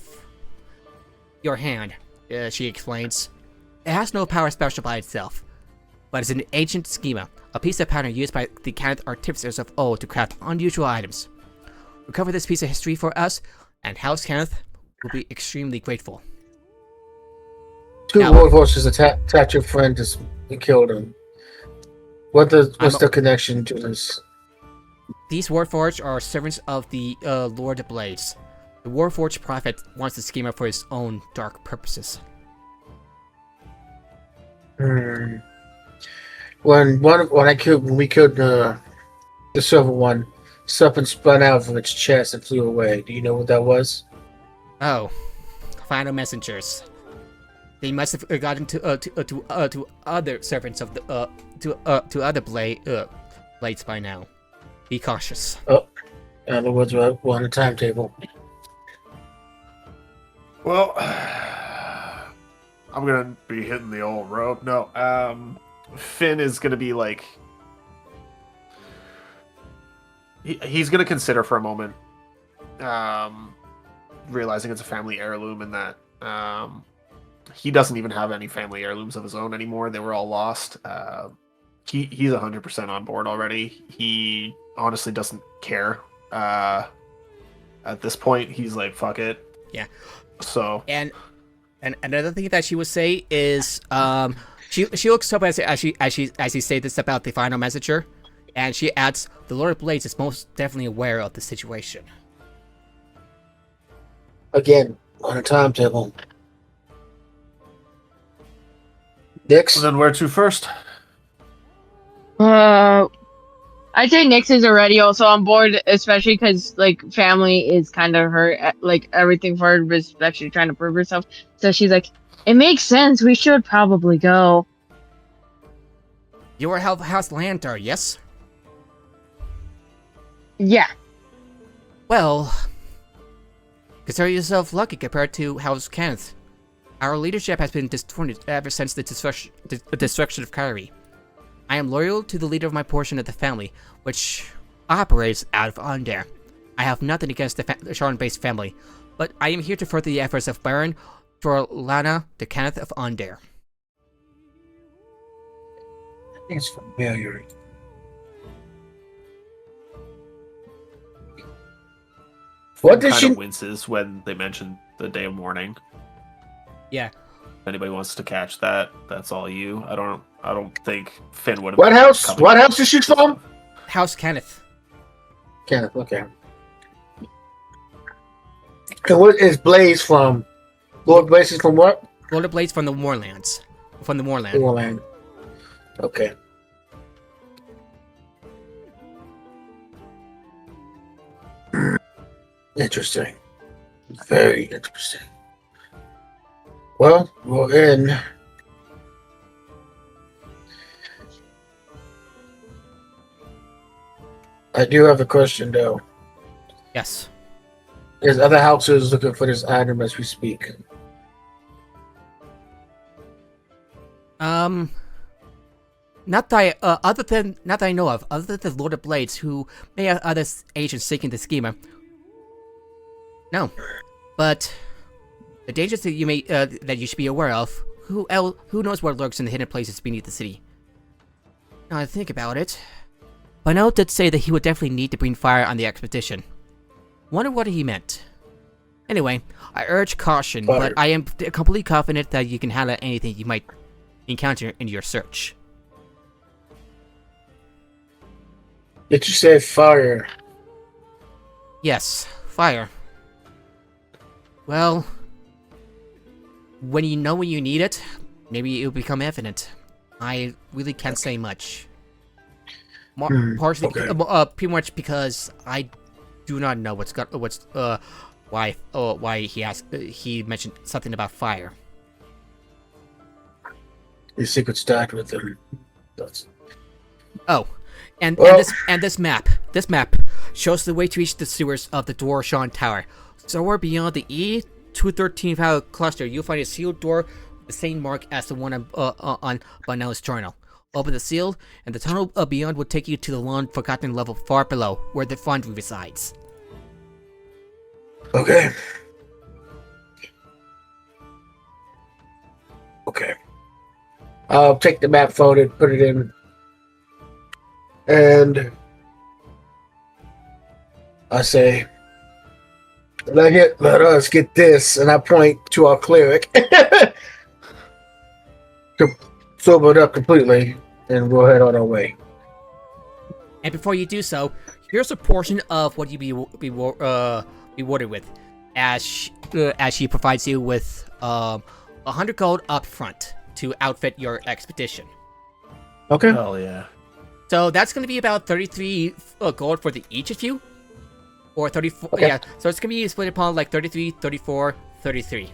your hand, she explains. It has no power special by itself, but it's an ancient schema, a piece of pattern used by the Careth artificers of old to craft unusual items. Recover this piece of history for us, and House Careth will be extremely grateful. 2 warhorses attacked your friend and killed him. What's the connection to this? These Warforged are servants of the Lord of Blades. The Warforged prophet wants the schema for his own dark purposes. When we killed the silver one, something spun out from its chest and flew away. Do you know what that was? Oh, final messengers. They must have gotten to other servants of the to other blades by now. Be cautious. Oh, in other words, we're on the timetable. Well, I'm gonna be hitting the old rope. No, Finn is gonna be like, he's gonna consider for a moment, realizing it's a family heirloom and that he doesn't even have any family heirlooms of his own anymore. They were all lost. He's 100% on board already. He honestly doesn't care. At this point, he's like, fuck it. Yeah. So and And another thing that she would say is, she looks up as she say this about the final messenger, and she adds, "The Lord of Blades is most definitely aware of the situation." Again, on a timetable. Dix? Then where to first? I'd say Nyx is already also on board, especially because like family is kind of her, like everything for her, is actually trying to prove herself. So she's like, it makes sense. We should probably go. You are House Landar, yes? Yeah. Well, consider yourself lucky compared to House Kenneth. Our leadership has been distorted ever since the destruction of Kyrie. I am loyal to the leader of my portion of the family, which operates out of Under. I have nothing against the Sharon-based family, but I am here to further the efforts of Baron Torlana the Kenneth of Under. I think it's familiar. What did kind she... of winces when they mention the day of mourning. Yeah. If anybody wants to catch that, that's all you. I don't think Finn would have. What house? What house is she from? House Kenneth. Kenneth, okay. And what is Blaze from? Lord Blaze is from what? Lord of Blades from the Moorlands. From the Moorland. Moorland. Okay. Interesting. Very interesting. Well, we're in. I do have a question, though. Yes. There's other houses looking for this item as we speak. Not that I know of, other than Lord of Blades, who may have other agents seeking the schemer. No, but the dangers that you should be aware of. Who knows what lurks in the hidden places beneath the city? Now I think about it, Bonneau did say that he would definitely need to bring fire on the expedition. Wonder what he meant. Anyway, I urge caution, but I am completely confident that you can handle anything you might encounter in your search. Did you say fire? Yes, fire. Well, when you know when you need it, maybe it'll become evident. I really can't say much. Partially, pretty much because I do not know why he mentioned something about fire. Your secret started with him. Oh, and this map shows the way to reach the sewers of the Dorshan Tower. Somewhere beyond the E213 power cluster, you'll find a sealed door with the same mark as the one on Bonneau's journal. Open the seal, and the tunnel beyond will take you to the long-forgotten level far below, where the foundry resides. Okay. Okay. I'll take the map photo, put it in, and I say, let us get this, and I point to our cleric to sober it up completely, and we'll head on our way. And before you do so, here's a portion of what you be rewarded with, as she provides you with 100 gold up front to outfit your expedition. Okay. Hell yeah. So that's going to be about 33 gold for each of you. Or 34, okay. Yeah, so it's going to be split upon like 33, 34, 33.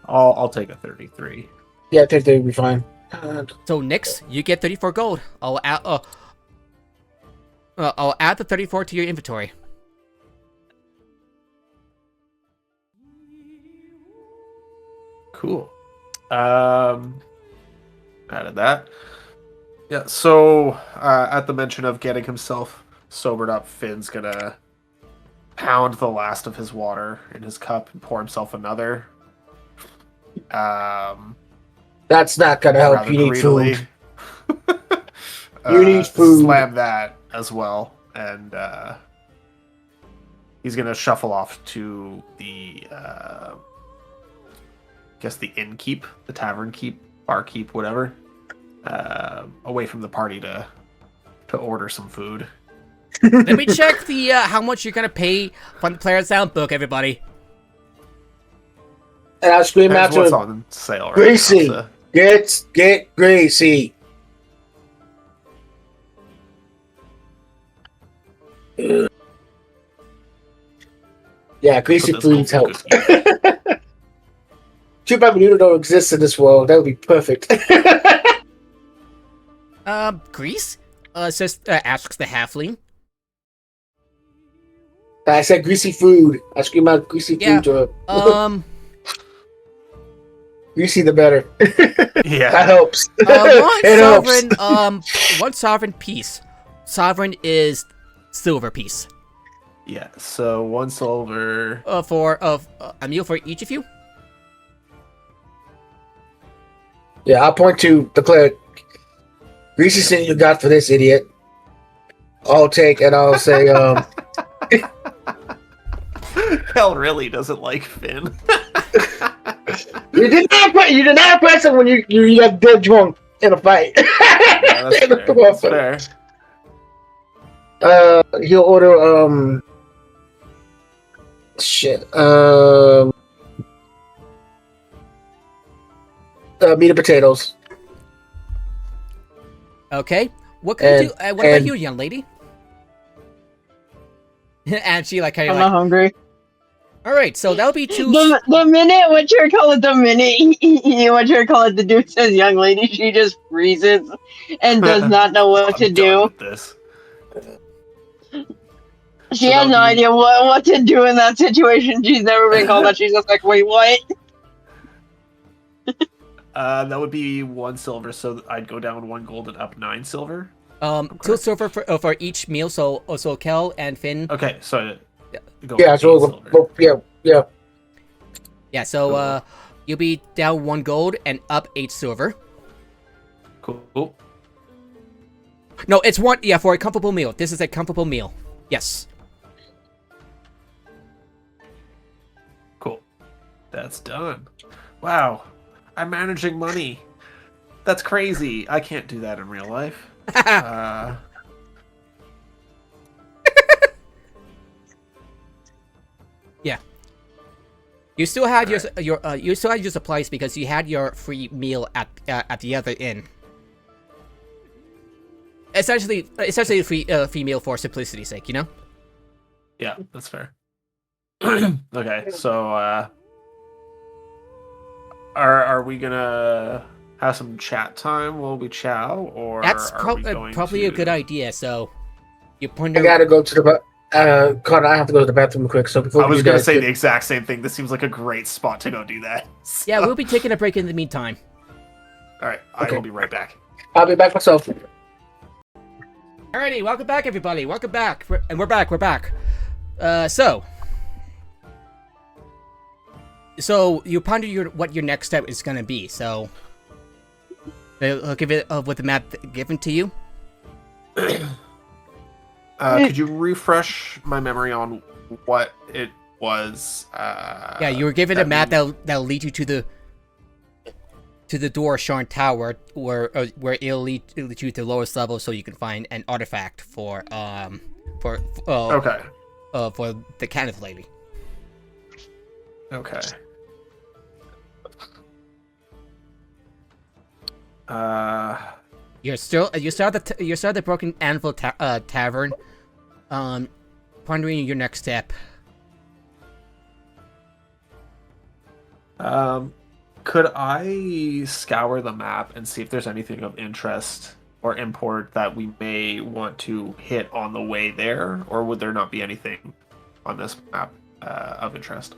I'll take a 33. Yeah, I think they'll be fine. So Nyx, you get 34 gold. I'll add the 34 to your inventory. Cool. Added that. Yeah, so at the mention of getting himself sobered up, Finn's gonna pound the last of his water in his cup and pour himself another. That's not gonna help. You need food. You need food. Slam that as well, and he's gonna shuffle off to the guess the inn keep, the tavern keep, bar keep, whatever, away from the party to order some food. Let me check the how much you're gonna pay from the player's soundbook, everybody. And I'll scream out That's what's to on sale right Gracie. now, Get Gracie. Yeah, greasy Put those foods help. gold cookies. Too bad Menudo don't exist in this world. That would be perfect. Grease? Asks the halfling. I said greasy food. I scream out greasy Yeah, food to her. Greasy the better. Yeah. That helps. One sovereign, one sovereign piece. Sovereign is silver piece. Yeah, so 1 silver. For a meal for each of you. Yeah, I'll point to the cleric. Greasy thing you got for this idiot. I'll take and I'll say, Hell really doesn't like Finn. you did not press him when you got dead drunk in a fight. Yeah, that's fair. That's fair. He'll order meat and potatoes. Okay. What can you do? What about you, young lady? And she kind of I'm not hungry. All right, so that'll be two. The minute the dude says young lady, she just freezes and does not know what to I'm done do. with this. She has no idea what to do in that situation. She's never been called that. She's just like, wait, what? That would be 1 silver, so I'd go down 1 gold and up 9 silver. 2 silver for each meal. So Kel and Finn. Okay, so go Yeah, with so 8 silver. yeah. Yeah, so you'll be down 1 gold and up 8 silver. Cool. No, it's 1. Yeah, for a comfortable meal. This is a comfortable meal. Yes. Cool. That's done. Wow. I'm managing money. That's crazy. I can't do that in real life. Yeah. You still had your supplies because you had your free meal at the other inn. Essentially free meal for simplicity's sake, you know? Yeah, that's fair. Okay, so are we gonna have some chat time while we chow, or That's are we going probably a to... good idea. So you point. I gotta go to the Connor, I have to go to the bathroom quick. So before I was you gonna guys say get- the exact same thing. This seems like a great spot to go do that. Yeah, we'll be taking a break in the meantime. All right, I Okay. will be right back. I'll be back myself. Alrighty, welcome back, everybody. Welcome back, we're back. We're back. So you ponder what your next step is gonna be. So I'll give it with the map given to you. Could you refresh my memory on what it was? Yeah, you were given a map that'll lead you to the door, Sharn Tower, where it'll lead you to the lowest level, so you can find an artifact for Okay. For the Kenneth lady. Okay. You start the Broken Anvil Tavern, pondering your next step. Could I scour the map and see if there's anything of interest or import that we may want to hit on the way there, or would there not be anything on this map of interest?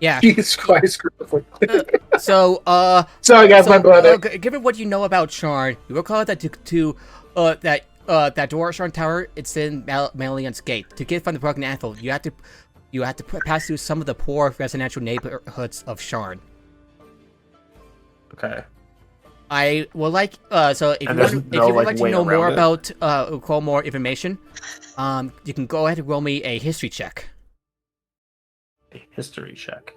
Yeah. Jesus Christ. So, Sorry guys, my brother. given what you know about Sharn, you recall that that door, Sharn Tower, it's in Malion's Gate. To get from the Broken Anvil, you have to pass through some of the poor residential neighborhoods of Sharn. Okay. I would like so if you And want, there's if no, you would like, like to way know more around it? about call more information, you can go ahead and roll me a history check. A history check.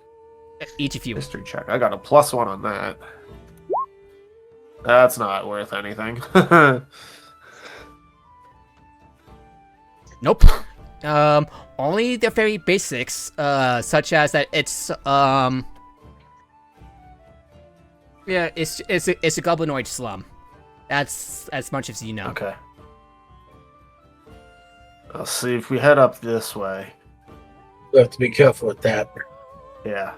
Each of you. History check. I got a +1 on that. That's not worth anything. Nope. Only the very basics, such as that it's yeah, it's a goblinoid slum. That's as much as you know. Okay. I'll see if we head up this way. We have to be careful with that. Yeah.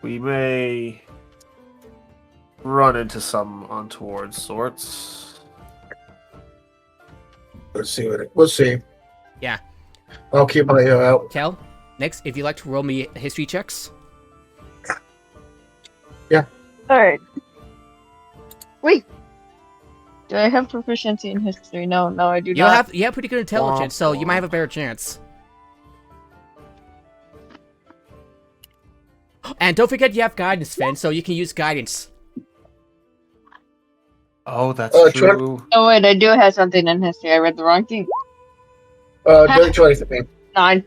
We may run into some untoward sorts. We'll see. Yeah. I'll keep my ear out. Kel, next, if you'd like to roll me history checks. Alright. Wait. Do I have proficiency in history? No, I do You not. have pretty good intelligence, so you might have a better chance. And don't forget you have guidance, Finn, so you can use guidance. Oh, that's Sure. true. Oh wait, I do have something in history. I read the wrong thing. Dirty choice of me. 9.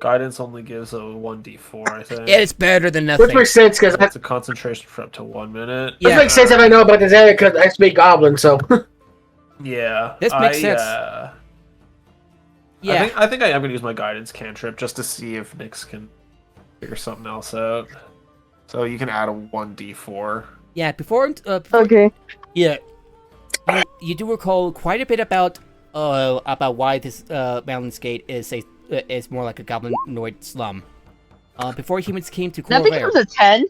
Guidance only gives a 1d4, I think. It's better than Which nothing. makes sense because It's a concentration for up to 1 minute. Yeah. Which makes sense if I know about this area because I speak Goblin. So Yeah. This makes sense. Yeah. I think I am going to use my guidance cantrip just to see if Nyx can figure something else out. So you can add a 1d4. Yeah, before Okay. yeah, you do recall quite a bit about why this Mountain's Gate is more like a goblinoid slum. Before humans came to That Corvair, becomes a 10.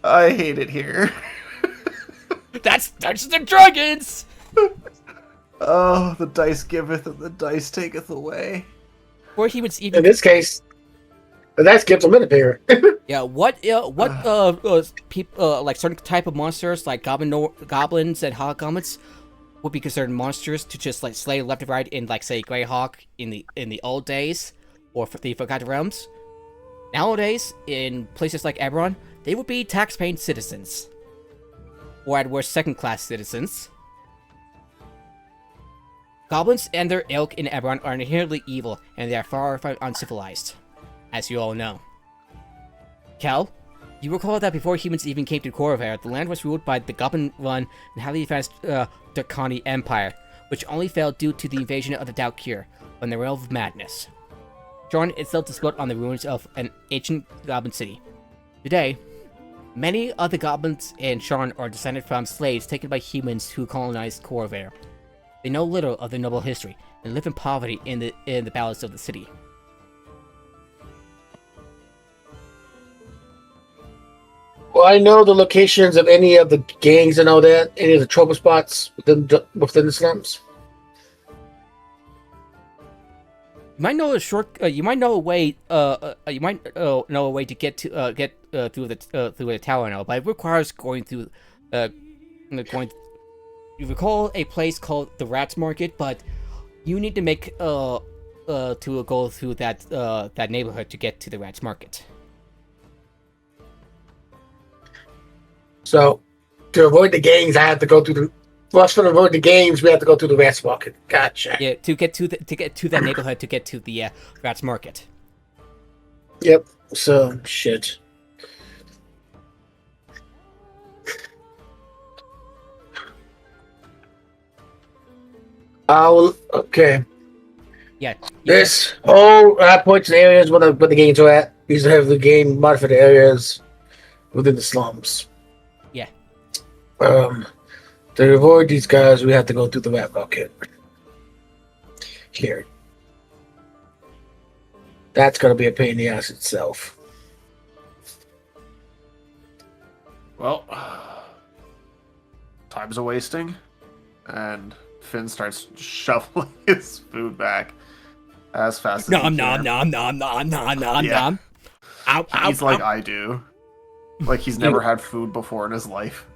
I hate it here. that's Dungeons and Dragons. Oh, the dice giveth and the dice taketh away. Before humans in even this case, that's gives a minute here. yeah, what people like certain type of monsters like goblins and hobgoblins would be considered monsters to just like slay left and right in like say Greyhawk in the old days or for the Forgotten Realms. Nowadays, in places like Eberron, they would be tax-paying citizens, or at worst, second-class citizens. Goblins and their ilk in Eberron are inherently evil, and they are far from uncivilized, as you all know. Kel, you recall that before humans even came to Corvair, the land was ruled by the Goblin-run and highly advanced Darkani Empire, which only fell due to the invasion of the Daukir from the realm of madness. Sharn itself is built on the ruins of an ancient goblin city. Today, many of the goblins in Sharn are descended from slaves taken by humans who colonized Corvair. They know little of their noble history and live in poverty in the bowels of the city. Well, I know the locations of any of the gangs and all that, any of the trouble spots within the slums. You might know a short. You might know a way. You might know a way to get through the tower now, but it requires going through. You recall a place called the Rats Market, but you need to make go through that neighborhood to get to the Rats Market. So, to avoid the gangs, I have to go through the. Well, to avoid the gangs, we have to go through the Rats Market. Gotcha. Yeah, to get to that neighborhood to get to the Rats Market. Yep. So shit. Okay. Yeah. This whole points and areas where the gangs are at. These have the game modified areas within the slums. Yeah. To avoid these guys, we have to go through the Rat Market. Here. That's gonna be a pain in the ass itself. Well, time's a wasting, and Finn starts shoveling his food back as fast as he can. Nom. Ow, He's like I do. Like he's never had food before in his life.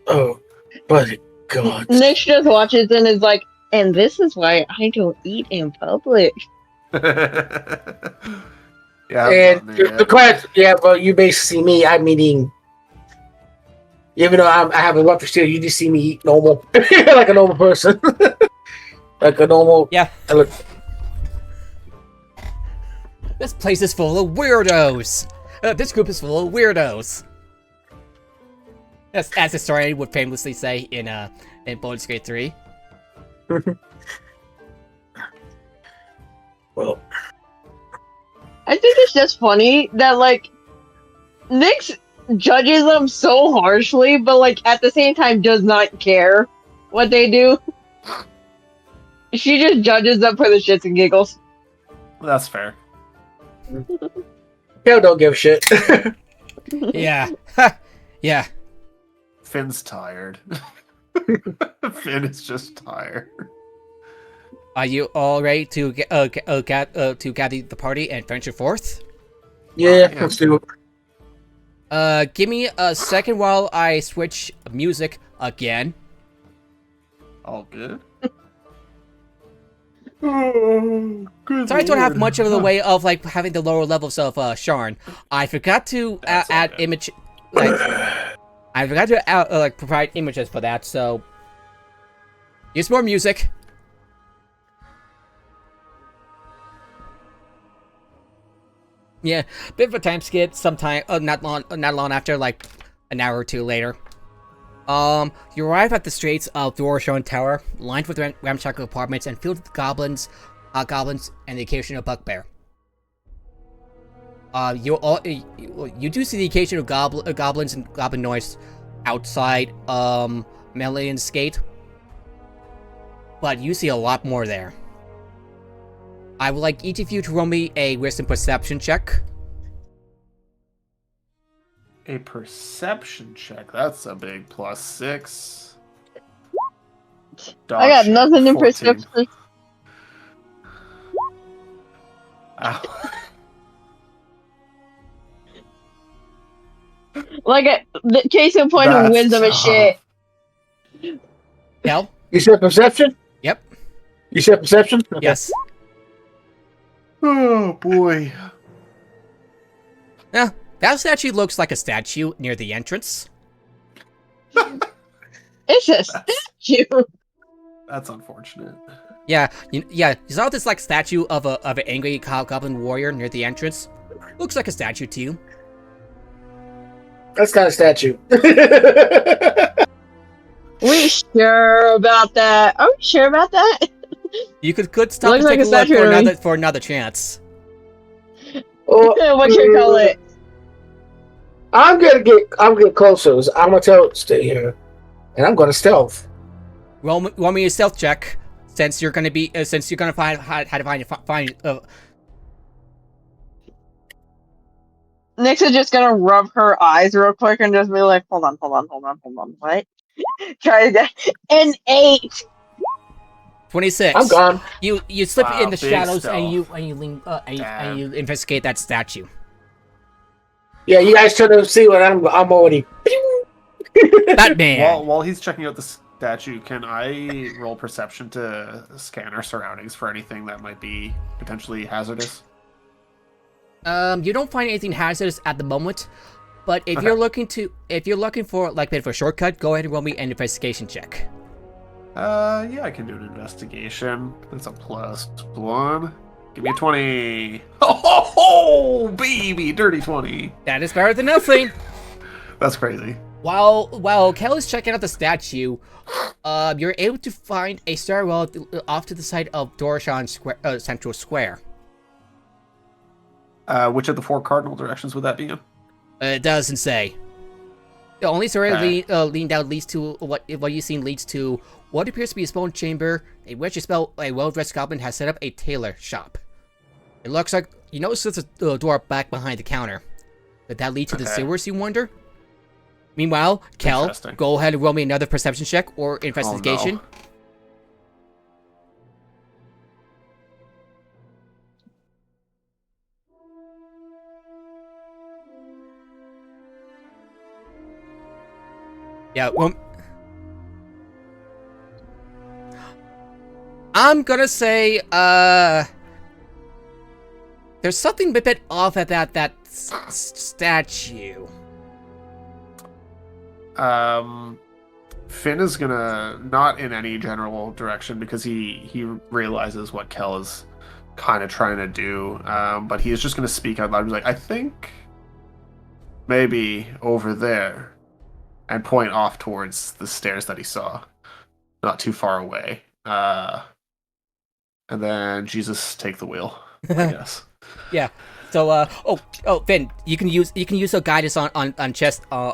Oh, but God. Nick just watches and is like, and this is why I don't eat in public. Yeah. And the question, yeah, but you basically see me. I'm eating. Even though I have a weapon still, you just see me eat normal, like a normal person, like a normal. Yeah. I look. This place is full of weirdos. This group is full of weirdos. As historian would famously say in Baldur's Gate 3. Well, I think it's just funny that like Nyx judges them so harshly, but like at the same time does not care what they do. She just judges them for the shits and giggles. That's fair. Hell don't give a shit. Yeah. Yeah. Finn's tired. Finn is just tired. Are you all ready to to gather the party and venture forth? Yeah, let's do it. Give me a second while I switch music again. All good. Sorry, I don't have much of the way of like having the lower levels of Sharn. I forgot to add image. Like, I forgot to provide images for that. So use more music. Yeah, bit of a time skip. Sometime, not long after, like an hour or two later. You arrive at the streets of Dorshan Tower, lined with ramshackle apartments and filled with goblins, and the occasional bugbear. You do see the occasional goblins and goblin noise outside Melian's Gate, but you see a lot more there. I would like each of you to roll me a wisdom perception check. A perception check. That's a big +6. I got nothing in 14. perception. Ow. Like the case in point of That's wisdom and tough. shit. Cal? You said perception? Yep. You said perception? Okay. Yes. Oh boy. Yeah, that statue looks like a statue near the entrance. It's a statue. That's unfortunate. Yeah, you saw this like statue of an angry goblin warrior near the entrance. Looks like a statue to you. That's kind of statue. We sure about that? Are we sure about that? You could stop Looks and like take a a look statue to me. for another chance. What you call it? I'm gonna get closer. So I'm gonna tell stay here, and I'm gonna stealth. Roll me a stealth check, since you're gonna find how to find. Nyx is just gonna rub her eyes real quick and just be like, hold on, what? Try again. An 8. 26. I'm gone. You slip Wow, in the big shadows stealth. and you lean and you investigate that statue. Yeah, you guys trying to see what I'm already. Batman. While he's checking out the statue, can I roll perception to scan our surroundings for anything that might be potentially hazardous? You don't find anything hazardous at the moment, but if Okay. you're looking for like a bit of a shortcut, go ahead and roll me an investigation check. Yeah, I can do an investigation. That's a +1. Give me a 20. Oh, baby, dirty 20. That is better than nothing. That's crazy. While Kelly's checking out the statue, you're able to find a stairwell off to the side of Dorshan Central Square. Which of the 4 cardinal directions would that be in? It doesn't say. The only story Okay. leaned out leads to what you've seen leads to what appears to be a small chamber in which a well-dressed goblin has set up a tailor shop. It looks like you notice there's a door back behind the counter. Did that lead to the Okay. sewers, you wonder? Meanwhile, Kel, Interesting. go ahead and roll me another perception check or investigation. Oh, Yeah, well, I'm gonna say, There's something a bit off at that statue. Finn is gonna not in any general direction because he realizes what Kel is kind of trying to do, but he is just gonna speak out loud. He's like, I think maybe over there, and point off towards the stairs that he saw, not too far away. And then Jesus, take the wheel, I guess. Yeah. So Finn, you can use the guidance on chest as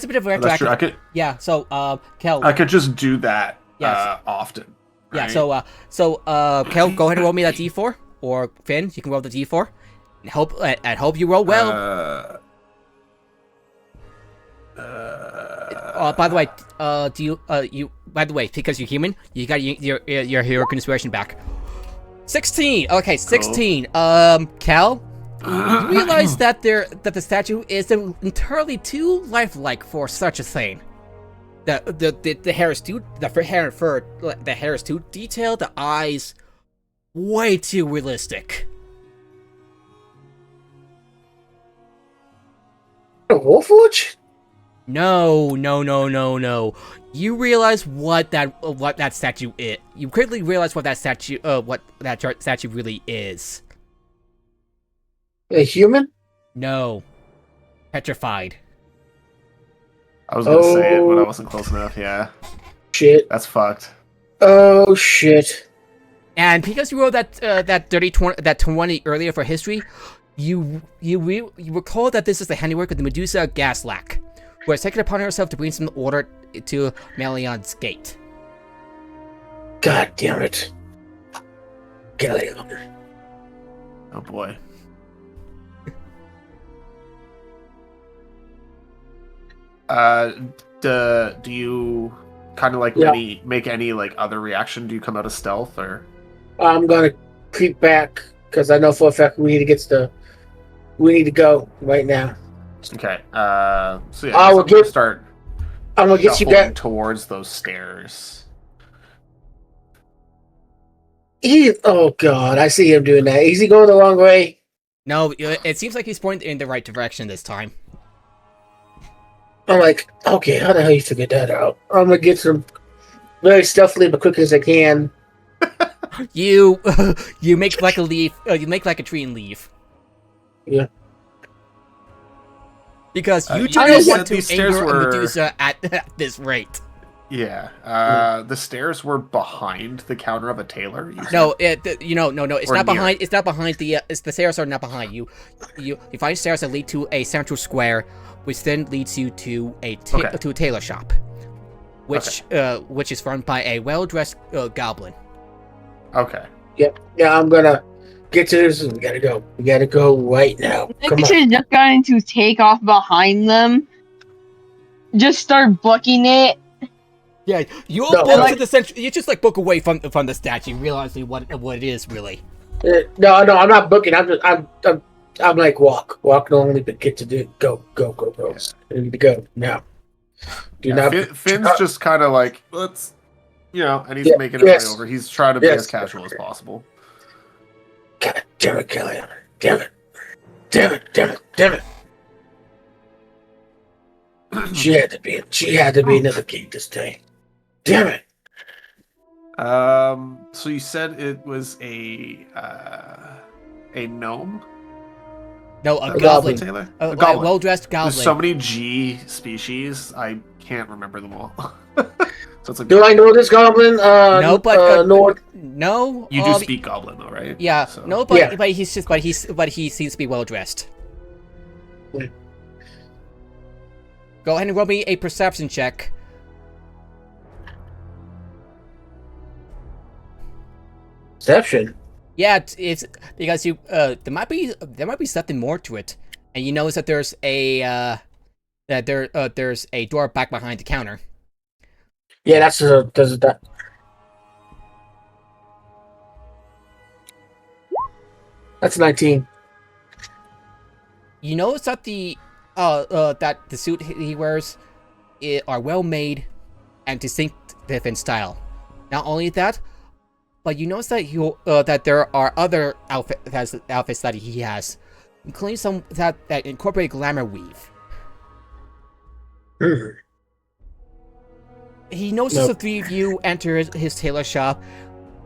a bit of a That's true. I could. Yeah. So Kel. I could just do that. Yes. Often. Yeah. Right? So Kel, go ahead and roll me that d4, or Finn, you can roll the d4. And hope you roll well. By the way, by the way, because you're human, you got your heroic inspiration back. 16. Okay, 16. Cal, you realize that the statue is entirely too lifelike for such a thing. The hair is too the hair is too detailed. The eyes, way too realistic. A Wolfwatch? No. You realize what that statue is. You quickly realize what that statue really is. A human? No. Petrified. I was gonna say it, but I wasn't close enough. Yeah. Shit. That's fucked. Oh shit. And because you rolled that 20 earlier for history, you recall that this is the handiwork of the Medusa Gaslack, who has taken upon herself to bring some order to Melion's gate. God damn it. Galleon. Oh boy. Do you kind of like make any like other reaction? Do you come out of stealth or? I'm gonna creep back because I know for a fact we need to go right now. Okay. So yeah, I'm gonna get you back towards those stairs. Oh god, I see him doing that. Is he going the wrong way? No, it seems like he's pointing in the right direction this time. I'm like, okay, how the hell you figured that out? I'm gonna get some very stealthily but quick as I can. You make like a leaf. You make like a tree and leave. Yeah. Because you you do know not what, want to these stairs anger were- Medusa at this rate. Yeah. The stairs were behind the counter of a tailor. You said? No, no. It's Or not near. behind. It's not behind the. The stairs are not behind you. You find stairs that lead to a central square, which then leads you to a tailor shop, which is run by a well-dressed goblin. Okay. Yep. Yeah, I'm gonna get to this. We gotta go. We gotta go right now. Come Nix on. is just going to take off behind them. Just start booking it. Yeah, you No, book like- to the central. You just like book away from the statue, realizing what it is really. No, I'm not booking. I'm like walk normally, but get to do go. I need to go now. Do not. Finn's just kind of like, let's, and he's making his way over. He's trying to be as casual as possible. God damn it, Kelly! Damn it! She had to be another king this day. Damn it! So you said it was a gnome? No, a A goblin. Taylor? A goblin. well-dressed goblin. There's so many G species, I can't remember them all. So it's like, Do I know this goblin? No, but Nord. no. you do speak goblin though, right? Yeah, So- no, but Yeah. but he seems to be well dressed. Yeah. Go ahead and roll me a perception check. Perception. Yeah, it's because you there might be something more to it, and you notice that there's a there's a door back behind the counter. Yeah, that's that. That's 19. You notice that the suit he wears are well made and distinctive in style. Not only that, but you notice that that there are other outfits that he has, including some that incorporate glamour weave. He notices the three of you enter his tailor shop.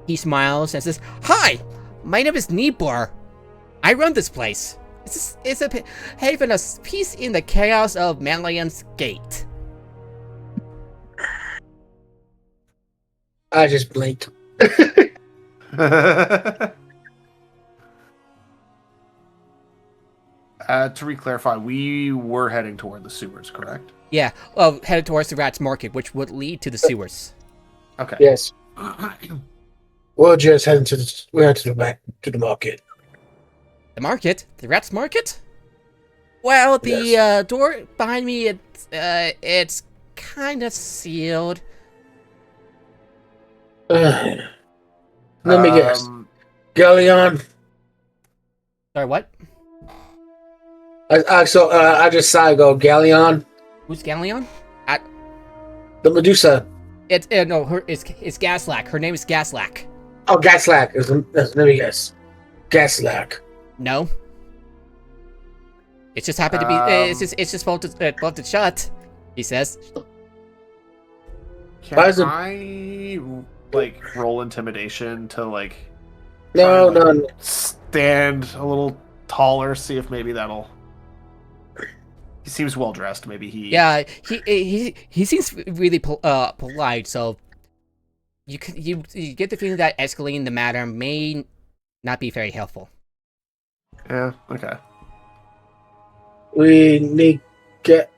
He smiles and says, "Hi, my name is Nibor. I run this place. It's a haven of peace in the chaos of Manlion's Gate." I just blinked. To re-clarify, we were heading toward the sewers, correct? Yeah, headed towards the Rat's Market, which would lead to the sewers. Okay. Yes. We're just heading to the back to the market. The market? The Rat's Market? Well, the door behind me, it's kind of sealed. Let me guess. Galleon. Sorry, what? I just saw it go. Galleon. Who's Galleon? The Medusa. It's Gaslack. Her name is Gaslack. Oh, Gaslack. Let me guess. Gaslack. No. It just happened to be. It's just bolted shut. He says. Can I roll intimidation to No. stand a little taller? See if maybe that'll. He seems well dressed. Maybe he. Yeah, he seems really polite. So you get the feeling that escalating the matter may not be very helpful. Yeah. Okay. We need to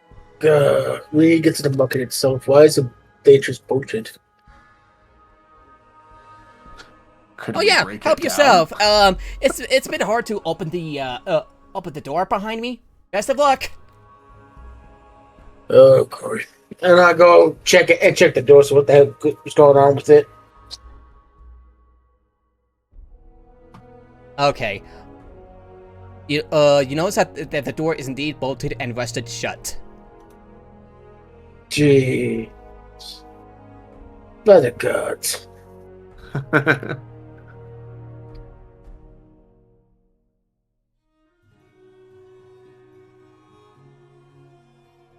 get to the bucket itself. Why is it dangerous potion? Could Oh we yeah, break help it yourself. down? It's been hard to open the door behind me. Best of luck. Oh, Corey. And I go check the door. So what the hell is going on with it? Okay. You notice that the door is indeed bolted and rusted shut. Gee. By the gods.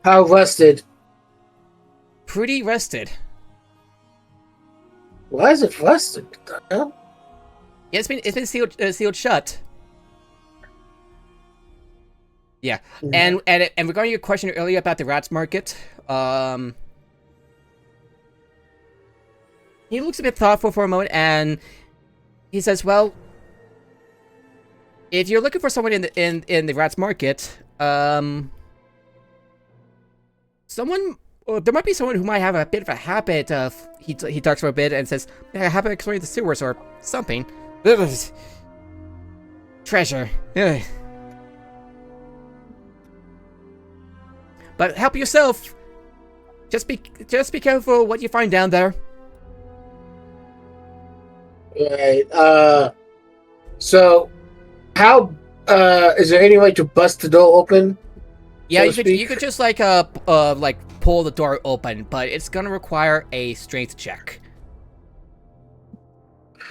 How rusted? Pretty rusted. Why is it rusted? What the hell? Yeah, it's been sealed shut. Yeah, and regarding your question earlier about the Rat's Market, he looks a bit thoughtful for a moment, and he says, "Well, if you're looking for someone in the Rat's Market, there might be someone who might have a bit of a habit of." He talks for a bit and says, "A habit of exploring the sewers or something." Treasure. Ugh. But help yourself. Just be careful what you find down there. Right. So, how? Is there any way to bust the door open? Yeah, so you could just pull the door open, but it's gonna require a strength check.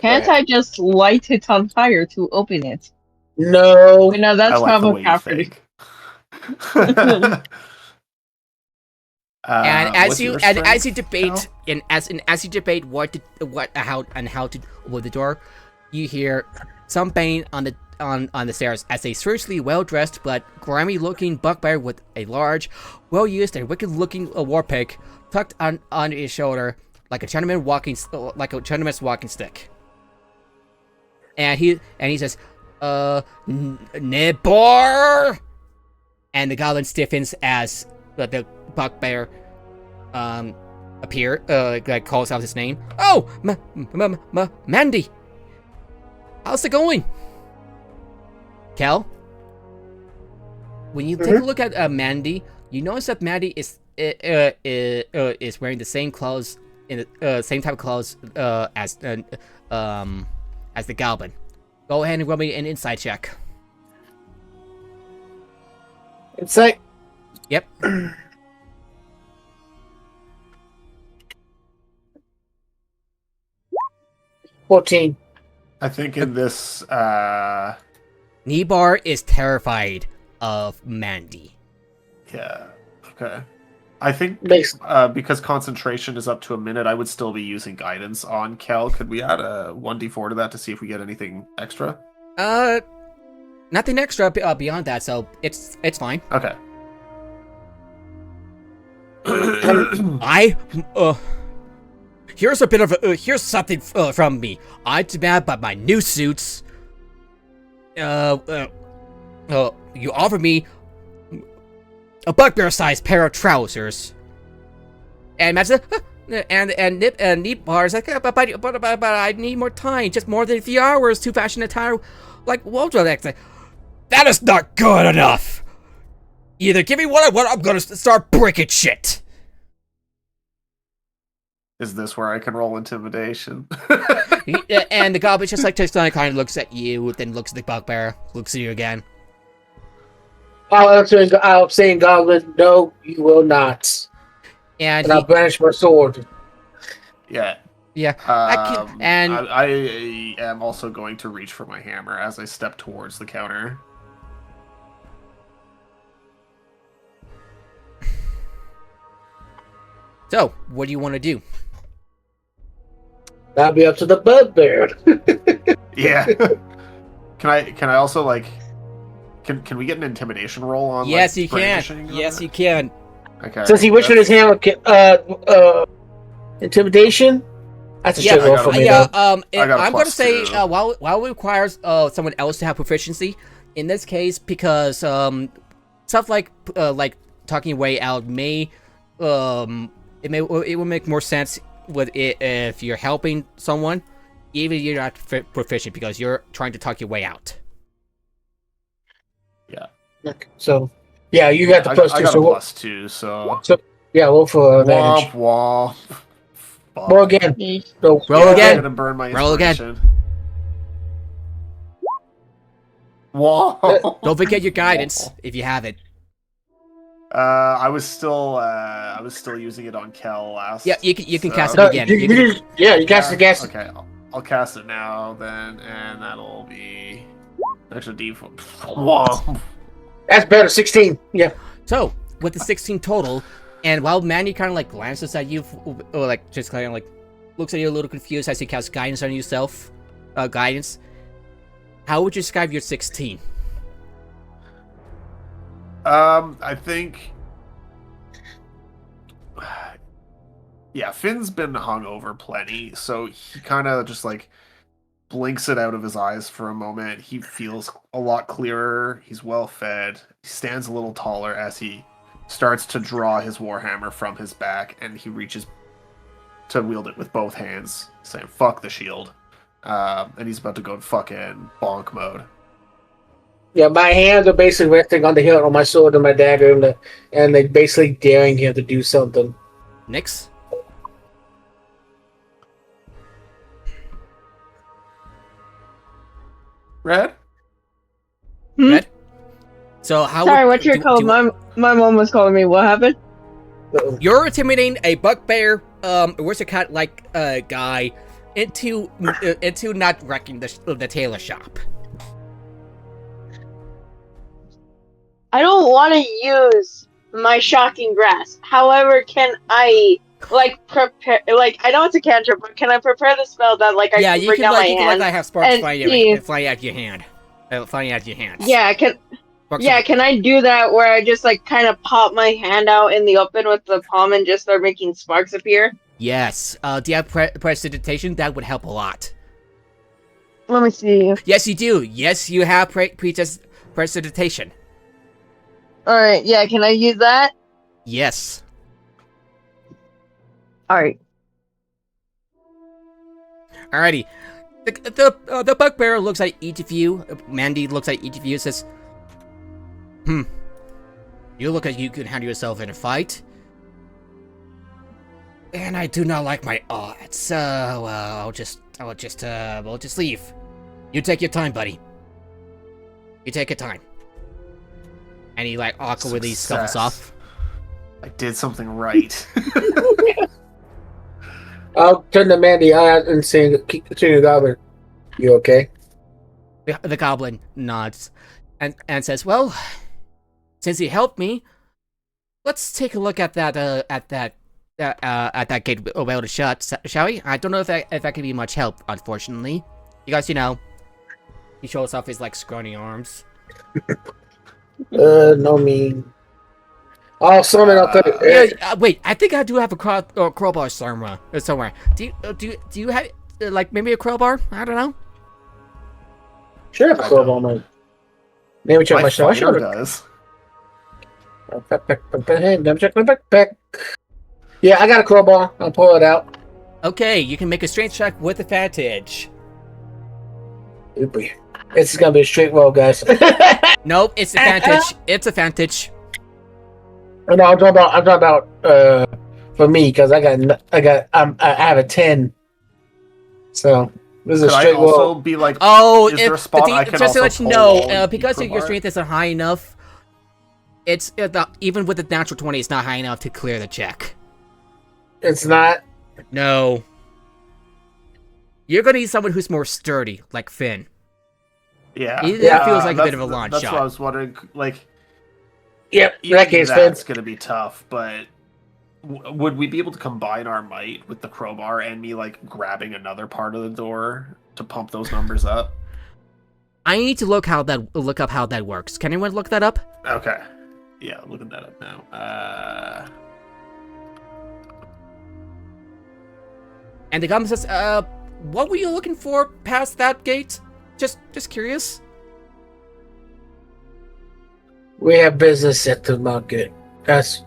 Can't I just light it on fire to open it? No. No, I that's like the way you property. think. And what's as you your debate strength, as you debate how to open the door, you hear some banging on the stairs as a seriously well dressed but grimy looking bugbear with a large, well used and wicked looking war pick tucked on his shoulder like a Chinaman's walking stick. And he says, Nibor! And the goblin stiffens as the bugbear calls out his name. Oh, Mandy! How's it going? Kel? When you take a look at Mandy, you notice that Mandy is wearing the same clothes, same type of clothes as the goblin. Go ahead and roll me an insight check. Insight. Yep. 14. I think in this, Nibar is terrified of Mandy. yeah, okay. I think Makes because concentration is up to a minute, I would still be using guidance on Kel. Could we add a 1d4 to that to see if we get anything extra? Nothing extra beyond that, so it's fine. Okay. Here's a bit of here's something from me. I demand by my new suits. You offer me a bugbear-sized pair of trousers, and Matt's and Nibar's like, but I need more time, just more than a few hours to fashion a attire like wardrobe. That is not good enough. Either give me what I want, or I'm gonna start breaking shit. Is this where I can roll intimidation? And the goblin just kind of looks at you, then looks at the bugbear, looks at you again. I'm saying, Goblin, no, you will not. And I'll brandish my sword. Yeah. Yeah. I am also going to reach for my hammer as I step towards the counter. So, what do you want to do? That'll be up to the bugbear. Yeah. Can I also like? Can we get an intimidation roll on? Yes, like, you can. Yes, you can. Okay. Since he wished with his hammer, intimidation. That's a shit roll for me. Yeah. Though. I'm going to say while it requires someone else to have proficiency in this case, because stuff like talking your way out may it will make more sense with it if you're helping someone, even if you're not proficient, because you're trying to talk your way out. Yeah. Okay. So, yeah, you got the plus 2. I got so a plus 2, so yeah, roll for advantage. womp womp. Roll again. So, Roll again. I'm gonna burn my Roll again. inspiration. Whoa! Don't forget your guidance if you have it. I was still using it on Kel last. Yeah, you can cast it No, again. you cast it. Okay, I'll cast it now then, and that'll be extra D4. Whoa! That's better. 16. Yeah. So, with the 16 total, and while Mandy kind of like glances at you, or like just kind of like looks at you a little confused as you cast guidance on yourself, guidance, how would you describe your 16? I think, yeah, Finn's been hungover plenty, so he kind of just like blinks it out of his eyes for a moment. He feels a lot clearer. He's well fed. He stands a little taller as he starts to draw his warhammer from his back, and he reaches to wield it with both hands, saying "fuck the shield," and he's about to go fucking bonk mode. Yeah, my hands are basically resting on the hilt on my sword and my dagger, and they're basically daring him to do something. Nyx? Red? Red? So how? Sorry, what's your call? My mom was calling me. What happened? You're intimidating a bugbear, aristocrat like guy into not wrecking the tailor shop. I don't want to use my shocking grasp. However, can I prepare? I know it's a cantrip, but can I prepare the spell that I can bring down my hand? I have sparks flying out your hand. Flying out your hands. Yeah, can I do that where I just kind of pop my hand out in the open with the palm and just start making sparks appear? Yes. Do you have prestidigitation? That would help a lot. Let me see. Yes, you do. Yes, you have prestidigitation. Alright, yeah, can I use that? Yes. Alright. Alrighty. The bugbear looks at each of you. Mandy looks at each of you and says, You look like you can handle yourself in a fight. And I do not like my odds, so I'll just leave. You take your time, buddy. You take your time. And he awkwardly scuffles off. I did something right. I'll turn to Mandy and say, continue, Goblin. You okay? The goblin nods and says, "Well, since he helped me, let's take a look at that gate well to shut, shall we? I don't know if that can be much help, unfortunately. You guys, he shows off his like scrawny arms. No mean. I'll summon up there. Wait, I think I do have a crowbar somewhere. Do you have like maybe a crowbar? I don't know. Sure, have a crowbar, man. Maybe check my shot. Sure does. Let me check my backpack. Yeah, I got a crowbar. I'll pull it out. Okay, you can make a strength check with advantage. It's gonna be a straight roll, guys. Nope, it's advantage. It's advantage. No, I'm talking about for me because I have a 10. So this is a straight roll. Could I also be like, is there a spot I can just to also let you pull know, because the your crowbar? strength isn't high enough, it's even with the natural 20, it's not high enough to clear the check. It's not. No. You're gonna need someone who's more sturdy, like Finn. Yeah. That feels like a bit of a long That's shot. what I was wondering. Like, Yep. In even that case, that's going to be tough. But would we be able to combine our might with the crowbar and me like grabbing another part of the door to pump those numbers up? I need to look up how that works. Can anyone look that up? Okay. Yeah, looking that up now. And the goblin says, what were you looking for past that gate? Just curious. We have business at the market. That's.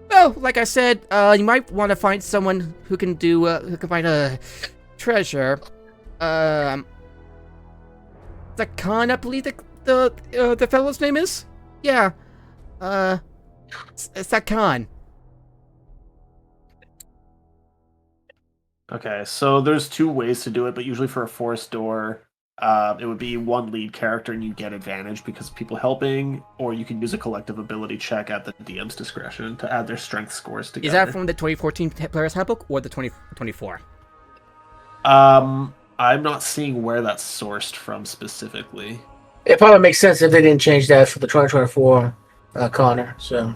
Well, like I said, you might want to find someone who can find a treasure. Is that Khan, I believe the fellow's name is? Yeah. It's that Khan. Okay, so there's two ways to do it, but usually for a forest door, it would be one lead character and you get advantage because of people helping, or you can use a collective ability check at the DM's discretion to add their strength scores together. Is that from the 2014 Player's Handbook or the 2024? I'm not seeing where that's sourced from specifically. It probably makes sense if they didn't change that for the 2024 Connor. So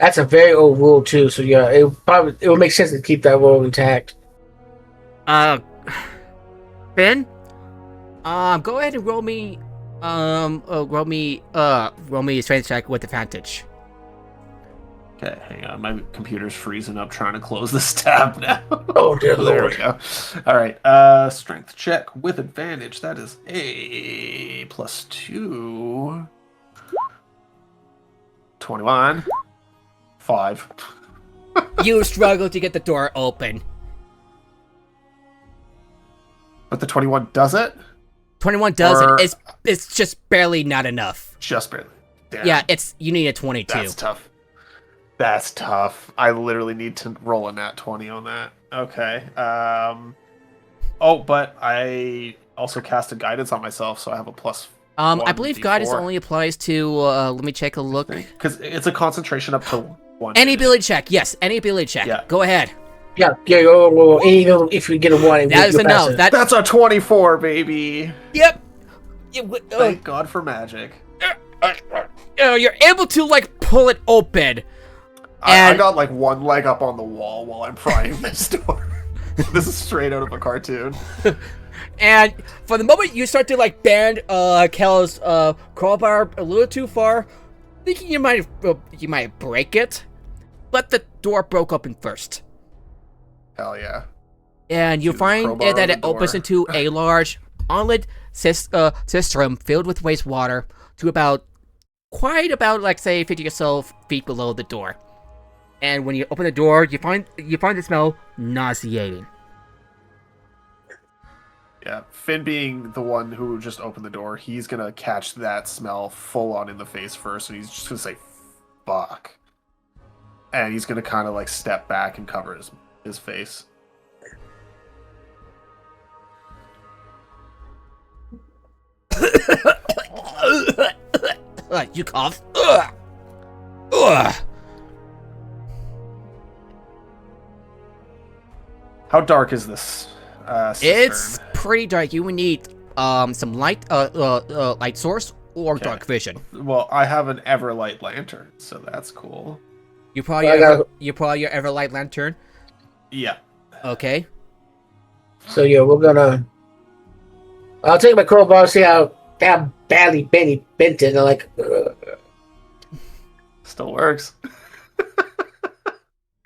that's a very old rule too. So yeah, it would make sense to keep that rule intact. Ben, go ahead and roll me a strength check with advantage. Okay, hang on. My computer's freezing up trying to close this tab now. Oh, dear There Lord. we go. All right, strength check with advantage. That is a +2. 21. 5. You struggle to get the door open. But the 21 does it? 21 doesn't. Or- It's just barely not enough. Just barely. Damn. Yeah, you need a 22. That's tough. That's tough. I literally need to roll a nat 20 on that. Okay. Oh, but I also cast a guidance on myself, so I have a plus. I believe 1d4. guidance only applies to. Let me take a look. Because it's a concentration up to 1. Any ability check, yes. Any ability check. Yeah. Go ahead. Yeah. If we get a 1, That is a no. That's a 24, baby. Yep. Thank God for magic. You're able to like pull it open. I And- got like one leg up on the wall while I'm prying this door. This is straight out of a cartoon. And for the moment you start to like bend Kel's crowbar a little too far, thinking you might break it, but the door broke open first. Hell yeah. And you Shoot the find crowbar that on it the opens door. into a large onlit cistern filled with wastewater to quite about like say 50 or so feet below the door. And when you open the door, you find the smell nauseating. Yeah, Finn being the one who just opened the door, he's gonna catch that smell full on in the face first, and he's just gonna say, fuck. And he's gonna kind of like step back and cover his face. You cough. Ugh. Ugh. How dark is this? It's Cistern? pretty dark. You would need some light source or Okay. dark vision. Well, I have an Everlight lantern, so that's cool. You probably I got- your Everlight lantern. Yeah. Okay. So yeah, we're gonna. I'll take my crowbar, see how badly Benny bent it, and I'm like, Still works.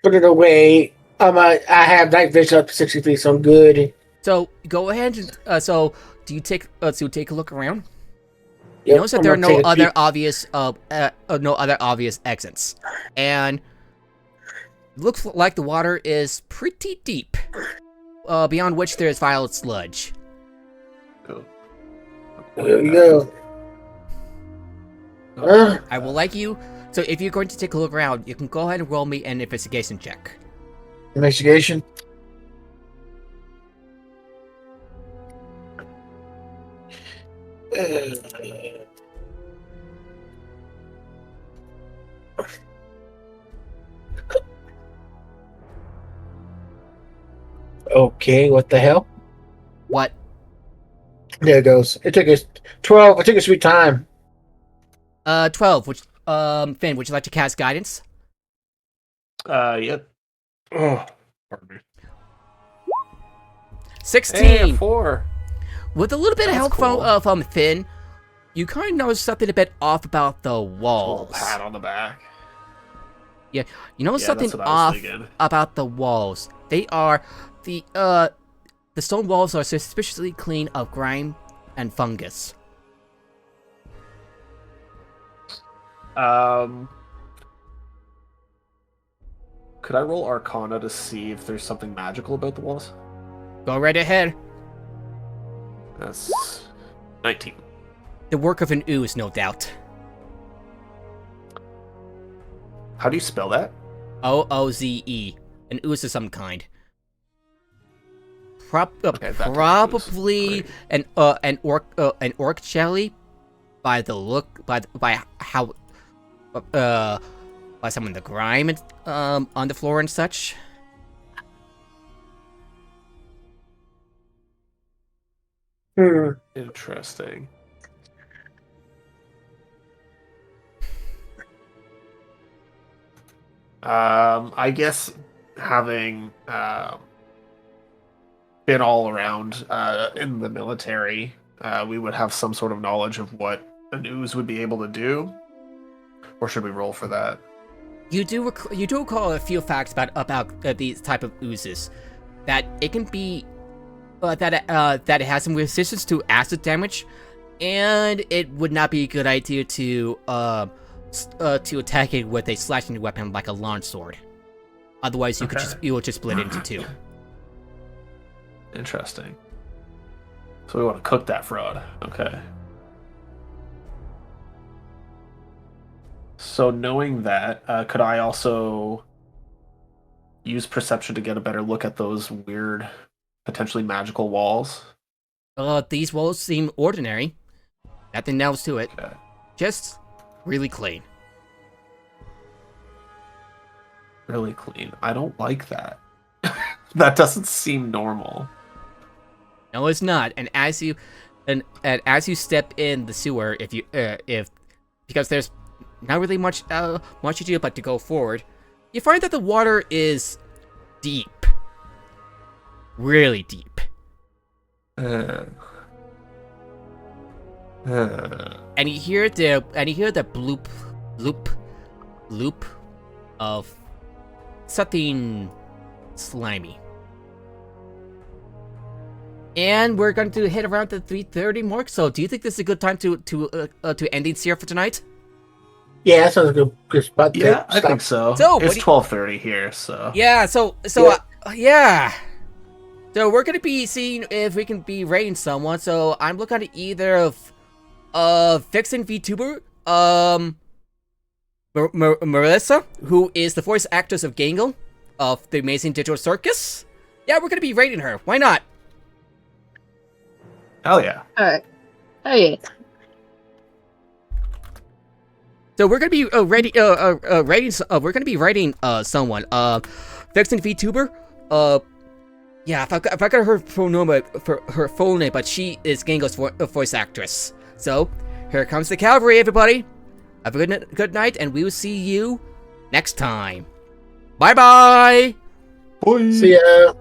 put it away. I have night vision up to 60 feet, so I'm good. So go ahead and so do you take a look around? Yep, Notice that I'm there are gonna take no a other peek. obvious exits, and looks like the water is pretty deep, beyond which there is violet sludge. Cool. There we go. I will like you. So if you're going to take a look around, you can go ahead and roll me an investigation check. Investigation. Okay, what the hell? What? There it goes. It took us 12. It took us sweet time. 12. Which Finn, would you like to cast guidance? Yep. Oh, pardon me. 16. Hey, 4. With a little bit of That's help cool. from Finn, you kind of notice something a bit off about the Little walls. pat on the back. You notice Yeah, something that's what I was off thinking. about the walls. They are the stone walls are suspiciously clean of grime and fungus. Could I roll Arcana to see if there's something magical about the walls? Go right ahead. That's 19. The work of an ooze, no doubt. How do you spell that? Ooze. An ooze of some kind. Okay, that kind of ooze. Probably Great. an orc jelly, by the look, by how by some of the grime on the floor and such. Interesting. I guess having been all around in the military, we would have some sort of knowledge of what an ooze would be able to do. Or should we roll for that? You do recall a few facts about these type of oozes, that it can be that it has some resistance to acid damage, and it would not be a good idea to attack it with a slashing weapon like a launch sword. Otherwise, you will just split it into two. Interesting. So we want to cook that fraud. Okay. So knowing that, could I also use perception to get a better look at those weird, potentially magical walls? These walls seem ordinary. Nothing else to it. Okay. Just really clean. Really clean. I don't like that. That doesn't seem normal. No, it's not. And as you step in the sewer, because there's not really much to do but to go forward, you find that the water is deep, really deep, and you hear the bloop, loop, loop of something slimy. And we're going to hit around the 3:30 mark. So, do you think this is a good time to end things here for tonight? Yeah, that sounds like a good spot. Yeah, I think so. So, it's 12:30 here, so Yeah. So Yeah. So we're gonna be seeing if we can be raiding someone. So I'm looking at either of Vixen VTuber, Marissa, who is the voice actress of Gangle of the Amazing Digital Circus. Yeah, we're gonna be raiding her. Why not? hell yeah. Alright. Oh yeah. So we're gonna be raiding. We're gonna be raiding someone. Vixen VTuber. Yeah, I forgot her full name, but she is Gango's voice actress. So, here comes the cavalry, everybody. Have a good night, and we will see you next time. Bye-bye! Bye. See ya.